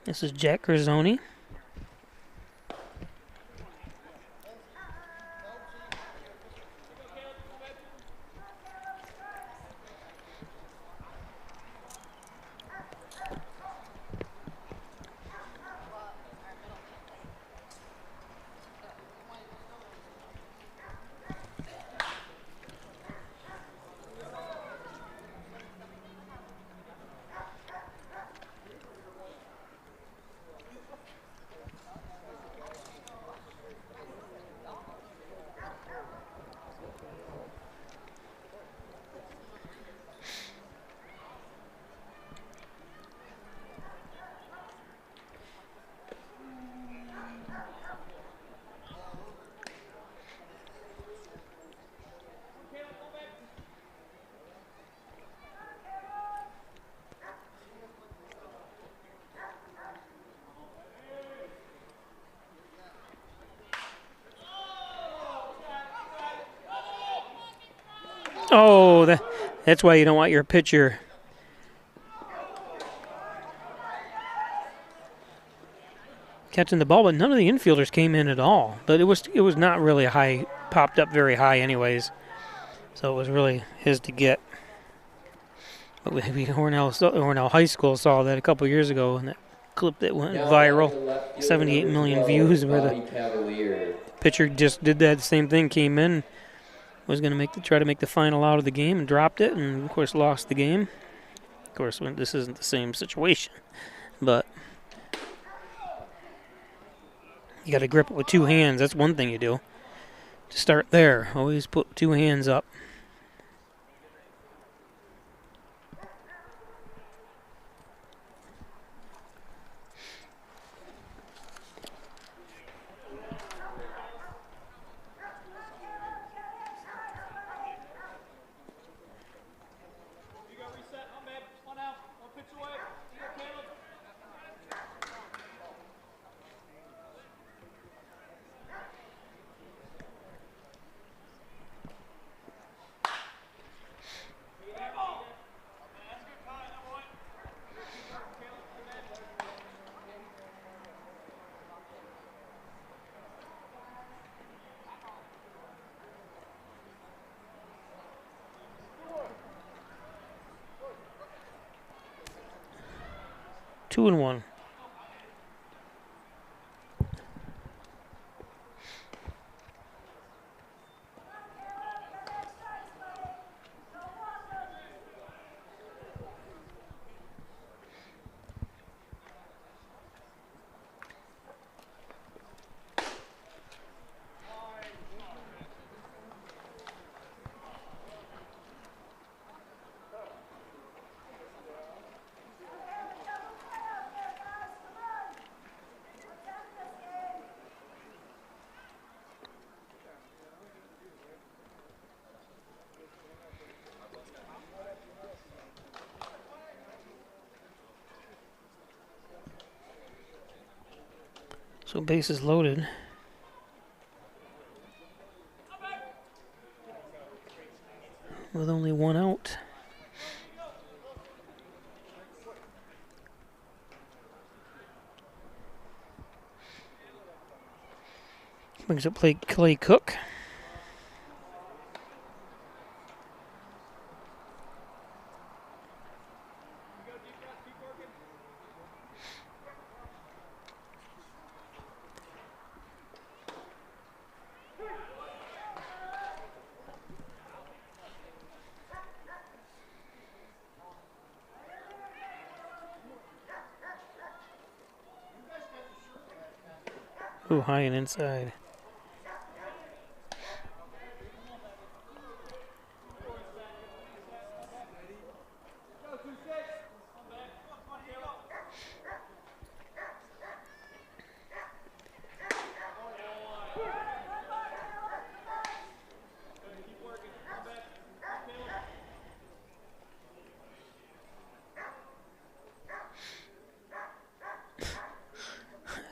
This is Jack Grazzoni. Oh, that's why you don't want your pitcher catching the ball, but none of the infielders came in at all. But it was not really high, popped up very high anyways. So it was really his to get. But Hornell High School saw that a couple years ago, and that clip that went Now viral, batting the left fielder, 78 number million 12, views, where Bobby the Cavalier. pitcher just did that same thing, came in, was going to try to make the final out of the game, and dropped it, and of course lost the game. Of course, this isn't the same situation, but you got to grip it with two hands. That's one thing you do. To start there, always put two hands up. Two and one. So bases loaded. With only one out. Brings up Clay Cook. Ooh, high and inside.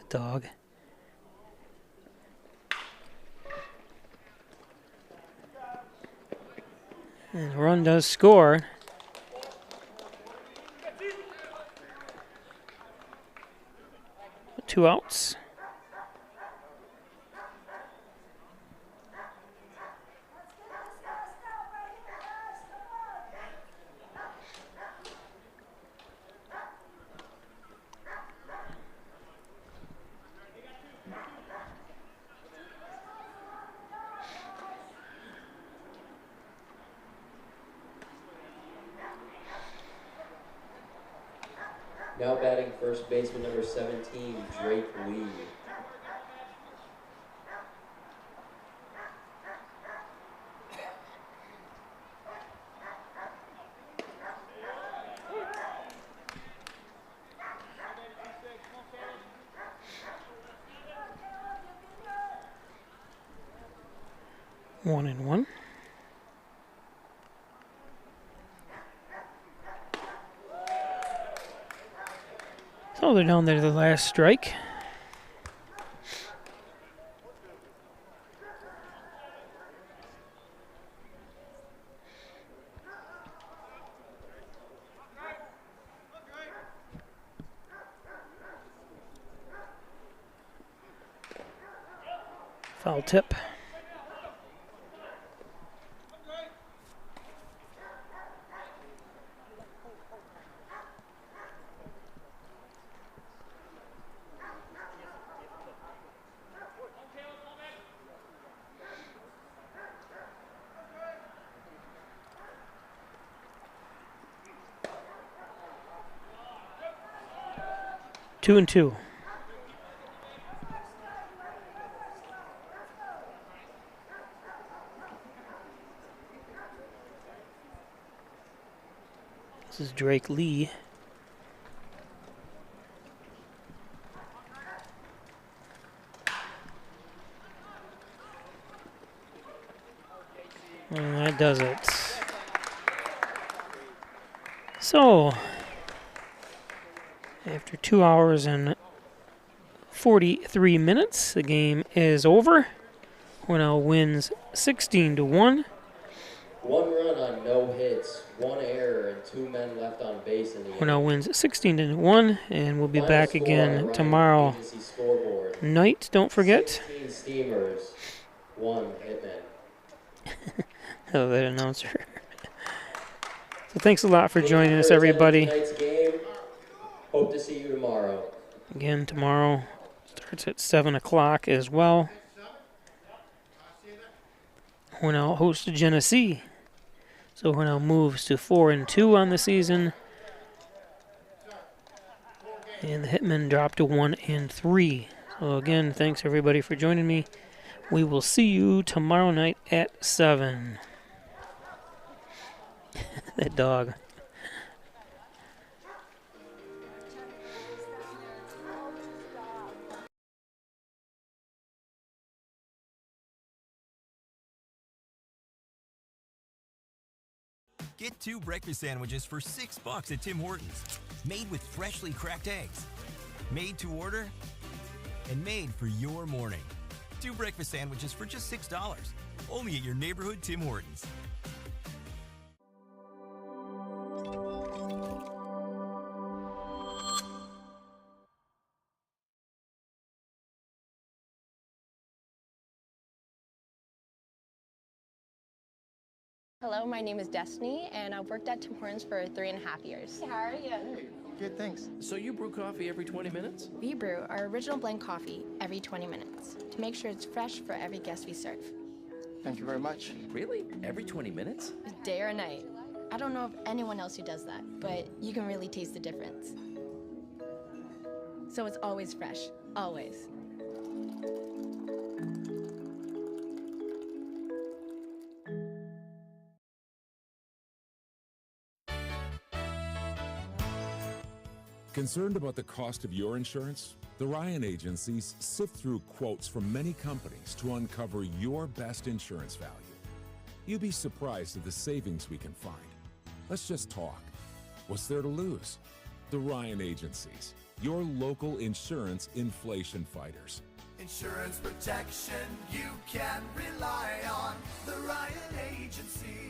Dog. And the run does score. Two outs. Now batting first baseman number 17, Drake Lee. One and one. So they're down there to the last strike. Foul tip. Two and two. This is Drake Lee. And that does it. So, after 2 hours and 43 minutes, the game is over. Hornell wins 16-1. One run on no hits, one error, and 2 men left on base in the Hornell wins 16-1, and we'll be back again tomorrow night. Don't forget. 16 Steamers, 1 Hitmen. Hello, that announcer. So thanks a lot for joining us, everybody. Tonight's game. Hope to see you tomorrow. Again, tomorrow starts at 7 o'clock as well. Hornell hosts Genesee. So Hornell moves to 4-2 on the season. And the Hitmen drop to 1-3. So again, thanks everybody for joining me. We will see you tomorrow night at 7. That dog. Get 2 breakfast sandwiches for $6 at Tim Hortons. Made with freshly cracked eggs. Made to order and made for your morning. 2 breakfast sandwiches for just $6. Only at your neighborhood Tim Hortons. Hello, my name is Destiny, and I've worked at Tim Hortons for 3.5 years. How are you? Good, thanks. So you brew coffee every 20 minutes? We brew our original blend coffee every 20 minutes to make sure it's fresh for every guest we serve. Thank you very much. Really? Every 20 minutes? Day or night. I don't know of anyone else who does that, but you can really taste the difference. So it's always fresh, always. Concerned about the cost of your insurance? The Ryan agencies sift through quotes from many companies to uncover your best insurance value. You'd be surprised at the savings we can find. Let's just talk. What's there to lose? The Ryan agencies, your local insurance inflation fighters. Insurance protection you can rely on. The Ryan Agency.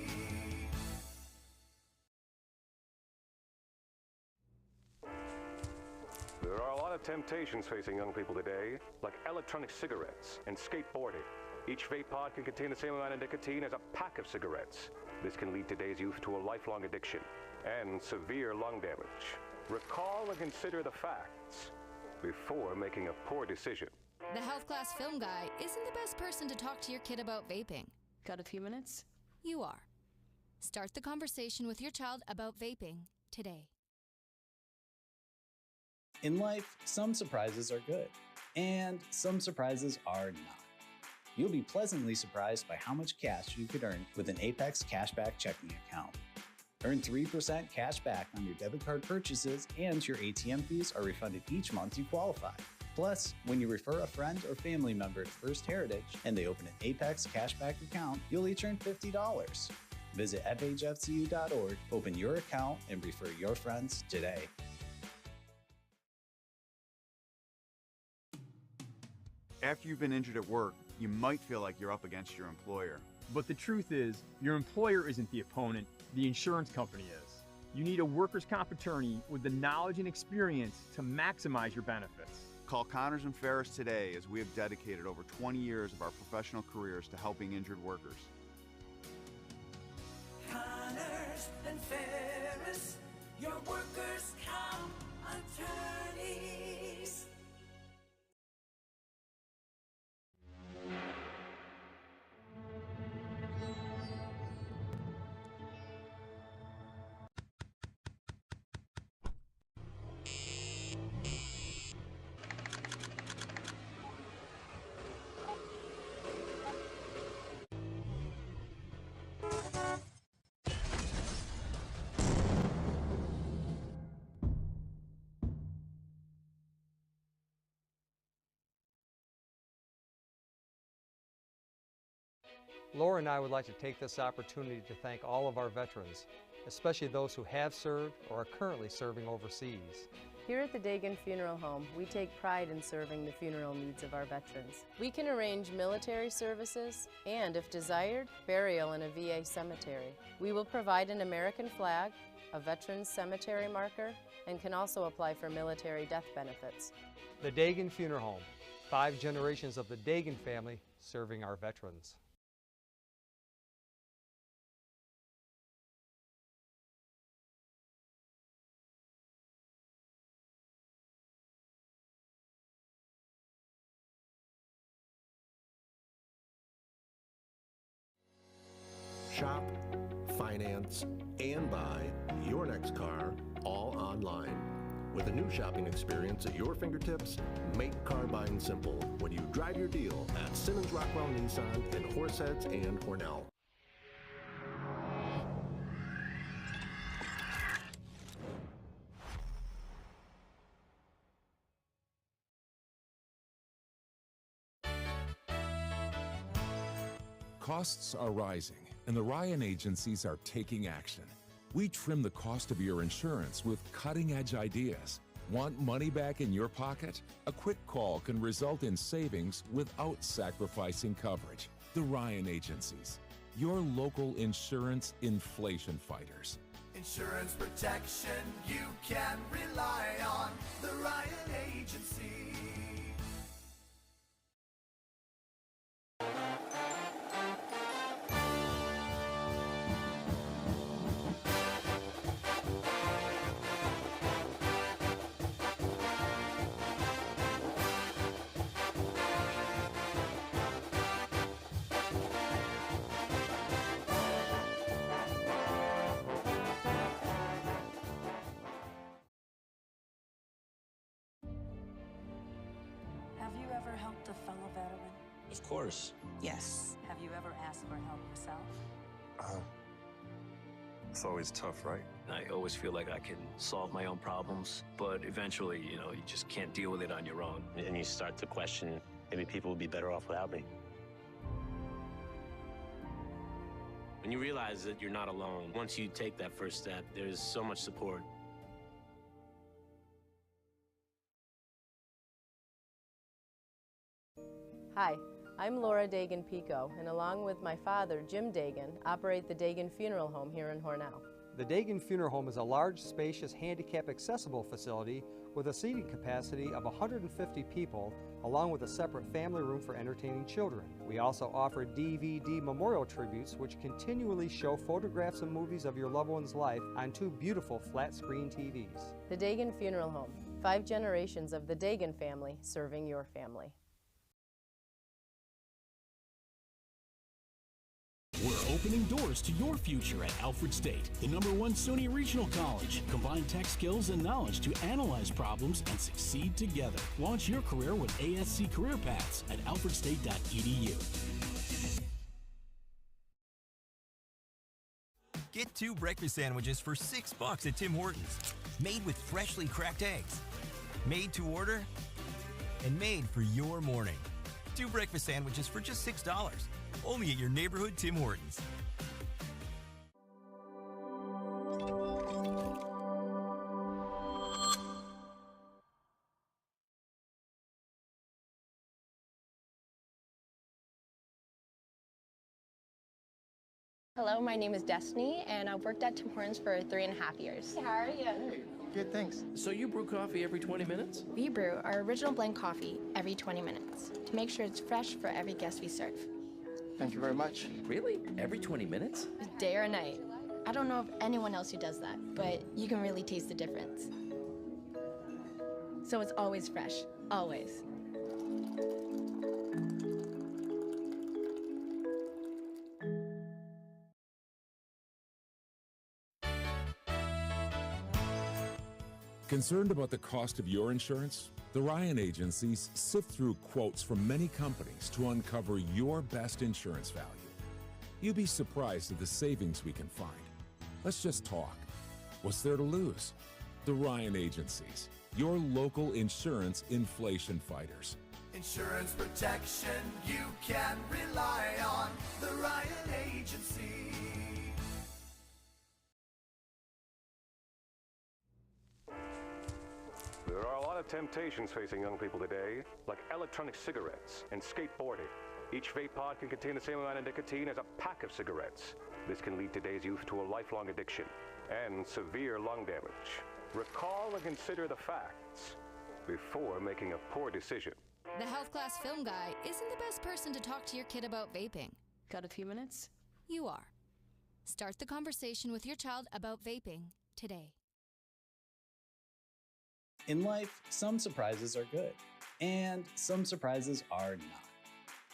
There are a lot of temptations facing young people today, like electronic cigarettes and skateboarding. Each vape pod can contain the same amount of nicotine as a pack of cigarettes. This can lead today's youth to a lifelong addiction and severe lung damage. Recall and consider the facts before making a poor decision. The health class film guy isn't the best person to talk to your kid about vaping. Got a few minutes? You are. Start the conversation with your child about vaping today. In life, some surprises are good, and some surprises are not. You'll be pleasantly surprised by how much cash you could earn with an Apex Cashback checking account. Earn 3% cash back on your debit card purchases, and your ATM fees are refunded each month you qualify. Plus, when you refer a friend or family member to First Heritage and they open an Apex Cashback account, you'll each earn $50. Visit fhfcu.org, open your account, and refer your friends today. After you've been injured at work, you might feel like you're up against your employer. But the truth is, your employer isn't the opponent, the insurance company is. You need a workers' comp attorney with the knowledge and experience to maximize your benefits. Call Connors and Ferris today as we have dedicated over 20 years of our professional careers to helping injured workers. Connors and Ferris, your workers' comp attorneys. Laura and I would like to take this opportunity to thank all of our veterans, especially those who have served or are currently serving overseas. Here at the Dagan Funeral Home, we take pride in serving the funeral needs of our veterans. We can arrange military services and, if desired, burial in a VA cemetery. We will provide an American flag, a veterans cemetery marker, and can also apply for military death benefits. The Dagan Funeral Home, 5 generations of the Dagan family serving our veterans. Shop, finance, and buy your next car all online. With a new shopping experience at your fingertips, make car buying simple when you drive your deal at Simmons Rockwell Nissan in Horseheads and Hornell. Costs are rising, and the Ryan agencies are taking action. We trim the cost of your insurance with cutting-edge ideas. Want money back in your pocket? A quick call can result in savings without sacrificing coverage. The Ryan agencies, your local insurance inflation fighters. Insurance protection you can rely on. The Ryan Agency. Have you ever helped a fellow veteran? Of course. Yes. Have you ever asked for help yourself? It's always tough, right? I always feel like I can solve my own problems, but eventually, you just can't deal with it on your own. And you start to question, maybe people would be better off without me. When you realize that you're not alone, once you take that first step, there's so much support. Hi, I'm Laura Dagan-Pico, and along with my father, Jim Dagan, operate the Dagan Funeral Home here in Hornell. The Dagan Funeral Home is a large, spacious, handicap-accessible facility with a seating capacity of 150 people, along with a separate family room for entertaining children. We also offer DVD memorial tributes, which continually show photographs and movies of your loved one's life on 2 beautiful flat-screen TVs. The Dagan Funeral Home, 5 generations of the Dagan family serving your family. We're opening doors to your future at Alfred State, the #1 SUNY Regional College. Combine tech skills and knowledge to analyze problems and succeed together. Launch your career with ASC Career Paths at alfredstate.edu. Get 2 breakfast sandwiches for $6 at Tim Hortons. Made with freshly cracked eggs. Made to order and made for your morning. 2 breakfast sandwiches for just $6. Only at your neighborhood Tim Hortons. Hello, my name is Destiny, and I've worked at Tim Hortons for 3.5 years. How are you? Good, thanks. So you brew coffee every 20 minutes? We brew our original blend coffee every 20 minutes to make sure it's fresh for every guest we serve. Thank you very much. Really? Every 20 minutes? Day or night. I don't know of anyone else who does that, but you can really taste the difference. So it's always fresh, always. Concerned about the cost of your insurance? The Ryan agencies sift through quotes from many companies to uncover your best insurance value. You'd be surprised at the savings we can find. Let's just talk. What's there to lose? The Ryan agencies, your local insurance inflation fighters. Insurance protection you can rely on. The Ryan Agency. There are a lot of temptations facing young people today, like electronic cigarettes and skateboarding. Each vape pod can contain the same amount of nicotine as a pack of cigarettes. This can lead today's youth to a lifelong addiction and severe lung damage. Recall and consider the facts before making a poor decision. The health class film guy isn't the best person to talk to your kid about vaping. Got a few minutes? You are. Start the conversation with your child about vaping today. In life, some surprises are good, and some surprises are not.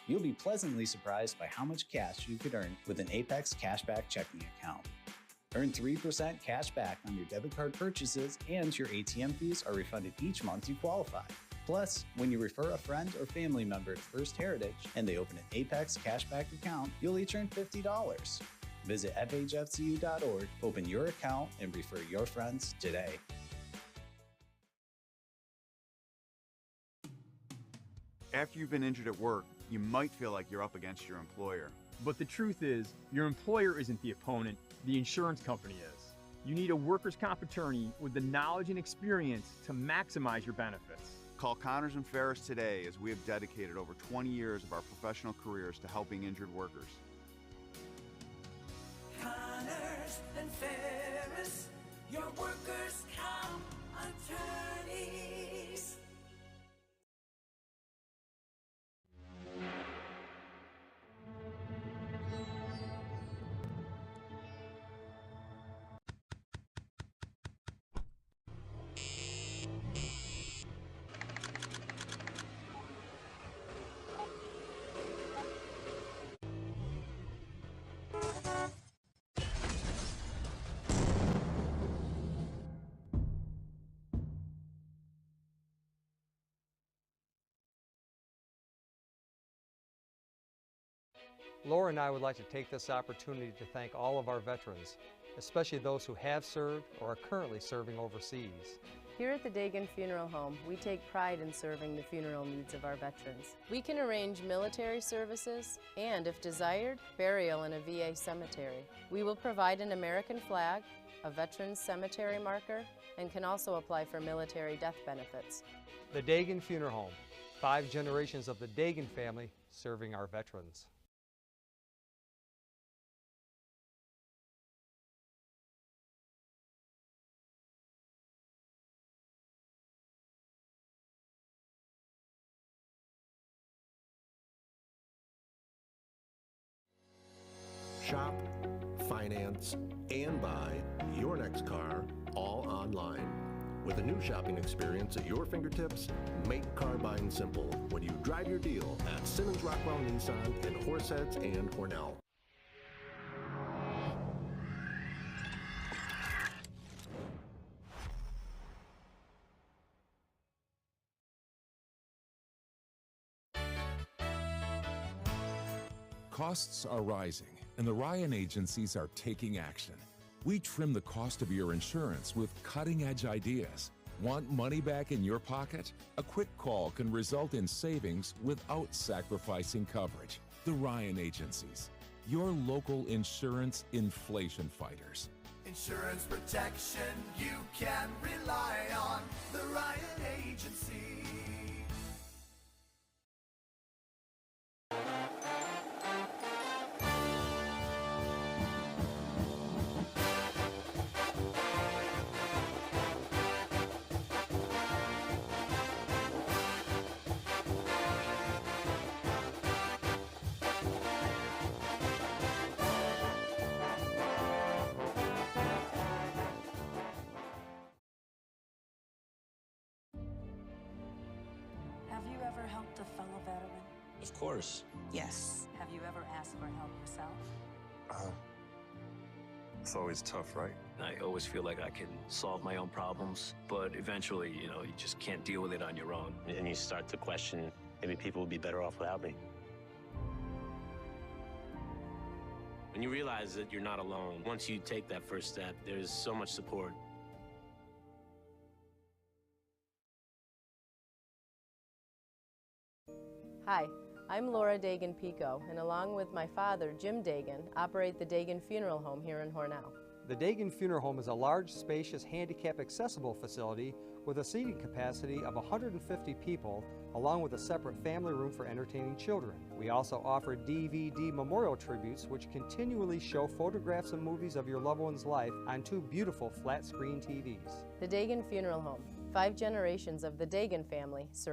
You'll be pleasantly surprised by how much cash you could earn with an Apex Cashback checking account. Earn 3% cash back on your debit card purchases, and your ATM fees are refunded each month you qualify. Plus, when you refer a friend or family member to First Heritage and they open an Apex Cashback account, you'll each earn $50. Visit fhfcu.org, open your account, and refer your friends today. After you've been injured at work, you might feel like you're up against your employer. But the truth is, your employer isn't the opponent, the insurance company is. You need a workers' comp attorney with the knowledge and experience to maximize your benefits. Call Connors and Ferris today, as we have dedicated over 20 years of our professional careers to helping injured workers. Connors and Ferris, your workers' comp attorneys. Laura and I would like to take this opportunity to thank all of our veterans, especially those who have served or are currently serving overseas. Here at the Dagan Funeral Home, we take pride in serving the funeral needs of our veterans. We can arrange military services and, if desired, burial in a VA cemetery. We will provide an American flag, a veteran's cemetery marker, and can also apply for military death benefits. The Dagan Funeral Home, 5 generations of the Dagan family serving our veterans. Shop, finance, and buy your next car all online. With a new shopping experience at your fingertips, make car buying simple when you drive your deal at Simmons Rockwell Nissan in Horseheads and Cornell. Costs are rising, and the Ryan agencies are taking action. We trim the cost of your insurance with cutting-edge ideas. Want money back in your pocket? A quick call can result in savings without sacrificing coverage. The Ryan agencies, your local insurance inflation fighters. Insurance protection you can rely on. The Ryan Agency. helped a fellow veteran? Of course. Yes. Have you ever asked for help yourself? It's always tough, right? I always feel like I can solve my own problems, but eventually, you just can't deal with it on your own. And you start to question, maybe people would be better off without me. When you realize that you're not alone, once you take that first step, there's so much support. Hi, I'm Laura Dagan-Pico, and along with my father, Jim Dagan, operate the Dagan Funeral Home here in Hornell. The Dagan Funeral Home is a large, spacious, handicap-accessible facility with a seating capacity of 150 people, along with a separate family room for entertaining children. We also offer DVD memorial tributes, which continually show photographs and movies of your loved one's life on 2 beautiful flat-screen TVs. The Dagan Funeral Home. 5 generations of the Dagan family serve